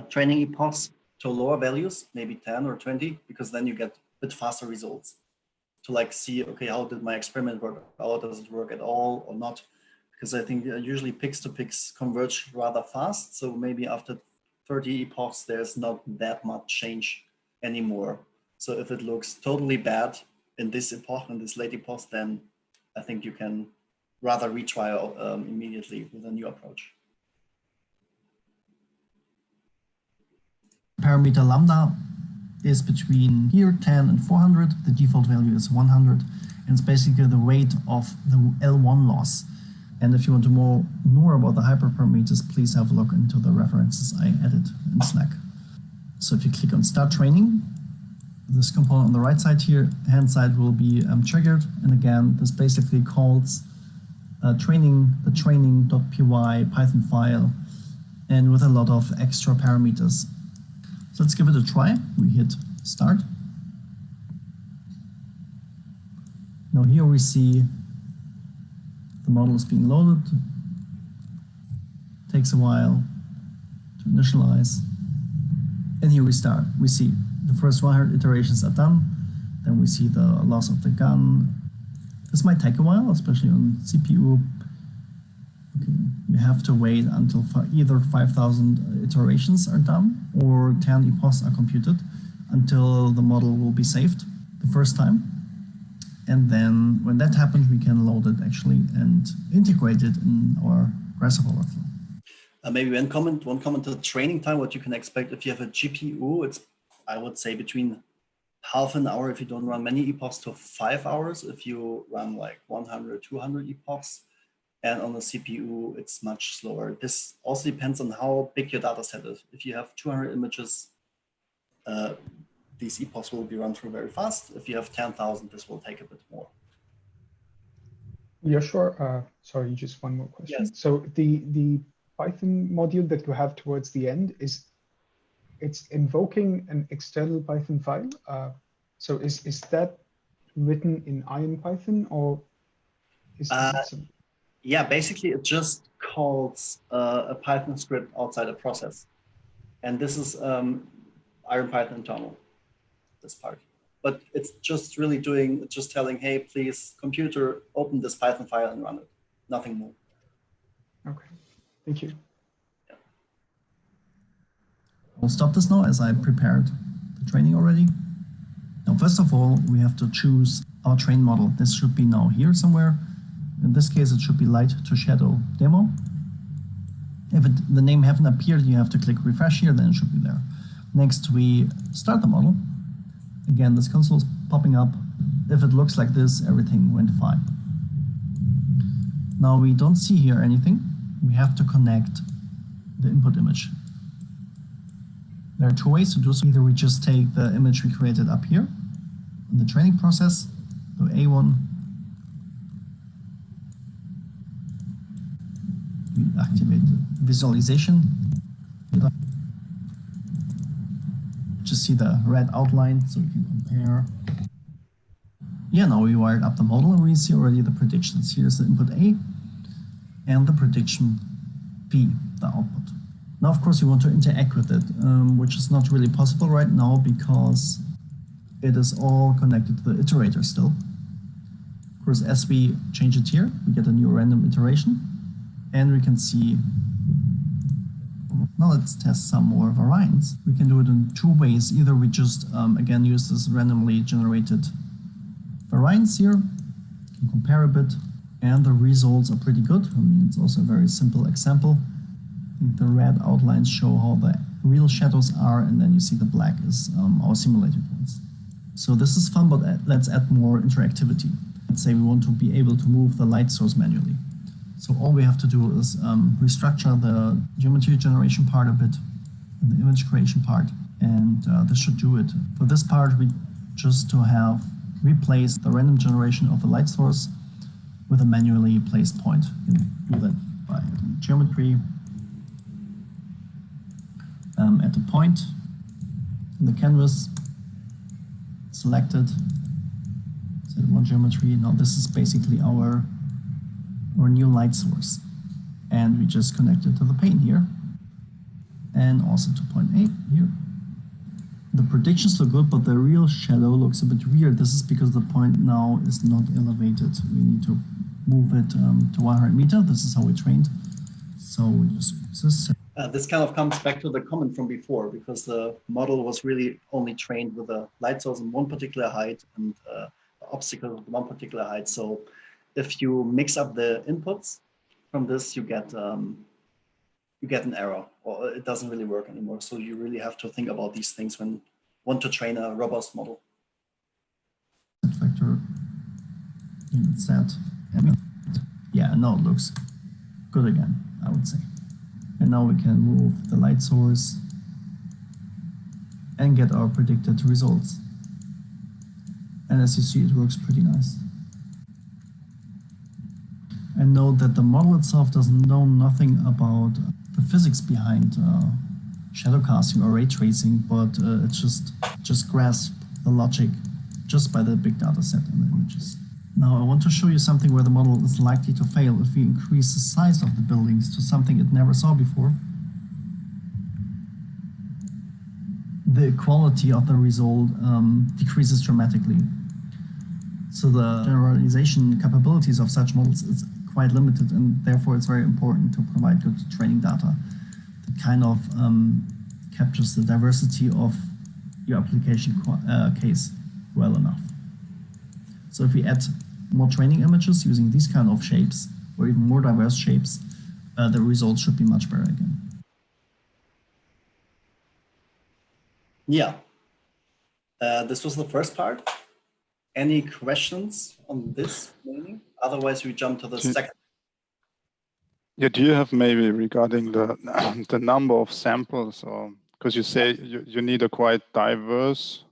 training epochs to lower values, maybe 10 or 20, because then you get a bit faster results. To like see, okay, how did my experiment work out? Does it work at all or not? Because I think usually pix to pix converge rather fast. So maybe after 30 epochs, there's not that much change anymore. So if it looks totally bad in this epoch, in this late epoch, then I think you can rather retry immediately with a new approach. Parameter lambda is between here 10 and 400. The default value is 100, and it's basically the weight of the L1 loss. And if you want to know more about the hyperparameters, please have a look into the references I added in Slack. So if you click on Start Training, this component on the right side here, hand side, will be triggered. And again, this basically calls the training.py Python file, and with a lot of extra parameters. So let's give it a try. We hit start. Now here we see the model is being loaded. Takes a while to initialize. And here we start. We see the first 100 iterations are done. Then we see the loss of the gun. This might take a while, especially on CPU. Okay. You have to wait until either 5,000 iterations are done or 10 epochs are computed until the model will be saved the first time. And then when that happens, we can load it actually and integrate it in our Grasshopper workflow. Maybe one comment to the training time, what you can expect if you have a GPU, it's, I would say, between half an hour if you don't run many epochs to 5 hours if you run like 100, 200 epochs. And on the CPU, it's much slower. This also depends on how big your data set is. If you have 200 images, these epochs will be run through very fast. If you have 10,000, this will take a bit more. Yeah, sure. Sorry, just one more question. Yes. So the Python module that you have towards the end it's invoking an external Python file. So is that written in IronPython or is it yeah, basically it just calls a Python script outside a process. And this is IronPython internal, this part. But it's just really just telling, hey, please, computer, open this Python file and run it. Nothing more. Okay, thank you. Yeah. I'll stop this now as I prepared the training already. Now, first of all, we have to choose our train model. This should be now here somewhere. In this case, it should be light to shadow demo. If the name haven't appeared, you have to click refresh here, then it should be there. Next, we start the model. Again, this console is popping up. If it looks like this, everything went fine. Now we don't see here anything. We have to connect the input image. There are two ways to do so. Either we just take the image we created up here in the training process, so A1. We activate the visualization. Just see the red outline so we can compare. Yeah, now we wired up the model and we see already the predictions. Here's the input A and the prediction B, the output. Now, of course, you want to interact with it, which is not really possible right now because it is all connected to the iterator still. Of course, as we change it here, we get a new random iteration and we can see. Now let's test some more variants. We can do it in two ways. Either we just, again, use this randomly generated variants here, can compare a bit, and the results are pretty good. I mean, it's also a very simple example. I think the red outlines show how the real shadows are, and then you see the black is our simulated ones. So this is fun, but let's add more interactivity. Let's say we want to be able to move the light source manually. So all we have to do is restructure the geometry generation part a bit, and the image creation part, and this should do it. For this part, we just to have replaced the random generation of the light source with a manually placed point. You can do that by adding geometry, at a point in the canvas, selected, set one geometry. Now this is basically our new light source, and we just connect it to the pane here and also to point A here. The predictions look good, but the real shadow looks a bit weird. This is because the point now is not elevated. We need to move it to 100 meters. This is how we trained. So we just use this. This kind of comes back to the comment from before, because the model was really only trained with a light source in one particular height and the obstacle in one particular height. So if you mix up the inputs from this, you get an error, or it doesn't really work anymore. So you really have to think about these things when you want to train a robust model. Factor in set. Yeah, now it looks good again, I would say. And now we can move the light source and get our predicted results. And as you see, it works pretty nice. And note that the model itself doesn't know nothing about the physics behind shadow casting or ray tracing, but it just grasps the logic just by the big data set and the images. Now I want to show you something where the model is likely to fail if we increase the size of the buildings to something it never saw before. The quality of the result decreases dramatically. So the generalization capabilities of such models is quite limited, and therefore it's very important to provide good training data that kind of captures the diversity of your application case well enough. So if we add more training images using these kind of shapes, or even more diverse shapes, the results should be much better again. Yeah, this was the first part. Any questions on this meaning? Otherwise, we jump to the second. Yeah, do you have maybe regarding the the number of samples, or because you say you need a quite diverse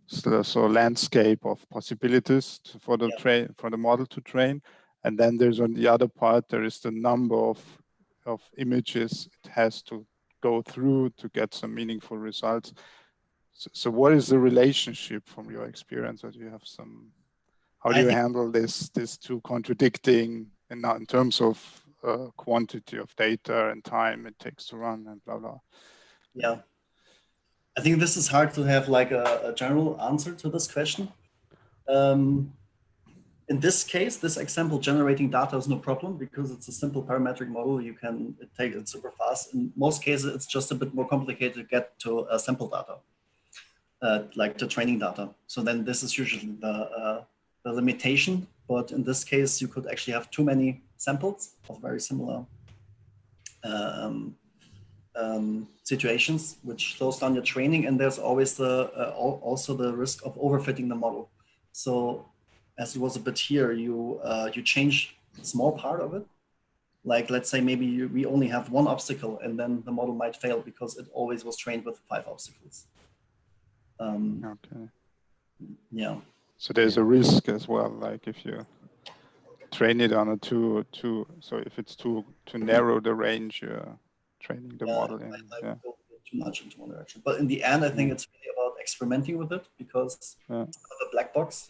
so landscape of possibilities for the model to train, and then there's on the other part there is the number of images it has to go through to get some meaningful results. So what is the relationship from your experience? Or do you have some? How do you handle these two contradicting in terms of quantity of data and time it takes to run and blah blah? Yeah, I think this is hard to have like a general answer to this question. In this case, this example, generating data is no problem because it's a simple parametric model. You can take it super fast. In most cases, it's just a bit more complicated to get to sample data, like the training data. So then this is usually the limitation. But in this case, you could actually have too many samples of very similar situations, which slows down your training. And there's always also the risk of overfitting the model. So as it was a bit here, you change a small part of it. Like, let's say maybe we only have one obstacle and then the model might fail because it always was trained with 5 obstacles. Okay. Yeah. So there's a risk as well, like if you train it on a too so if it's too narrow the range you're training the model in. I go too much into one direction. But in the end, I think it's really about experimenting with it because it's a black box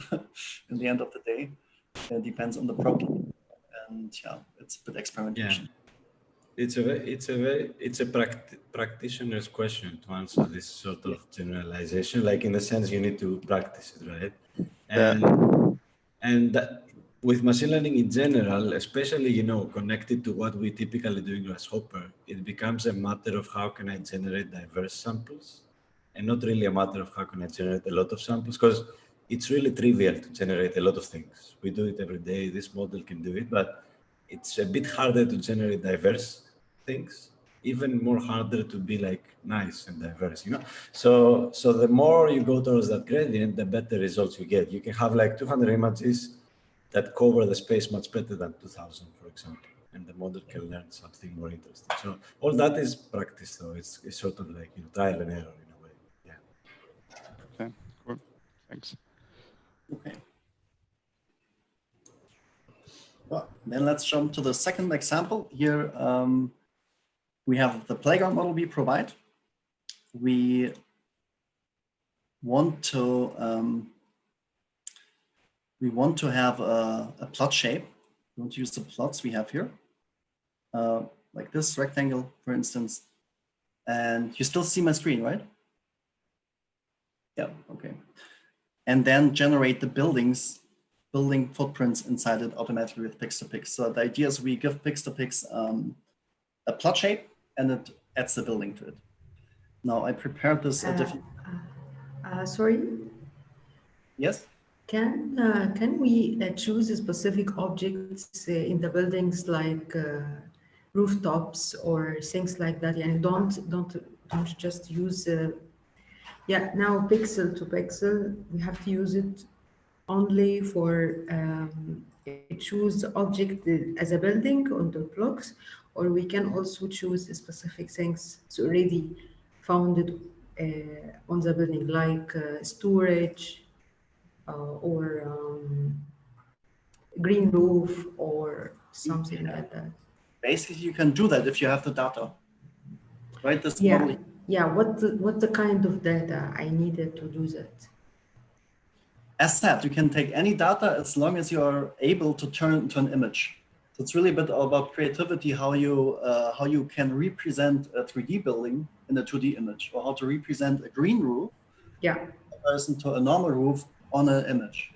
in the end of the day. It depends on the problem. And yeah, it's a bit experimentation. Yeah. It's a practitioner's question to answer this sort of generalization. Like in a sense, you need to practice it, right? And with machine learning in general, especially connected to what we typically do in Grasshopper, it becomes a matter of how can I generate diverse samples, and not really a matter of how can I generate a lot of samples, because it's really trivial to generate a lot of things. We do it every day. This model can do it, but it's a bit harder to generate diverse things, even more harder to be like nice and diverse, So the more you go towards that gradient, the better results you get. You can have like 200 images that cover the space much better than 2000, for example, and the model can learn something more interesting. So all that is practice, though. It's sort of like trial and error in a way. Yeah. Okay, cool. Thanks. Okay. Well, then let's jump to the second example. Here we have the playground model we provide. We want to have a plot shape. We want to use the plots we have here, like this rectangle, for instance. And you still see my screen, right? Yeah, okay. And then generate the building footprints inside it automatically with Pix2Pix. So the idea is we give Pix2Pix a plot shape and it adds the building to it. Now I prepared this a different. Sorry. Yes. Can we choose specific objects in the buildings like rooftops or things like that? And don't just use. Now pixel to pixel, we have to use it only for choose object as a building on the blocks, or we can also choose specific things it's already founded on the building, like storage, or green roof or something like that. Basically, you can do that if you have the data, right? This Yeah, model. yeah. What the kind of data I needed to do that? As said, you can take any data as long as you are able to turn it into an image. So it's really a bit about creativity, how you can represent a 3D building in a 2D image, or how to represent a green roof in comparison to a normal roof on an image.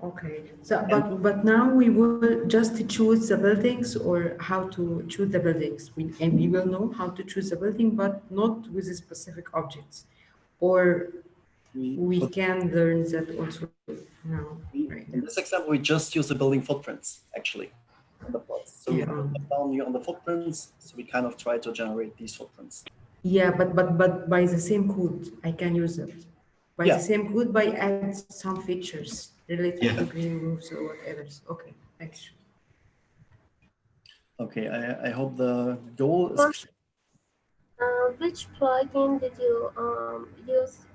Okay. So, but now we will just choose the buildings, or how to choose the buildings. And we will know how to choose the building, but not with the specific objects, or we can learn that also now. In this example, we just use the building footprints actually in the plots. So we have it down here on the footprints. So we kind of try to generate these footprints. Yeah, but by the same code, I can use it. By the same code, by add some features related to green roofs or whatever. Okay, thanks. Okay, I hope the goal is clear. Which plugin did you use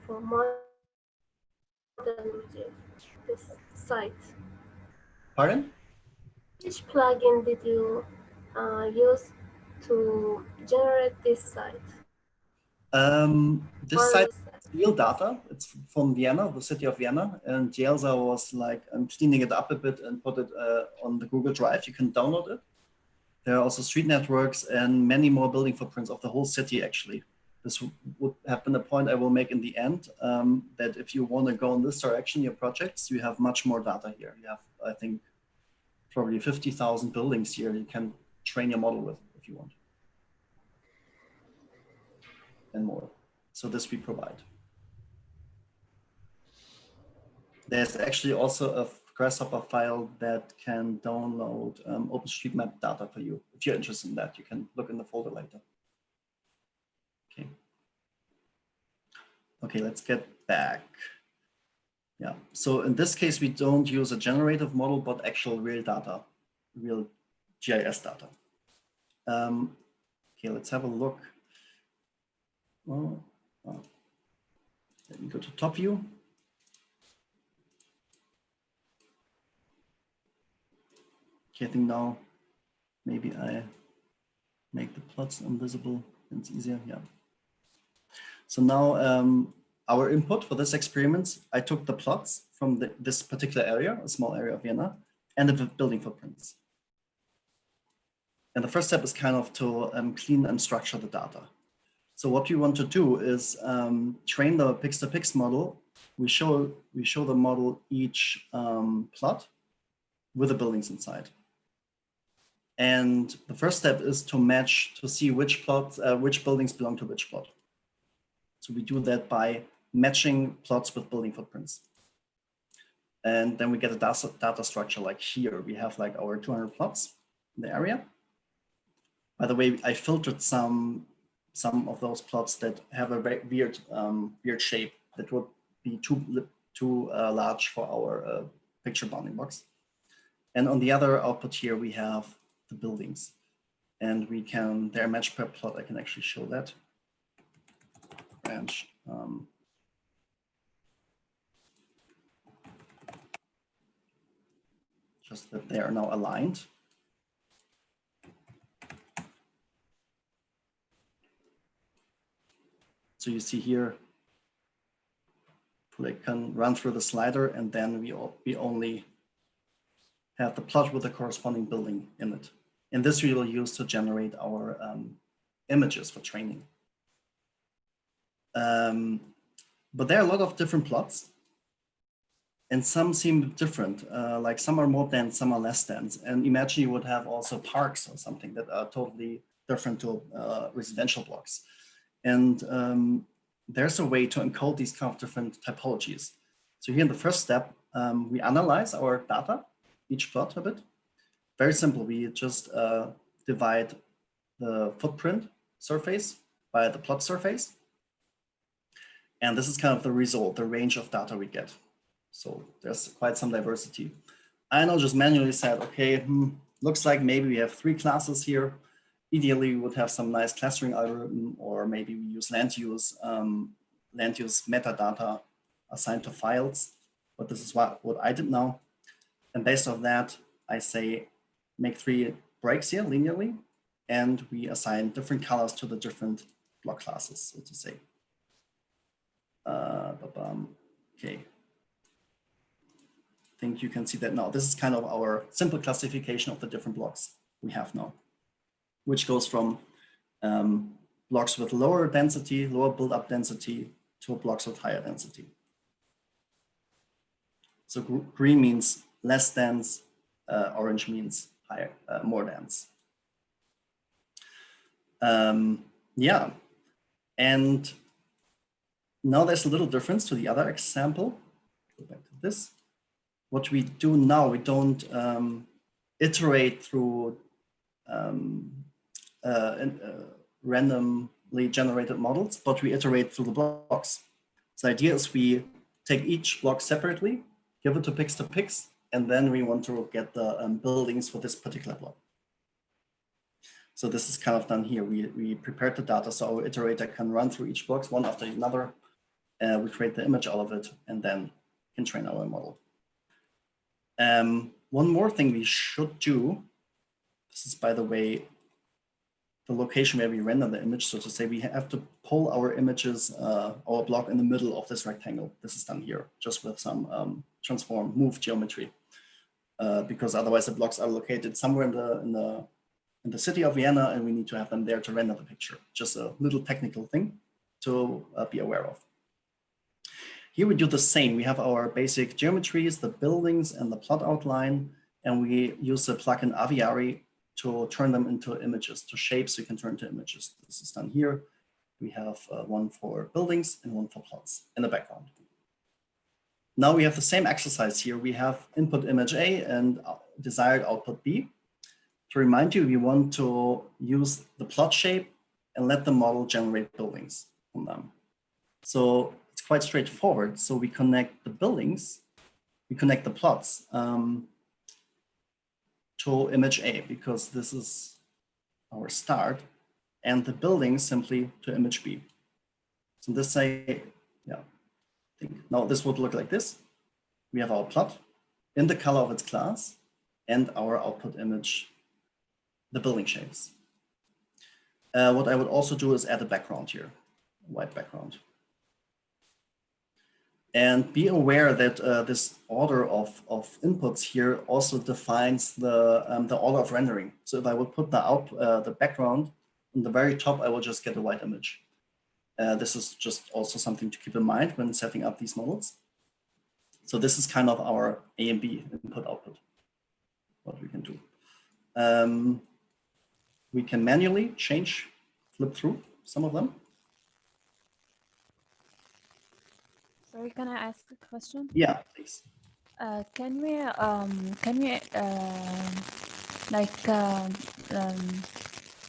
for modeling this site? Pardon? Which plugin did you use to generate this site? This site is real data. It's from Vienna, the city of Vienna, and Jelsa was like, I'm cleaning it up a bit and put it on the Google Drive. You can download it. There are also street networks and many more building footprints of the whole city, actually. This would have been a point I will make in the end, that if you want to go in this direction, your projects, you have much more data here. You have, I think, probably 50,000 buildings here you can train your model with if you want. And more. So this we provide. There's actually also a Grasshopper file that can download OpenStreetMap data for you. If you're interested in that, you can look in the folder later. Okay. Okay, let's get back. Yeah, so in this case, we don't use a generative model, but actual real data, real GIS data. Okay, let's have a look. Well, let me go to top view. Okay, I think now maybe I make the plots invisible. It's easier, yeah. So now our input for this experiment, I took the plots from this particular area, a small area of Vienna, and the building footprints. And the first step is kind of to clean and structure the data. So what we want to do is train the Pix-to-Pix model. We show the model each plot with the buildings inside. And the first step is to match, to see which buildings belong to which plot. So we do that by matching plots with building footprints. And then we get a data structure like here. We have like our 200 plots in the area. By the way, I filtered some of those plots that have a very weird shape that would be too large for our picture bounding box. And on the other output here, we have the buildings. And we can, their match per plot, I can actually show that. Branch. Just that they are now aligned. So you see here, I can run through the slider, and then we only have the plot with the corresponding building in it. And this we will use to generate our images for training. But there are a lot of different plots, and some seem different. Like some are more dense, some are less dense. And imagine you would have also parks or something that are totally different to residential blocks. And there's a way to encode these kind of different typologies. So here in the first step, we analyze our data, each plot a bit. Very simple, we just divide the footprint surface by the plot surface. And this is kind of the result, the range of data we get. So there's quite some diversity. I now just manually said, okay, looks like maybe we have 3 classes here. Ideally, we would have some nice clustering algorithm, or maybe we use land use metadata assigned to files. but this is what I did now. And based on that, I say, make 3 breaks here linearly, and we assign different colors to the different block classes, so to say. Okay. I think you can see that now. This is kind of our simple classification of the different blocks we have now, which goes from blocks with lower density, lower build-up density, to blocks with higher density. So green means less dense, orange means higher, more dense. Yeah, and now there's a little difference to the other example. Go back to this. What we do now, we don't iterate through randomly generated models, but we iterate through the blocks. So the idea is we take each block separately, give it to pix, and then we want to get the buildings for this particular block. So this is kind of done here. We prepared the data so our iterator can run through each box one after another. We create the image out of it and then can train our model. One more thing we should do, this is by the way, the location where we render the image, so to say, we have to pull our images, our block in the middle of this rectangle. This is done here, just with some transform move geometry, because otherwise the blocks are located somewhere in the city of Vienna, and we need to have them there to render the picture. Just a little technical thing to be aware of. Here we do the same. We have our basic geometries, the buildings and the plot outline, and we use the plugin Aviary to turn them into images, to shapes we can turn to images. This is done here. We have one for buildings and one for plots in the background. Now we have the same exercise here. We have input image A and desired output B. To remind you, we want to use the plot shape and let the model generate buildings from them. So it's quite straightforward. So we connect the buildings, we connect the plots to image A, because this is our start, and the buildings simply to image B. So this say, yeah, I think now this would look like this. We have our plot in the color of its class and our output image, the building shapes. What I would also do is add a background here, a white background. And be aware that this order of inputs here also defines the order of rendering. So if I would put the background on the very top, I will just get a white image. This is just also something to keep in mind when setting up these models. So this is kind of our A and B input output, what we can do. We can manually flip through some of them. Sorry, can I ask a question? Yeah, please. Can we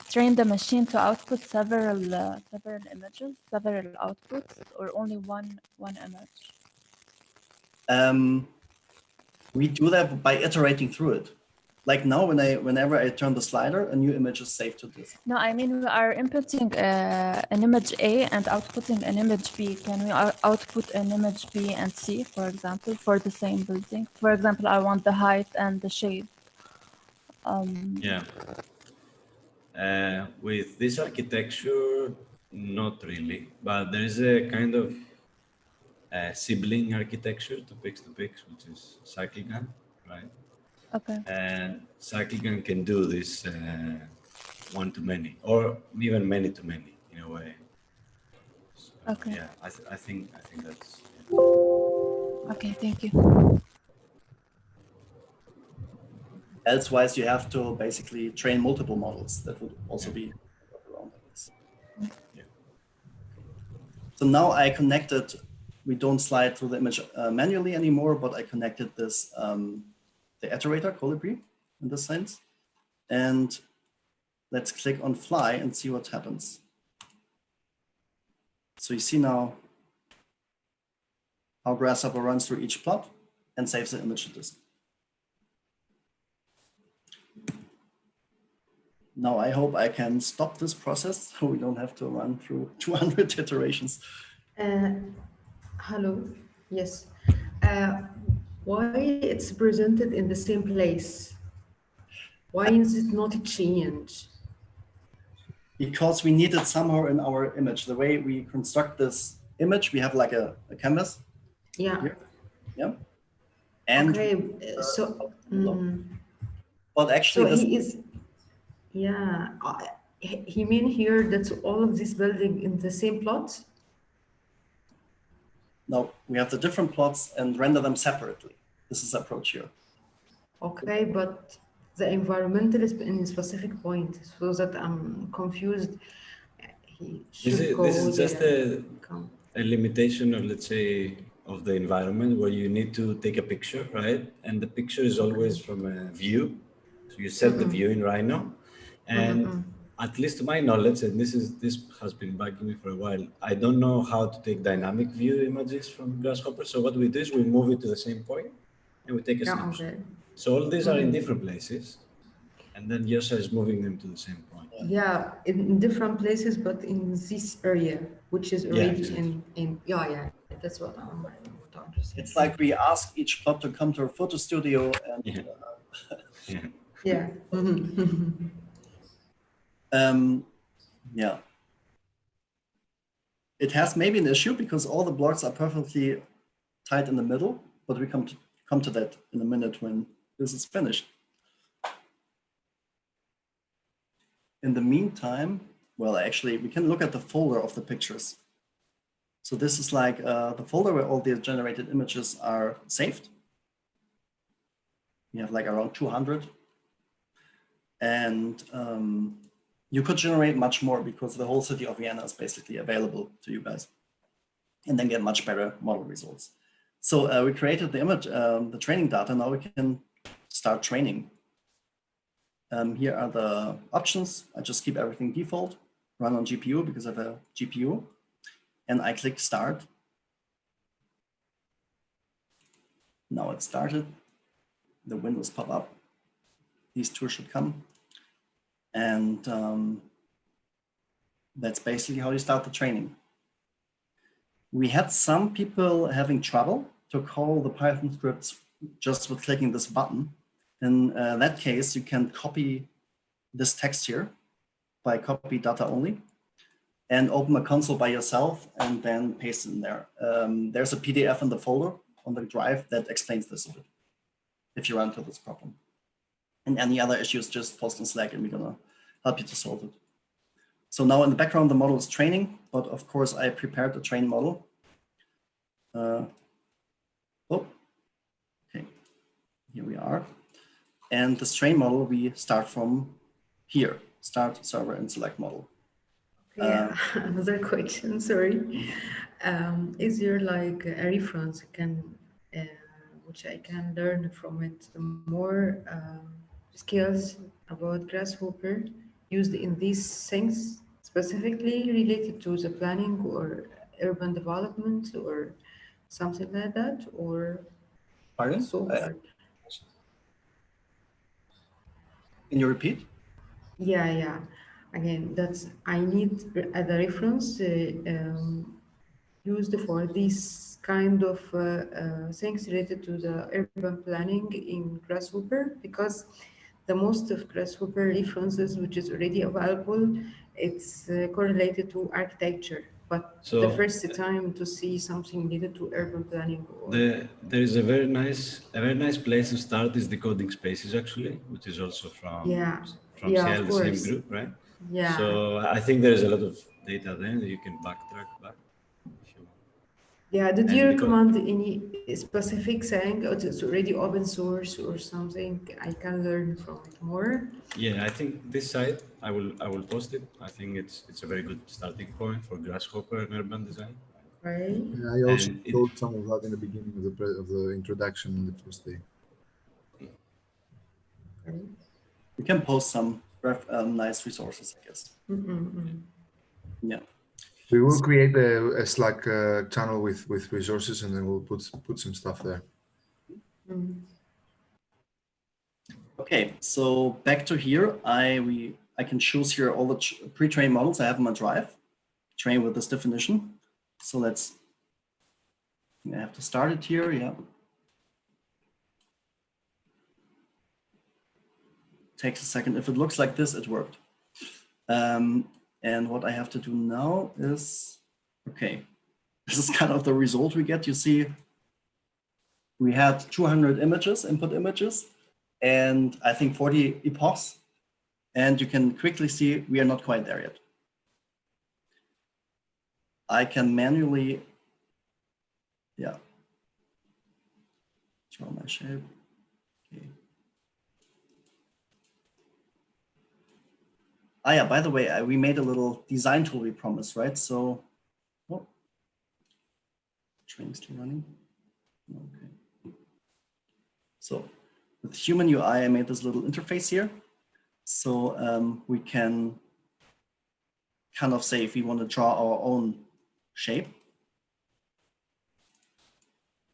train the machine to output several images, several outputs, or only one image? We do that by iterating through it. Like now, whenever I turn the slider, a new image is saved to this. No, I mean we are inputting an image A and outputting an image B. Can we output an image B and C, for example, for the same building? For example, I want the height and the shade. Yeah. With this architecture, not really, but there is a kind of sibling architecture to pix, which is CycleGAN, right? Okay. And CycleGAN can do this one-to-many, or even many-to-many in a way. So, okay. Yeah, I think that's. Okay, thank you. Elsewise, you have to basically train multiple models. That would also be around this. Yeah. So now I connected. We don't slide through the image manually anymore, but I connected this. The iterator, Colibri, in this sense. And let's click on fly and see what happens. So you see now how Grasshopper runs through each plot and saves the image to disk. Now I hope I can stop this process so we don't have to run through 200 iterations. Hello, yes. Why it's presented in the same place? Why is it not changed? Because we need it somehow in our image. The way we construct this image, we have like a canvas. Yeah. Here. Yeah. And okay, so. but actually, so he is. Yeah. He mean here that all of this building in the same plot? No, we have the different plots and render them separately. This is the approach here. Okay, but the environmental is in a specific point, so that I'm confused. This is just a limitation of, let's say, of the environment where you need to take a picture, right? And the picture is always from a view. So you set the view in Rhino. And at least to my knowledge, and this has been bugging me for a while, I don't know how to take dynamic view images from Grasshopper. So what we do is we move it to the same point and we take a snapshot. Okay. So all these are in different places. And then Yosha is moving them to the same point. Yeah, in different places, but in this area, which is already yeah, that's what I'm understanding. It's like we ask each plot to come to our photo studio and yeah. Yeah. It has maybe an issue because all the blocks are perfectly tight in the middle, but we come to that in a minute when this is finished. In the meantime, well, actually, we can look at the folder of the pictures. So this is like the folder where all the generated images are saved. We have like around 200. And you could generate much more because the whole city of Vienna is basically available to you guys and then get much better model results. So we created the image, the training data. Now we can start training. Here are the options. I just keep everything default, run on GPU because I have a GPU, and I click start. Now it started. The windows pop up. These two should come. And that's basically how you start the training. We had some people having trouble to call the Python scripts just with clicking this button. In that case, you can copy this text here by copy data only and open a console by yourself and then paste it in there. There's a PDF in the folder on the drive that explains this a bit if you run into this problem. And any other issues, just post in Slack and we're gonna help you to solve it. So now in the background, the model is training, but of course I prepared the train model. Okay, here we are. And this train model, we start from here, start server and select model. Yeah, another question, sorry. Is there like a reference which I can learn from it, more skills about Grasshopper used in these things, specifically related to the planning or urban development or something like that, or? Pardon? So can you repeat? Yeah. Again, I need the reference used for this kind of things related to the urban planning in Grasshopper, because the most of Grasshopper references, which is already available, it's correlated to architecture. But So, the first time to see something related to urban planning. There is a very nice place to start is the coding spaces actually, which is also from CL, the same group, right? Yeah. So I think there is a lot of data there that you can backtrack back. Yeah, did you recommend any specific thing? Or it's already open source or something I can learn from it more? Yeah, I think this site I will post it. I think it's a very good starting point for Grasshopper and urban design. Right. Yeah, I also told some of that in the beginning of the introduction in the first day. Okay. We can post some nice resources, I guess. Yeah. We will create a Slack channel with resources, and then we'll put some stuff there. Okay, so back to here, I can choose here all the pre-trained models I have in my drive, train with this definition. So let's I have to start it here, yeah. Takes a second. If it looks like this, it worked. And what I have to do now is, okay, this is kind of the result we get. You see, we had 200 images, input images, and I think 40 epochs. And you can quickly see we are not quite there yet. I can manually, yeah, draw my shape. Okay. Ah, yeah, by the way, we made a little design tool we promised, right? So, oh, training's still running. Okay. So with human UI, I made this little interface here. So we can kind of say if we want to draw our own shape,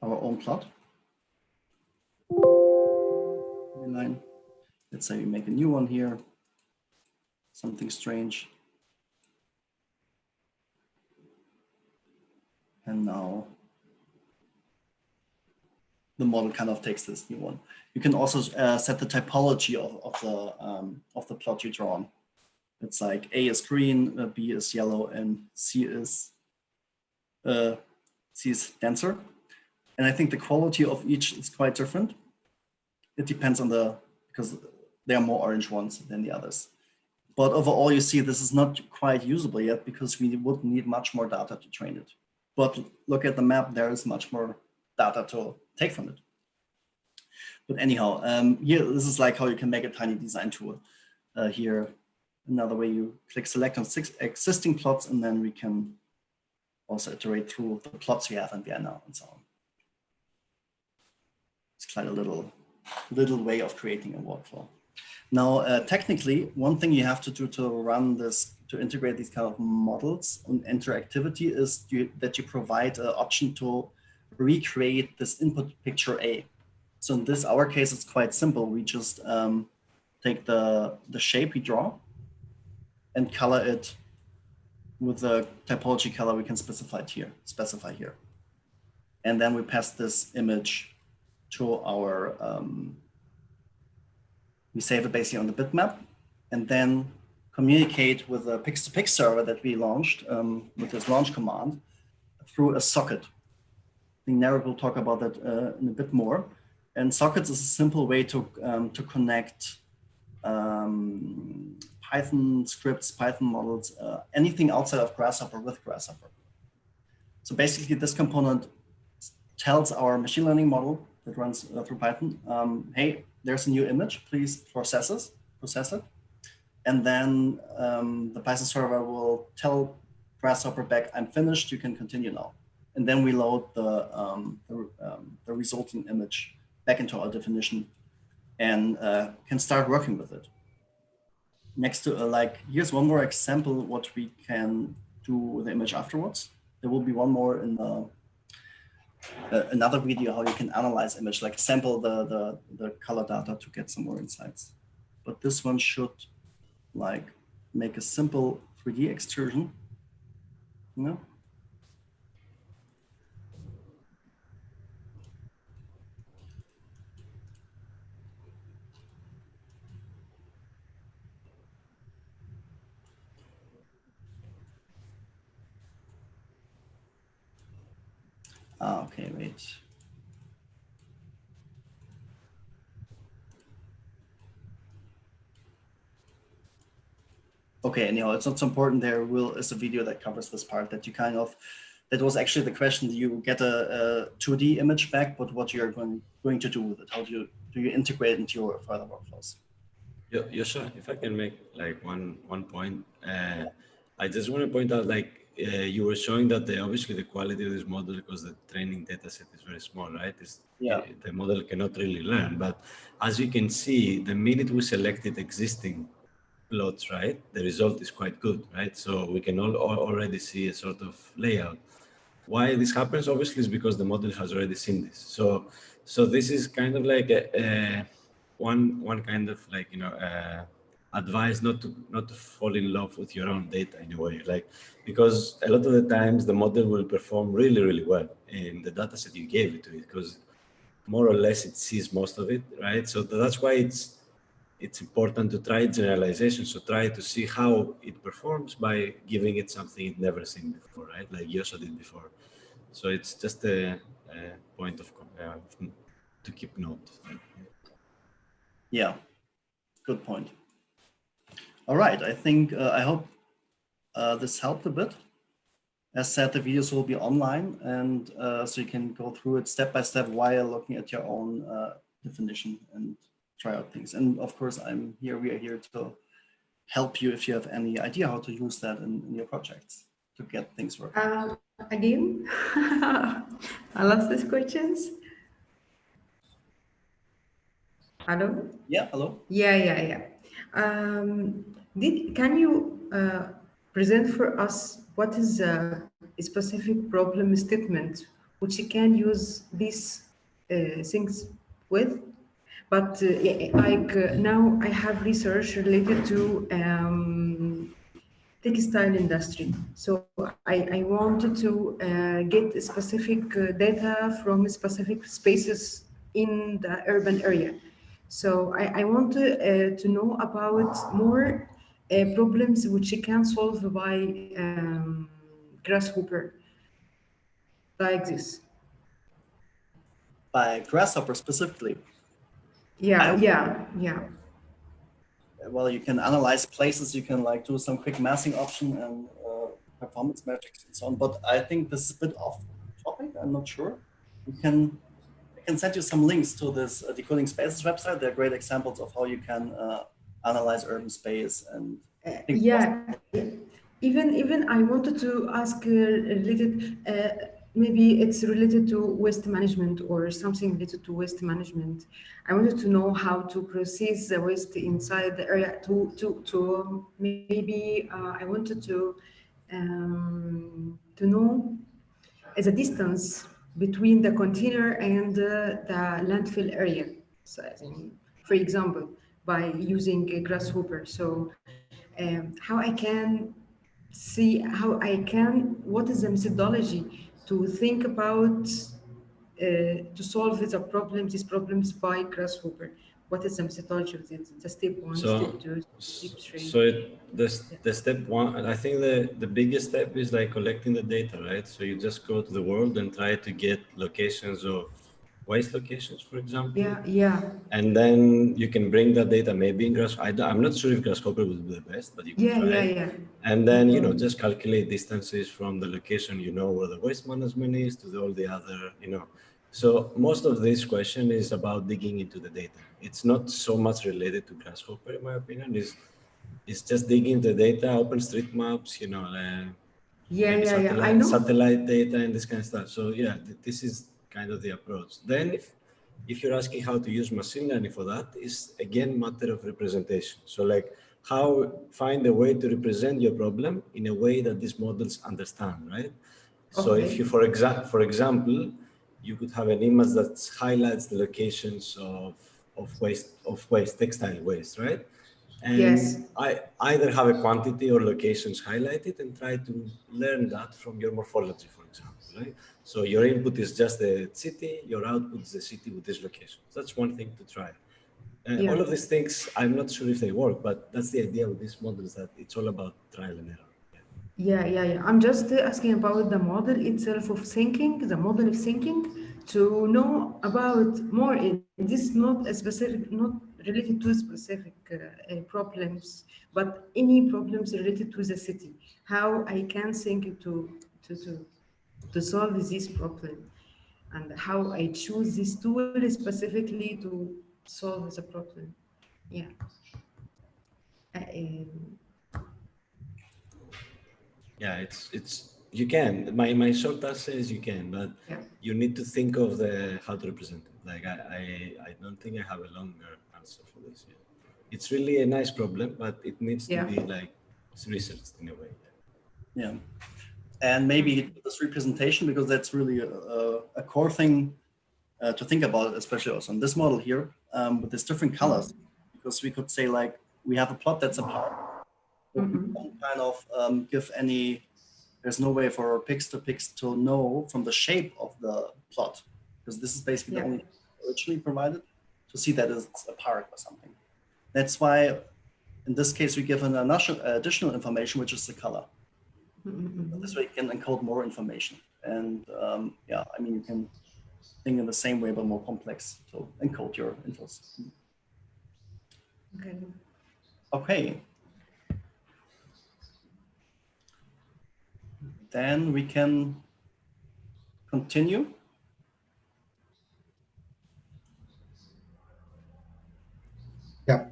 our own plot. Line. Let's say we make a new one here. Something strange. And now the model kind of takes this new one. You can also set the typology of the plot you draw on. It's like A is green, B is yellow, and C is denser. And I think the quality of each is quite different. It depends on because there are more orange ones than the others. But overall, you see this is not quite usable yet because we would need much more data to train it. But look at the map, there is much more data to take from it. But anyhow, here, this is like how you can make a tiny design tool. Here, another way, you click select on 6 existing plots, and then we can also iterate through the plots we have and we are now, and so on. It's quite a little way of creating a workflow. Now, technically, one thing you have to do to run this, to integrate these kind of models on interactivity is that you provide an option to recreate this input picture A. So in our case, it's quite simple. We just take the shape we draw and color it with the typology color we can specify here. And then we pass this image to our, we save it basically on the bitmap and then communicate with a pix-to-pix server that we launched with this launch command through a socket. I think Narek will talk about that in a bit more. And sockets is a simple way to connect Python scripts, Python models, anything outside of Grasshopper with Grasshopper. So basically this component tells our machine learning model that runs through Python, hey, there's a new image, please process it. And then the Python server will tell Grasshopper back, I'm finished, you can continue now. And then we load the resulting image back into our definition and can start working with it. Next to here's one more example what we can do with the image afterwards. There will be one more in another video how you can analyze image, like sample the color data to get some more insights. But this one should make a simple 3D extrusion, you know? Okay, wait. Okay, anyhow, it's not so important. There is a video that covers this part that you that was actually the question. You get a 2D image back, but what you're going to do with it? How do you integrate it into your further workflows? Yeah, sure. If I can make one point, I just want to point out you were showing that obviously the quality of this model, because the training data set is very small, right? The model cannot really learn. But as you can see, the minute we selected existing plots, right, the result is quite good, right? So we can already see a sort of layout. Why this happens, obviously, is because the model has already seen this. So this is kind of like one kind of advise not to fall in love with your own data in a way, like, because a lot of the times the model will perform really, really well in the data set you gave it to it, because more or less it sees most of it, right? So that's why it's important to try generalization. So try to see how it performs by giving it something it never seen before, right? Like you also did before. So it's just a point of to keep note. Yeah, good point. All right, I think, I hope this helped a bit. As said, the videos will be online, and so you can go through it step by step while looking at your own definition and try out things. And of course, we are here to help you if you have any idea how to use that in your projects to get things working. Again, I lost these questions. Hello? Yeah, hello? Yeah. Can you present for us what is a specific problem statement which you can use these things with? But now I have research related to textile industry. So I wanted to get specific data from specific spaces in the urban area. So I want to know about more problems which you can solve by Grasshopper, like this. By Grasshopper specifically? Yeah. Well, you can analyze places, you can like do some quick massing option and performance metrics and so on. But I think this is a bit off topic. I'm not sure. I can send you some links to this Decoding Spaces website. They're great examples of how you can analyze urban space and Even I wanted to ask related. Maybe it's related to waste management or something related to waste management. I wanted to know how to process the waste inside the area. To maybe I wanted to know the distance between the container and the landfill area. So, for example, by using a Grasshopper. So how I can see what is the methodology to think about to solve these problems by Grasshopper. What is the methodology of the step 1, step 2, step 3? So the step 1, I think the biggest step is like collecting the data, right? So you just go to the world and try to get locations of waste locations, for example. Yeah. And then you can bring that data maybe in Grasshopper. I'm not sure if Grasshopper would be the best, but you can try. Yeah. And then, just calculate distances from the location, where the waste management is to all the other, So most of this question is about digging into the data. It's not so much related to Grasshopper, in my opinion. It's just digging the data, OpenStreetMaps, satellite data and this kind of stuff. So yeah, this is kind of the approach. Then if you're asking how to use machine learning for that, is again matter of representation. So like find a way to represent your problem in a way that these models understand, right? Okay. So if you, for example, you could have an image that highlights the locations of waste, textile waste, right? And I either have a quantity or locations highlighted and try to learn that from your morphology, for example, right? So your input is just the city, your output is the city with this location. That's one thing to try. All of these things, I'm not sure if they work, but that's the idea with this model, is that it's all about trial and error. Yeah. I'm just asking about the model itself of thinking, the model of thinking, to know about more. This is not a specific, not related to specific problems, but any problems related to the city. How I can think to solve this problem, and how I choose this tool specifically to solve the problem. Yeah. Yeah, it's you can. My short answer is you can, but you need to think of how to represent it. Like I don't think I have a longer answer for this yet. It's really a nice problem, but it needs to be like researched in a way. Yeah, and maybe this representation, because that's really a core thing to think about, especially also on this model here with these different colors, because we could say like, we have a plot that's apart. We don't kind of give any, there's no way for pix to know from the shape of the plot, because this is basically the only originally provided to see that it's a park or something. That's why in this case we give an additional information, which is the color. This way you can encode more information. And yeah, I mean, you can think in the same way, but more complex to encode your infos. Okay. Okay. Then we can continue. Yeah.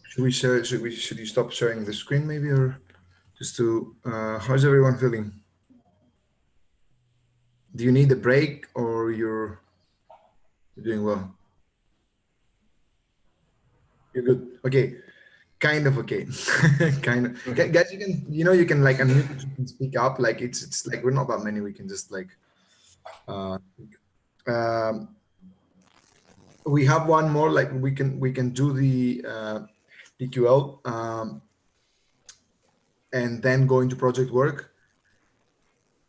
Should we share? Should you stop sharing the screen maybe, or just to? How's everyone feeling? Do you need a break, or you're doing well? You're good. Okay. Kind of okay. Kind of. Guys, you can, you can like unmute and speak up. Like it's like we're not that many. We can just like. We have one more. Like we can do the DQL and then go into project work.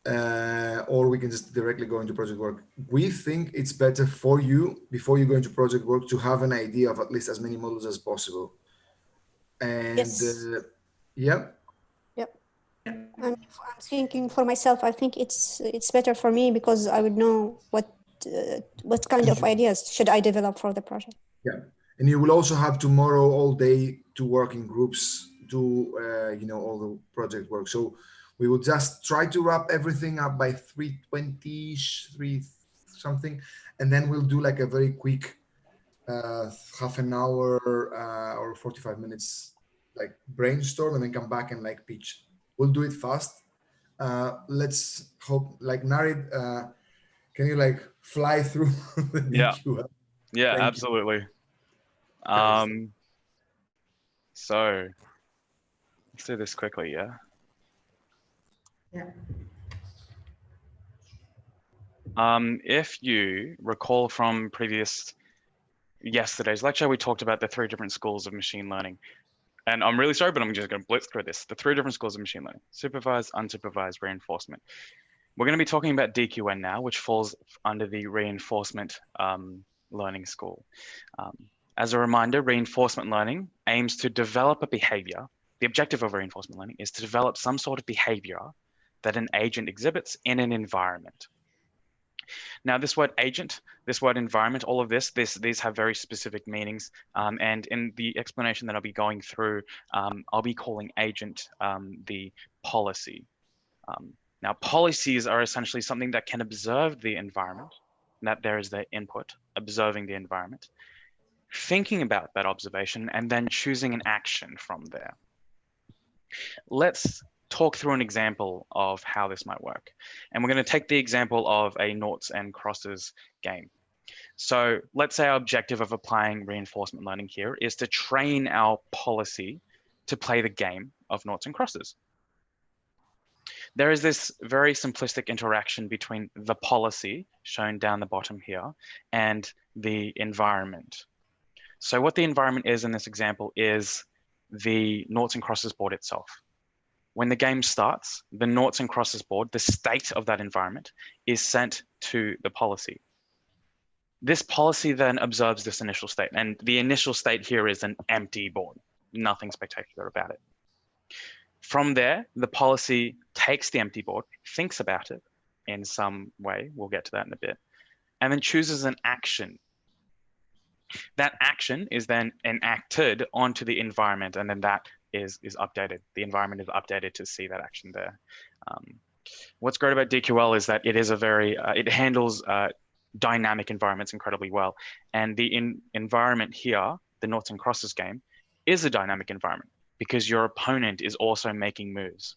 Or we can just directly go into project work. We think it's better for you, before you go into project work, to have an idea of at least as many models as possible. And Yes. yeah. Yep. And if I'm thinking for myself, I think it's better for me because I would know what kind of ideas should I develop for the project. Yeah, and you will also have tomorrow all day to work in groups, do all the project work. So we will just try to wrap everything up by 3:20, 3 something, and then we'll do like a very quick half an hour or 45 minutes like brainstorm, and then come back and like pitch. We'll do it fast. Let's hope, like Narid, can you like fly through the DQL? Yeah, Thank absolutely. So let's do this quickly, yeah? Yeah. If you recall from yesterday's lecture, we talked about the 3 different schools of machine learning. And I'm really sorry, but I'm just going to blitz through this. The 3 different schools of machine learning: supervised, unsupervised, reinforcement. We're going to be talking about DQN now, which falls under the reinforcement learning school. As a reminder, reinforcement learning aims to develop a behavior. The objective of reinforcement learning is to develop some sort of behavior that an agent exhibits in an environment. Now, this word agent, this word environment, all of these have very specific meanings. And in the explanation that I'll be going through, I'll be calling agent the policy. Now, policies are essentially something that can observe the environment, that there is the input, observing the environment, thinking about that observation, and then choosing an action from there. Let's talk through an example of how this might work. And we're going to take the example of a noughts and crosses game. So let's say our objective of applying reinforcement learning here is to train our policy to play the game of noughts and crosses. There is this very simplistic interaction between the policy, shown down the bottom here, and the environment. So what the environment is in this example is the noughts and crosses board itself. When the game starts, the noughts and crosses board, the state of that environment, is sent to the policy. This policy then observes this initial state, and the initial state here is an empty board, nothing spectacular about it. From there, the policy takes the empty board, thinks about it in some way, we'll get to that in a bit, and then chooses an action. That action is then enacted onto the environment, and then that is updated. The environment is updated to see that action there. What's great about DQL is that it is it handles dynamic environments incredibly well. And the environment here, the noughts and crosses game, is a dynamic environment because your opponent is also making moves.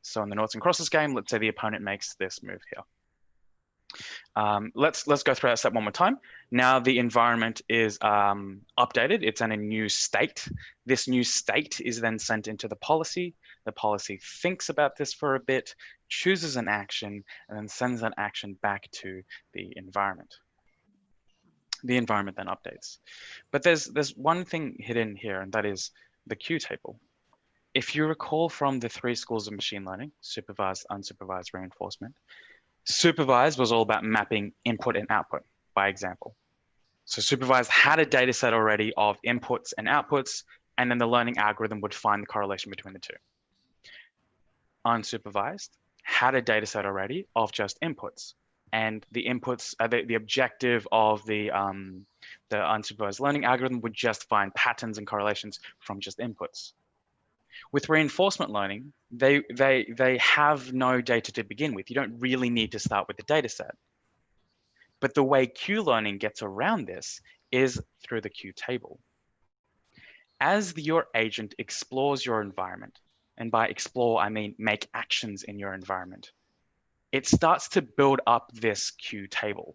So in the noughts and crosses game, let's say the opponent makes this move here. Let's go through that step one more time. Now the environment is updated. It's in a new state. This new state is then sent into the policy. The policy thinks about this for a bit, chooses an action, and then sends that action back to the environment. The environment then updates. But there's one thing hidden here, and that is the Q table. If you recall from the 3 schools of machine learning, supervised, unsupervised, reinforcement, supervised was all about mapping input and output by example. So supervised had a data set already of inputs and outputs, and then the learning algorithm would find the correlation between the two. Unsupervised had a data set already of just inputs, and the inputs, the objective of the unsupervised learning algorithm would just find patterns and correlations from just inputs. With reinforcement learning, they have no data to begin with. You don't really need to start with the data set. But the way Q learning gets around this is through the Q table. As your agent explores your environment, and by explore, I mean make actions in your environment, it starts to build up this Q table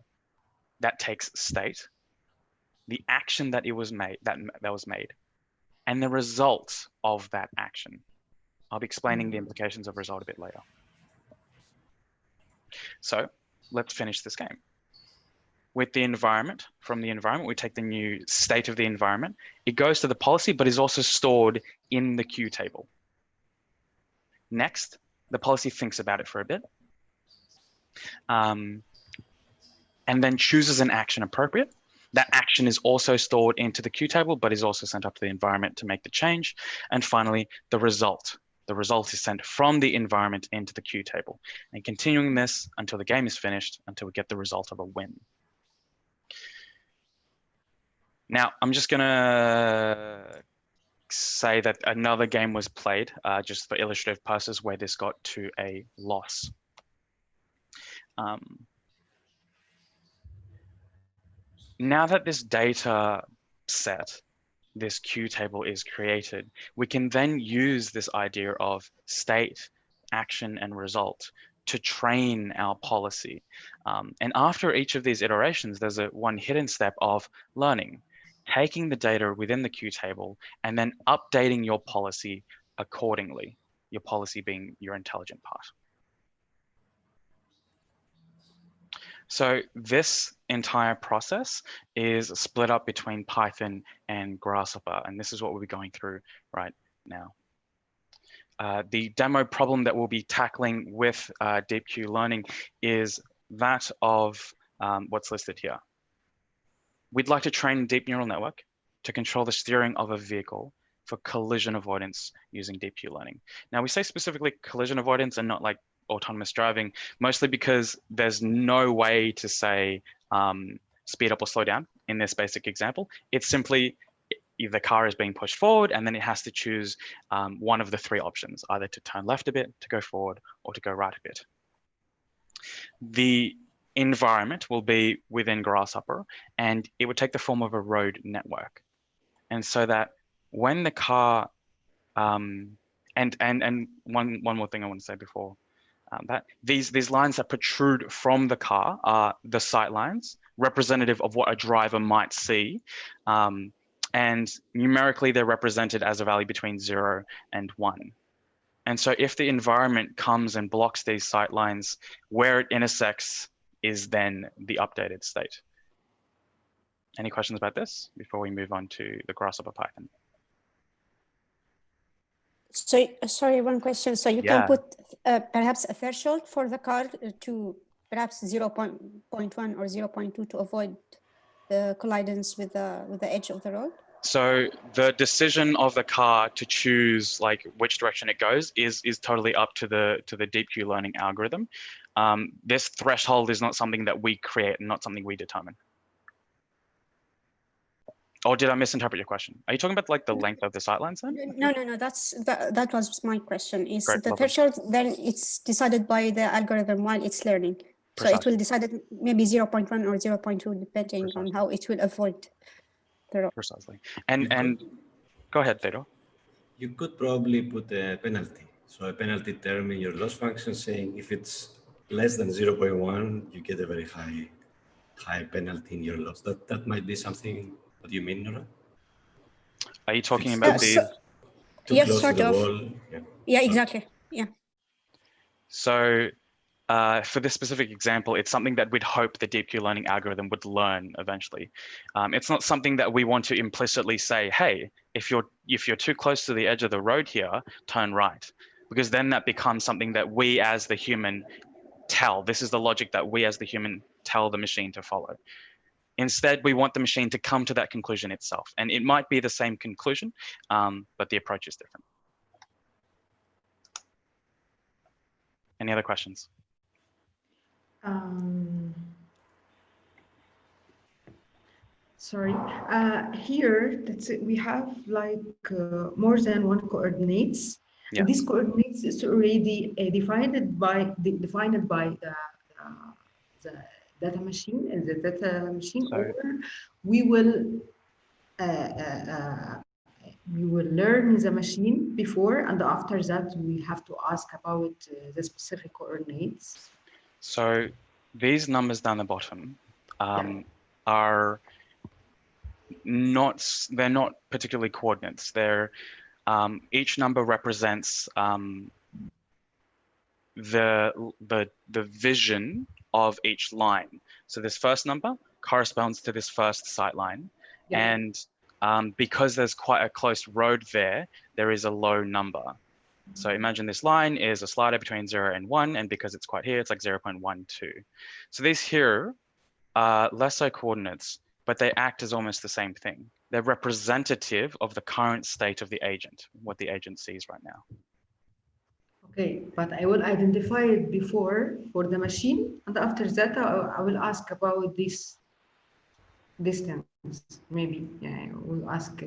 that takes state, the action that it was made, that was made, and the result of that action. I'll be explaining the implications of result a bit later. So let's finish this game. With the environment, from the environment, we take the new state of the environment. It goes to the policy, but is also stored in the Q table. Next, the policy thinks about it for a bit, and then chooses an action appropriate. That action is also stored into the Q table, but is also sent up to the environment to make the change. And finally, the result. The result is sent from the environment into the Q table, and continuing this until the game is finished, until we get the result of a win. Now, I'm just gonna say that another game was played just for illustrative purposes where this got to a loss. Now that this data set, this Q table is created, we can then use this idea of state, action, and result to train our policy. And after each of these iterations, there's one hidden step of learning, taking the data within the Q table and then updating your policy accordingly, your policy being your intelligent part. So this entire process is split up between Python and Grasshopper, and this is what we'll be going through right now. The demo problem that we'll be tackling with DeepQ Learning is that of what's listed here. We'd like to train a deep neural network to control the steering of a vehicle for collision avoidance using DeepQ Learning. Now we say specifically collision avoidance and not like autonomous driving, mostly because there's no way to say speed up or slow down in this basic example. It's simply the car is being pushed forward and then it has to choose one of the 3 options, either to turn left a bit, to go forward, or to go right a bit. The environment will be within Grasshopper, and it would take the form of a road network. And so that when the car, and one more thing I want to say before that, these lines that protrude from the car are the sight lines, representative of what a driver might see. And numerically, they're represented as a value between 0 and 1. And so if the environment comes and blocks these sight lines, where it intersects is then the updated state. Any questions about this before we move on to the Grasshopper Python? So, sorry, one question. So you can put perhaps a threshold for the car to perhaps 0.1 or 0.2 to avoid the collisions with the edge of the road? So the decision of the car to choose like which direction it goes is totally up to the DeepQ Learning algorithm. This threshold is not something that we create and not something we determine. Or did I misinterpret your question? Are you talking about like the length of the sightlines then? No. That was my question. Is great, the threshold then it's decided by the algorithm while it's learning? Precisely. So it will decide maybe 0.1 or 0.2 depending on how it will avoid the road. Precisely. And go ahead, Theodore. You could probably put a penalty. So a penalty term in your loss function saying if it's less than 0.1, you get a very high penalty in your loss. That might be something. What do you mean, Nora? Are you talking about these? Too close to the wall. Yeah, exactly. Yeah. So for this specific example, it's something that we'd hope the deep Q learning algorithm would learn eventually. It's not something that we want to implicitly say, hey, if you're too close to the edge of the road here, turn right, because then that becomes something that we as the human tell. This is the logic that we as the human tell the machine to follow. Instead, we want the machine to come to that conclusion itself. And it might be the same conclusion, but the approach is different. Any other questions? Sorry, here we have like more than one coordinates. Yeah. And these coordinates is already defined by the data machine, and the data machine, So, or we will learn the machine before, and after that we have to ask about the specific coordinates. So these numbers down the bottom are they're not particularly coordinates. They're each number represents the vision of each line. So this first number corresponds to this first sight line, and because there's quite a close road there is a low number. So imagine this line is a slider between 0 and 1, and because it's quite here, it's like 0.12. So these here are lesser coordinates, but they act as almost the same thing. They're representative of the current state of the agent, what the agent sees right now. Okay, but I will identify it before for the machine, and after that I will ask about this distance. Maybe I will ask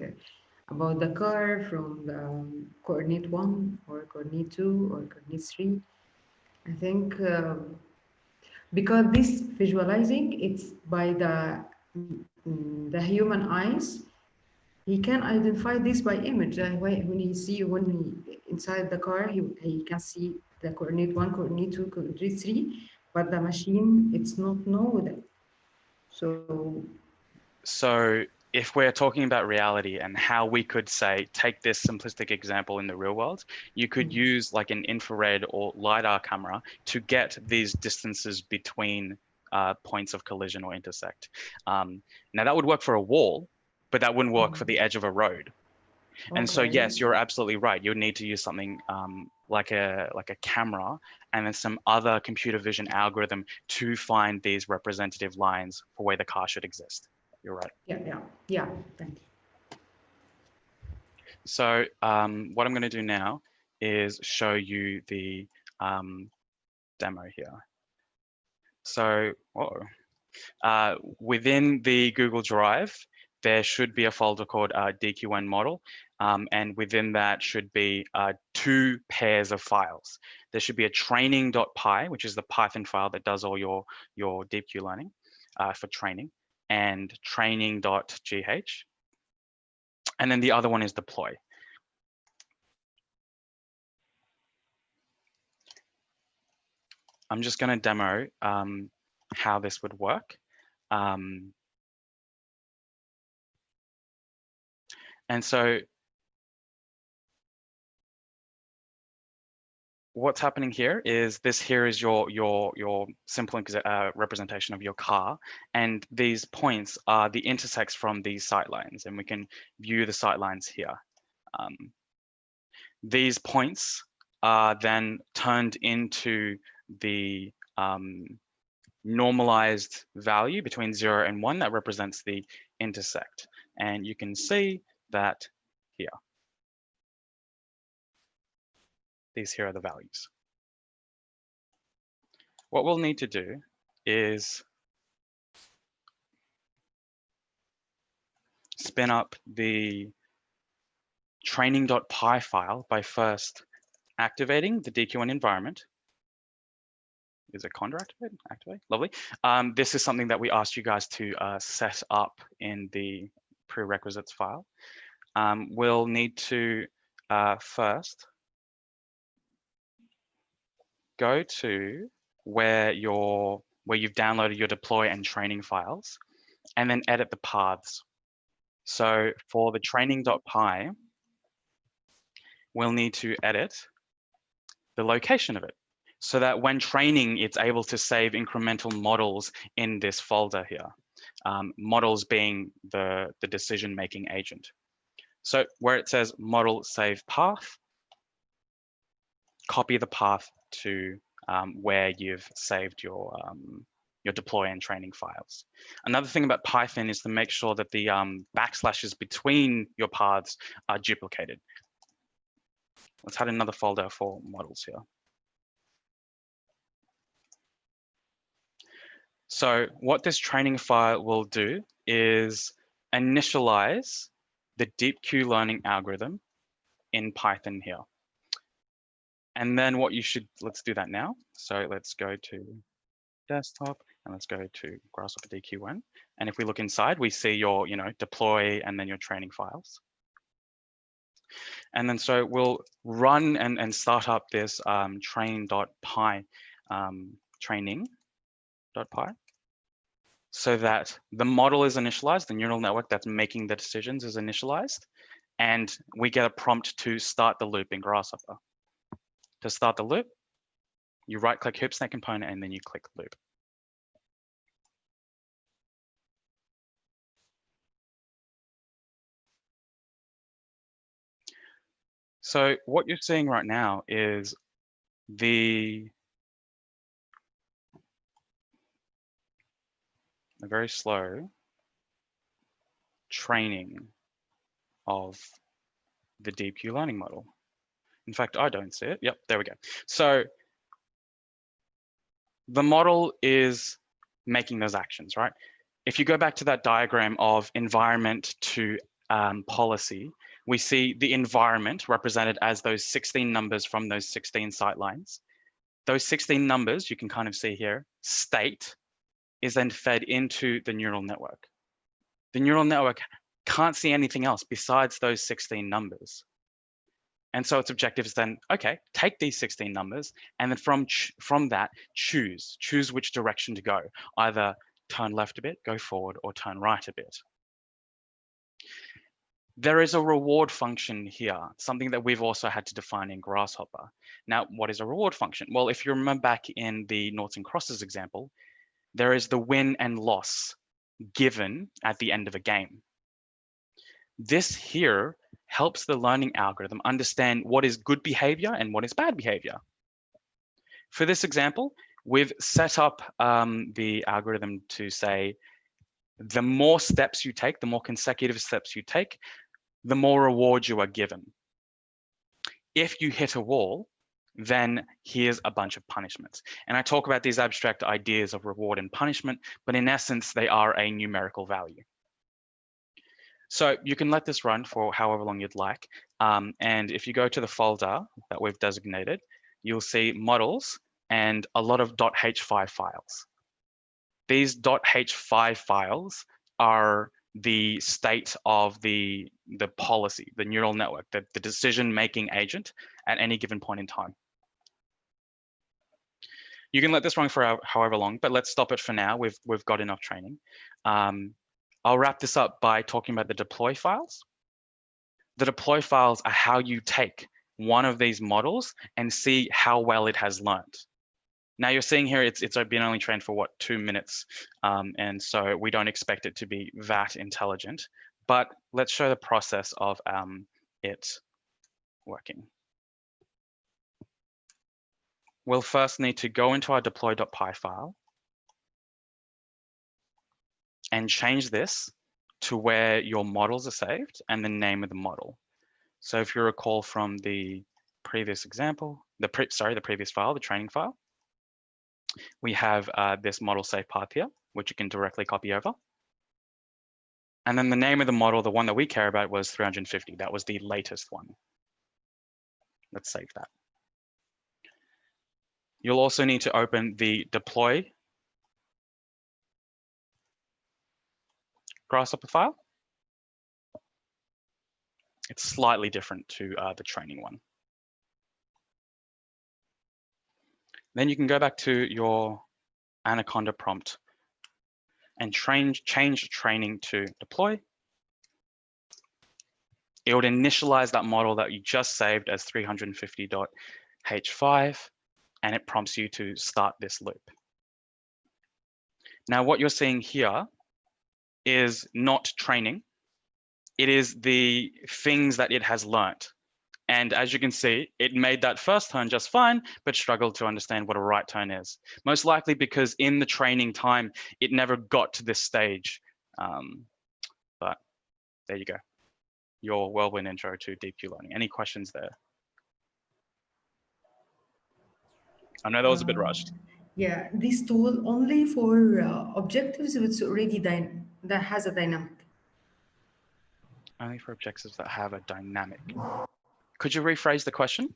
about the car from the coordinate 1 or coordinate 2 or coordinate 3. I think because this visualizing, it's by the human eyes, he can identify this by image. When he inside the car, he can see the coordinate 1, coordinate 2, coordinate 3, but the machine, it's not know that. So if we're talking about reality and how we could say, take this simplistic example in the real world, you could use like an infrared or LiDAR camera to get these distances between points of collision or intersect. Now that would work for a wall, but that wouldn't work for the edge of a road. Okay. And so, yes, you're absolutely right. You would need to use something like a camera and then some other computer vision algorithm to find these representative lines for where the car should exist. You're right. Yeah. Thank you. So what I'm going to do now is show you the demo here. So within the Google Drive, there should be a folder called DQN model. And within that should be 2 pairs of files. There should be a training.py, which is the Python file that does all your deep Q learning for training, and training.gh. And then the other one is deploy. I'm just going to demo how this would work. And so what's happening here is here is your simple representation of your car, and these points are the intersects from these sight lines, and we can view the sight lines here. These points are then turned into the normalized value between 0 and 1 that represents the intersect, and you can see that here. These here are the values. What we'll need to do is spin up the training.py file by first activating the DQN environment. Is it conda activate? Activate, lovely. This is something that we asked you guys to set up in the prerequisites file. We'll need to first go to where you've downloaded your deploy and training files, and then edit the paths. So for the training.py, we'll need to edit the location of it. so that when training, it's able to save incremental models in this folder here. Models being the decision-making agent. So where it says model save path, copy the path to where you've saved your deploy and training files. Another thing about Python is to make sure that the backslashes between your paths are duplicated. Let's add another folder for models here. So what this training file will do is initialize the deep Q learning algorithm in Python here. And then what you should, let's do that now. So let's go to desktop and let's go to Grasshopper DQN. And if we look inside, we see your, deploy and then your training files. And then so we'll run and start up this train.py training.py so that the model is initialized, the neural network that's making the decisions is initialized, and we get a prompt to start the loop in Grasshopper. To start the loop, you right-click HoopSnake component and then you click loop. So what you're seeing right now is a very slow training of the deep Q learning model. In fact, I don't see it. Yep, there we go. So the model is making those actions, right? If you go back to that diagram of environment to policy, we see the environment represented as those 16 numbers from those 16 sightlines. Those 16 numbers, you can kind of see here, state is then fed into the neural network. The neural network can't see anything else besides those 16 numbers. And so its objective is then, okay, take these 16 numbers and then from that, choose which direction to go. Either turn left a bit, go forward, or turn right a bit. There is a reward function here, something that we've also had to define in Grasshopper. Now, what is a reward function? Well, if you remember back in the noughts and crosses example, there is the win and loss given at the end of a game. This here helps the learning algorithm understand what is good behavior and what is bad behavior. For this example, we've set up the algorithm to say, the more steps you take, the more consecutive steps you take, the more reward you are given. If you hit a wall, then here's a bunch of punishments. And I talk about these abstract ideas of reward and punishment, but in essence, they are a numerical value. So you can let this run for however long you'd like. And if you go to the folder that we've designated, you'll see models and a lot of .h5 files. These .h5 files are the state of the policy, the neural network, the decision-making agent at any given point in time. You can let this run for however long, but let's stop it for now. We've got enough training. I'll wrap this up by talking about the deploy files. The deploy files are how you take one of these models and see how well it has learned. Now you're seeing here, it's been only trained for what, 2 minutes. And so we don't expect it to be that intelligent, but let's show the process of it working. We'll first need to go into our deploy.py file and change this to where your models are saved and the name of the model. So if you recall from the previous example, the previous file, the training file, we have this model save path here, which you can directly copy over. And then the name of the model, the one that we care about, was 350. That was the latest one. Let's save that. You'll also need to open the deploy Grasshopper file. It's slightly different to the training one. Then you can go back to your Anaconda prompt and change training to deploy. It would initialize that model that you just saved as 350.h5. and it prompts you to start this loop. Now, what you're seeing here is not training. It is the things that it has learnt. And as you can see, it made that first turn just fine, but struggled to understand what a right turn is. Most likely because in the training time, it never got to this stage. But there you go. Your whirlwind intro to deep Q learning. Any questions there? I know that was a bit rushed. Yeah, this tool only for objectives, it's already that has a dynamic. Only for objectives that have a dynamic. Could you rephrase the question?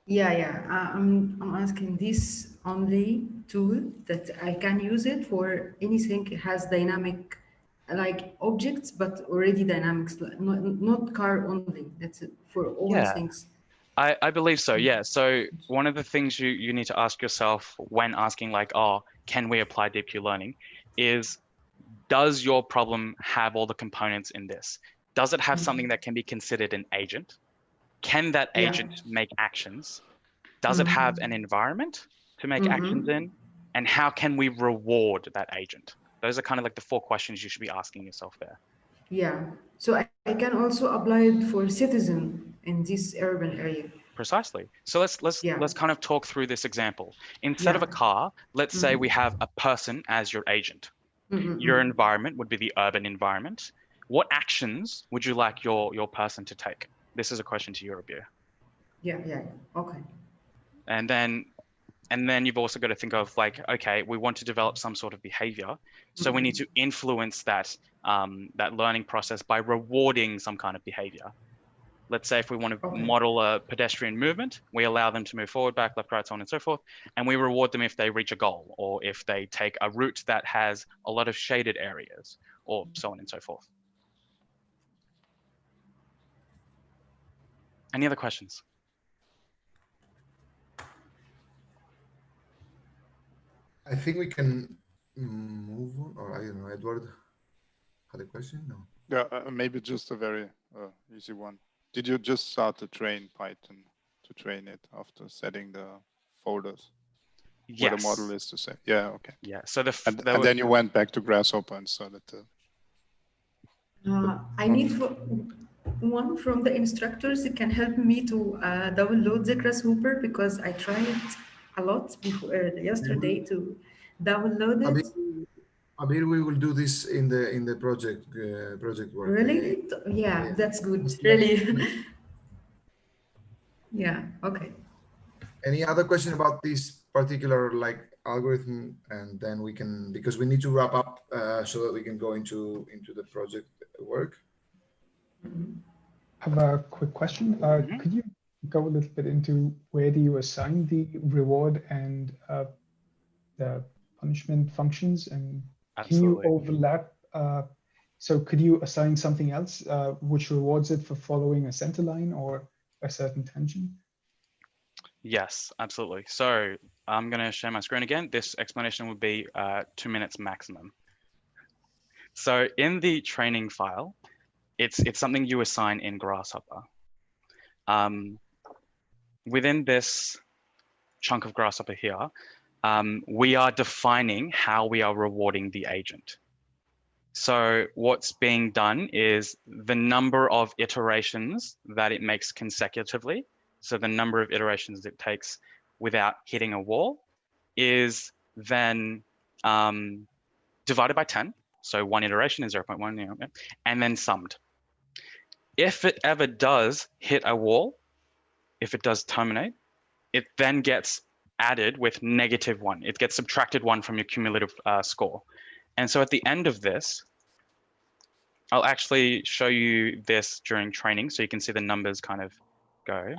Yeah. I'm asking this only tool that I can use it for anything it has dynamic, like objects, but already dynamics, not car only. That's it for all things. I believe so, yeah. So one of the things you need to ask yourself when asking like, oh, can we apply deep Q learning is, does your problem have all the components in this? Does it have something that can be considered an agent? Can that agent make actions? Does it have an environment to make actions in? And how can we reward that agent? Those are kind of like the 4 questions you should be asking yourself there. Yeah, so I can also apply it for citizen in this urban area. Precisely. So let's kind of talk through this example. Instead of a car, let's say we have a person as your agent. Your environment would be the urban environment. What actions would you like your person to take? This is a question to Eurobio. Yeah. Okay. And then you've also got to think of like, okay, we want to develop some sort of behavior. So we need to influence that, that learning process by rewarding some kind of behavior. Let's say if we want to model a pedestrian movement, we allow them to move forward, back, left, right, so on and so forth. And we reward them if they reach a goal or if they take a route that has a lot of shaded areas or so on and so forth. Any other questions? I think we can move on, or I don't know, Edward had a question? No. Yeah, maybe just a very easy one. Did you just start to train Python to train it after setting the folders? Yes. Where the model is to say, yeah, okay. Yeah, so and then you went back to Grasshopper and started to. I need one from the instructors. It can help me to download the Grasshopper because I tried a lot before yesterday to download it. Abir, we will do this in the project work. Really? Yeah, that's good. Really. Yeah. Okay. Any other question about this particular algorithm, and then we can, because we need to wrap up so that we can go into the project work. I have a quick question. Could you go a little bit into where do you assign the reward and the punishment functions, and Absolutely. can you overlap? So could you assign something else which rewards it for following a center line or a certain tangent? Yes, absolutely. So I'm going to share my screen again. This explanation would be 2 minutes maximum. So in the training file, it's something you assign in Grasshopper. Within this chunk of Grasshopper here, we are defining how we are rewarding the agent. So what's being done is the number of iterations that it makes consecutively. So the number of iterations it takes without hitting a wall is then divided by 10. So one iteration is 0.1, and then summed. If it ever does hit a wall, if it does terminate, it then gets added with -1. It gets subtracted 1 from your cumulative score. And so at the end of this, I'll actually show you this during training so you can see the numbers kind of go.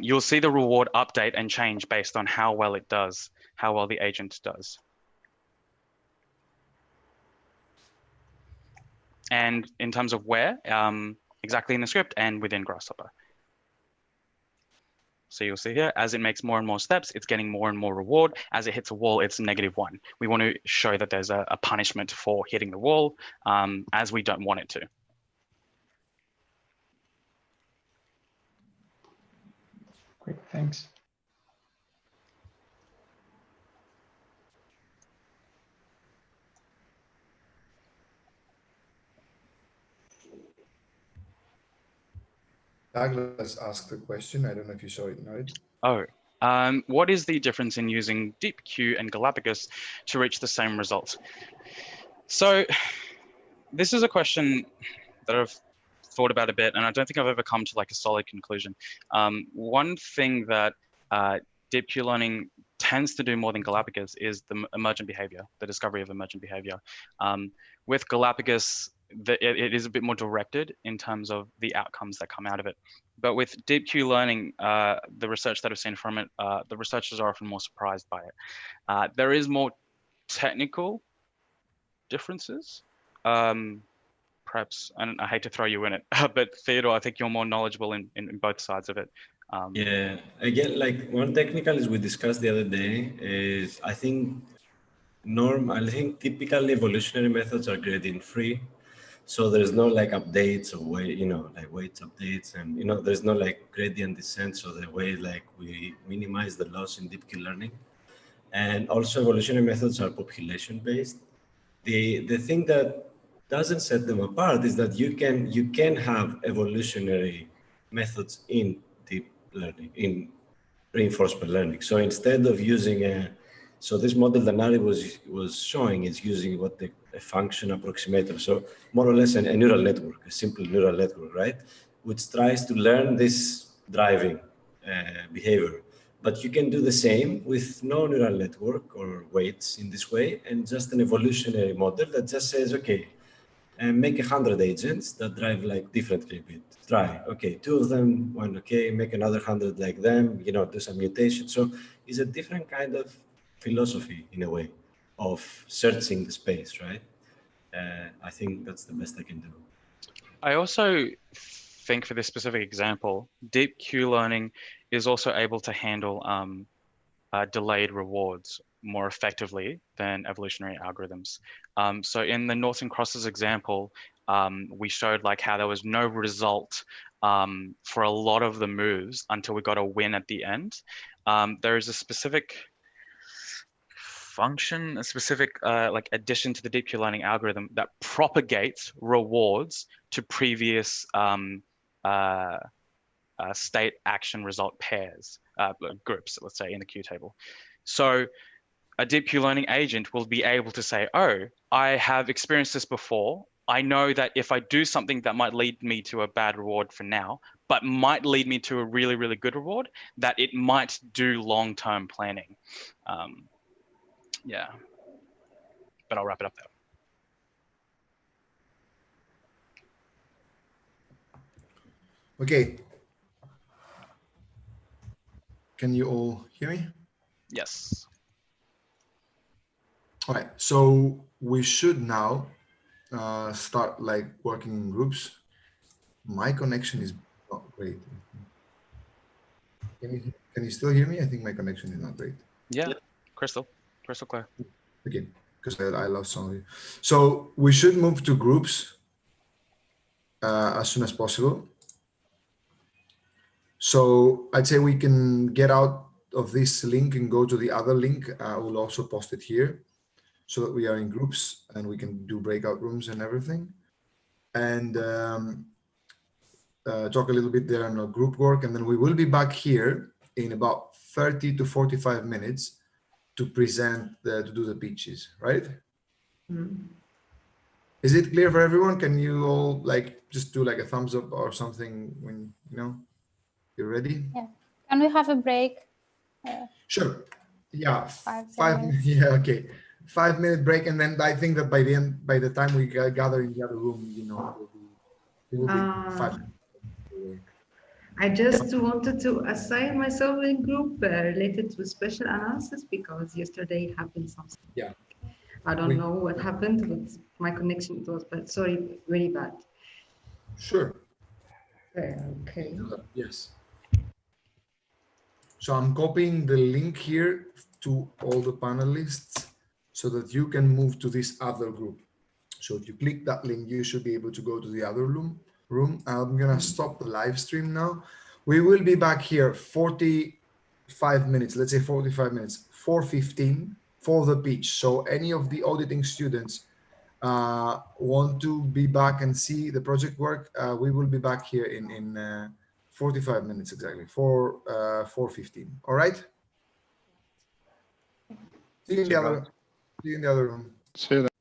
You'll see the reward update and change based on how well it does, how well the agent does. And in terms of where, exactly in the script and within Grasshopper. So you'll see here, as it makes more and more steps, it's getting more and more reward. As it hits a wall, it's -1. We want to show that there's a punishment for hitting the wall, as we don't want it to. Great, thanks. Douglas asked a question. I don't know if you saw it, Norid. Oh, what is the difference in using DeepQ and Galapagos to reach the same result? So this is a question that I've thought about a bit, and I don't think I've ever come to like a solid conclusion. One thing that DeepQ learning tends to do more than Galapagos is the emergent behavior, the discovery of emergent behavior. With Galapagos, it is a bit more directed in terms of the outcomes that come out of it. But with DeepQ learning, the research that I've seen from it, the researchers are often more surprised by it. There is more technical differences. Perhaps, and I hate to throw you in it, but Theodore, I think you're more knowledgeable in both sides of it. Yeah, again, like one technical is we discussed the other day is I think typically evolutionary methods are gradient free. So there's no like updates or weight, like weights updates, and there's no like gradient descent. So the way like we minimize the loss in DeepQ learning, and also evolutionary methods are population based. The thing that doesn't set them apart is that you can have evolutionary methods in deep learning, in reinforcement learning. So instead of using so this model that Nari was showing is using a function approximator. So more or less a neural network, a simple neural network, right? Which tries to learn this driving behavior. But you can do the same with no neural network or weights in this way, and just an evolutionary model that just says, okay, make 100 agents that drive like differently a bit. Try, okay, 2 of them went okay, make another 100 like them, do some mutation. So it's a different kind of philosophy in a way of searching the space, right? I think that's the best I can do. I also think for this specific example, DeepQ learning is also able to handle delayed rewards more effectively than evolutionary algorithms. So in the Norton Crosses example, we showed like how there was no result for a lot of the moves until we got a win at the end. There is a specific function, a specific like addition to the DeepQ learning algorithm that propagates rewards to previous state action result pairs, groups, let's say in the Q table. So a DeepQ learning agent will be able to say, oh, I have experienced this before. I know that if I do something that might lead me to a bad reward for now, but might lead me to a really, really good reward, that it might do long-term planning. Yeah, but I'll wrap it up there. Okay. Can you all hear me? Yes. All right, so we should now start like working in groups. My connection is not great. Can you still hear me? I think my connection is not great. Yeah, crystal clear. Okay, because I lost some of you. So we should move to groups as soon as possible. So I'd say we can get out of this link and go to the other link. I will also post it here so that we are in groups and we can do breakout rooms and everything. And talk a little bit there on group work. And then we will be back here in about 30 to 45 minutes to present, to do the pitches, right? Mm. Is it clear for everyone? Can you all like just do like a thumbs up or something when you're ready? Yeah. Can we have a break? Sure. Yeah. 5 minutes. Yeah. Okay. 5-minute break, and then I think that by the time we gather in the other room, it will be 5 minutes. I just wanted to assign myself in group related to special analysis because yesterday happened something. Yeah. I don't know what happened, but my connection was bad. Sorry, very bad. Sure. Okay. Yes. So I'm copying the link here to all the panelists so that you can move to this other group. So if you click that link, you should be able to go to the other room. I'm gonna stop the live stream now. We will be back here 45 minutes, let's say 45 minutes, 4:15 for the pitch. So any of the auditing students want to be back and see the project work, we will be back here in 45 minutes exactly, 4:15. All right? See you in the other room. See you then.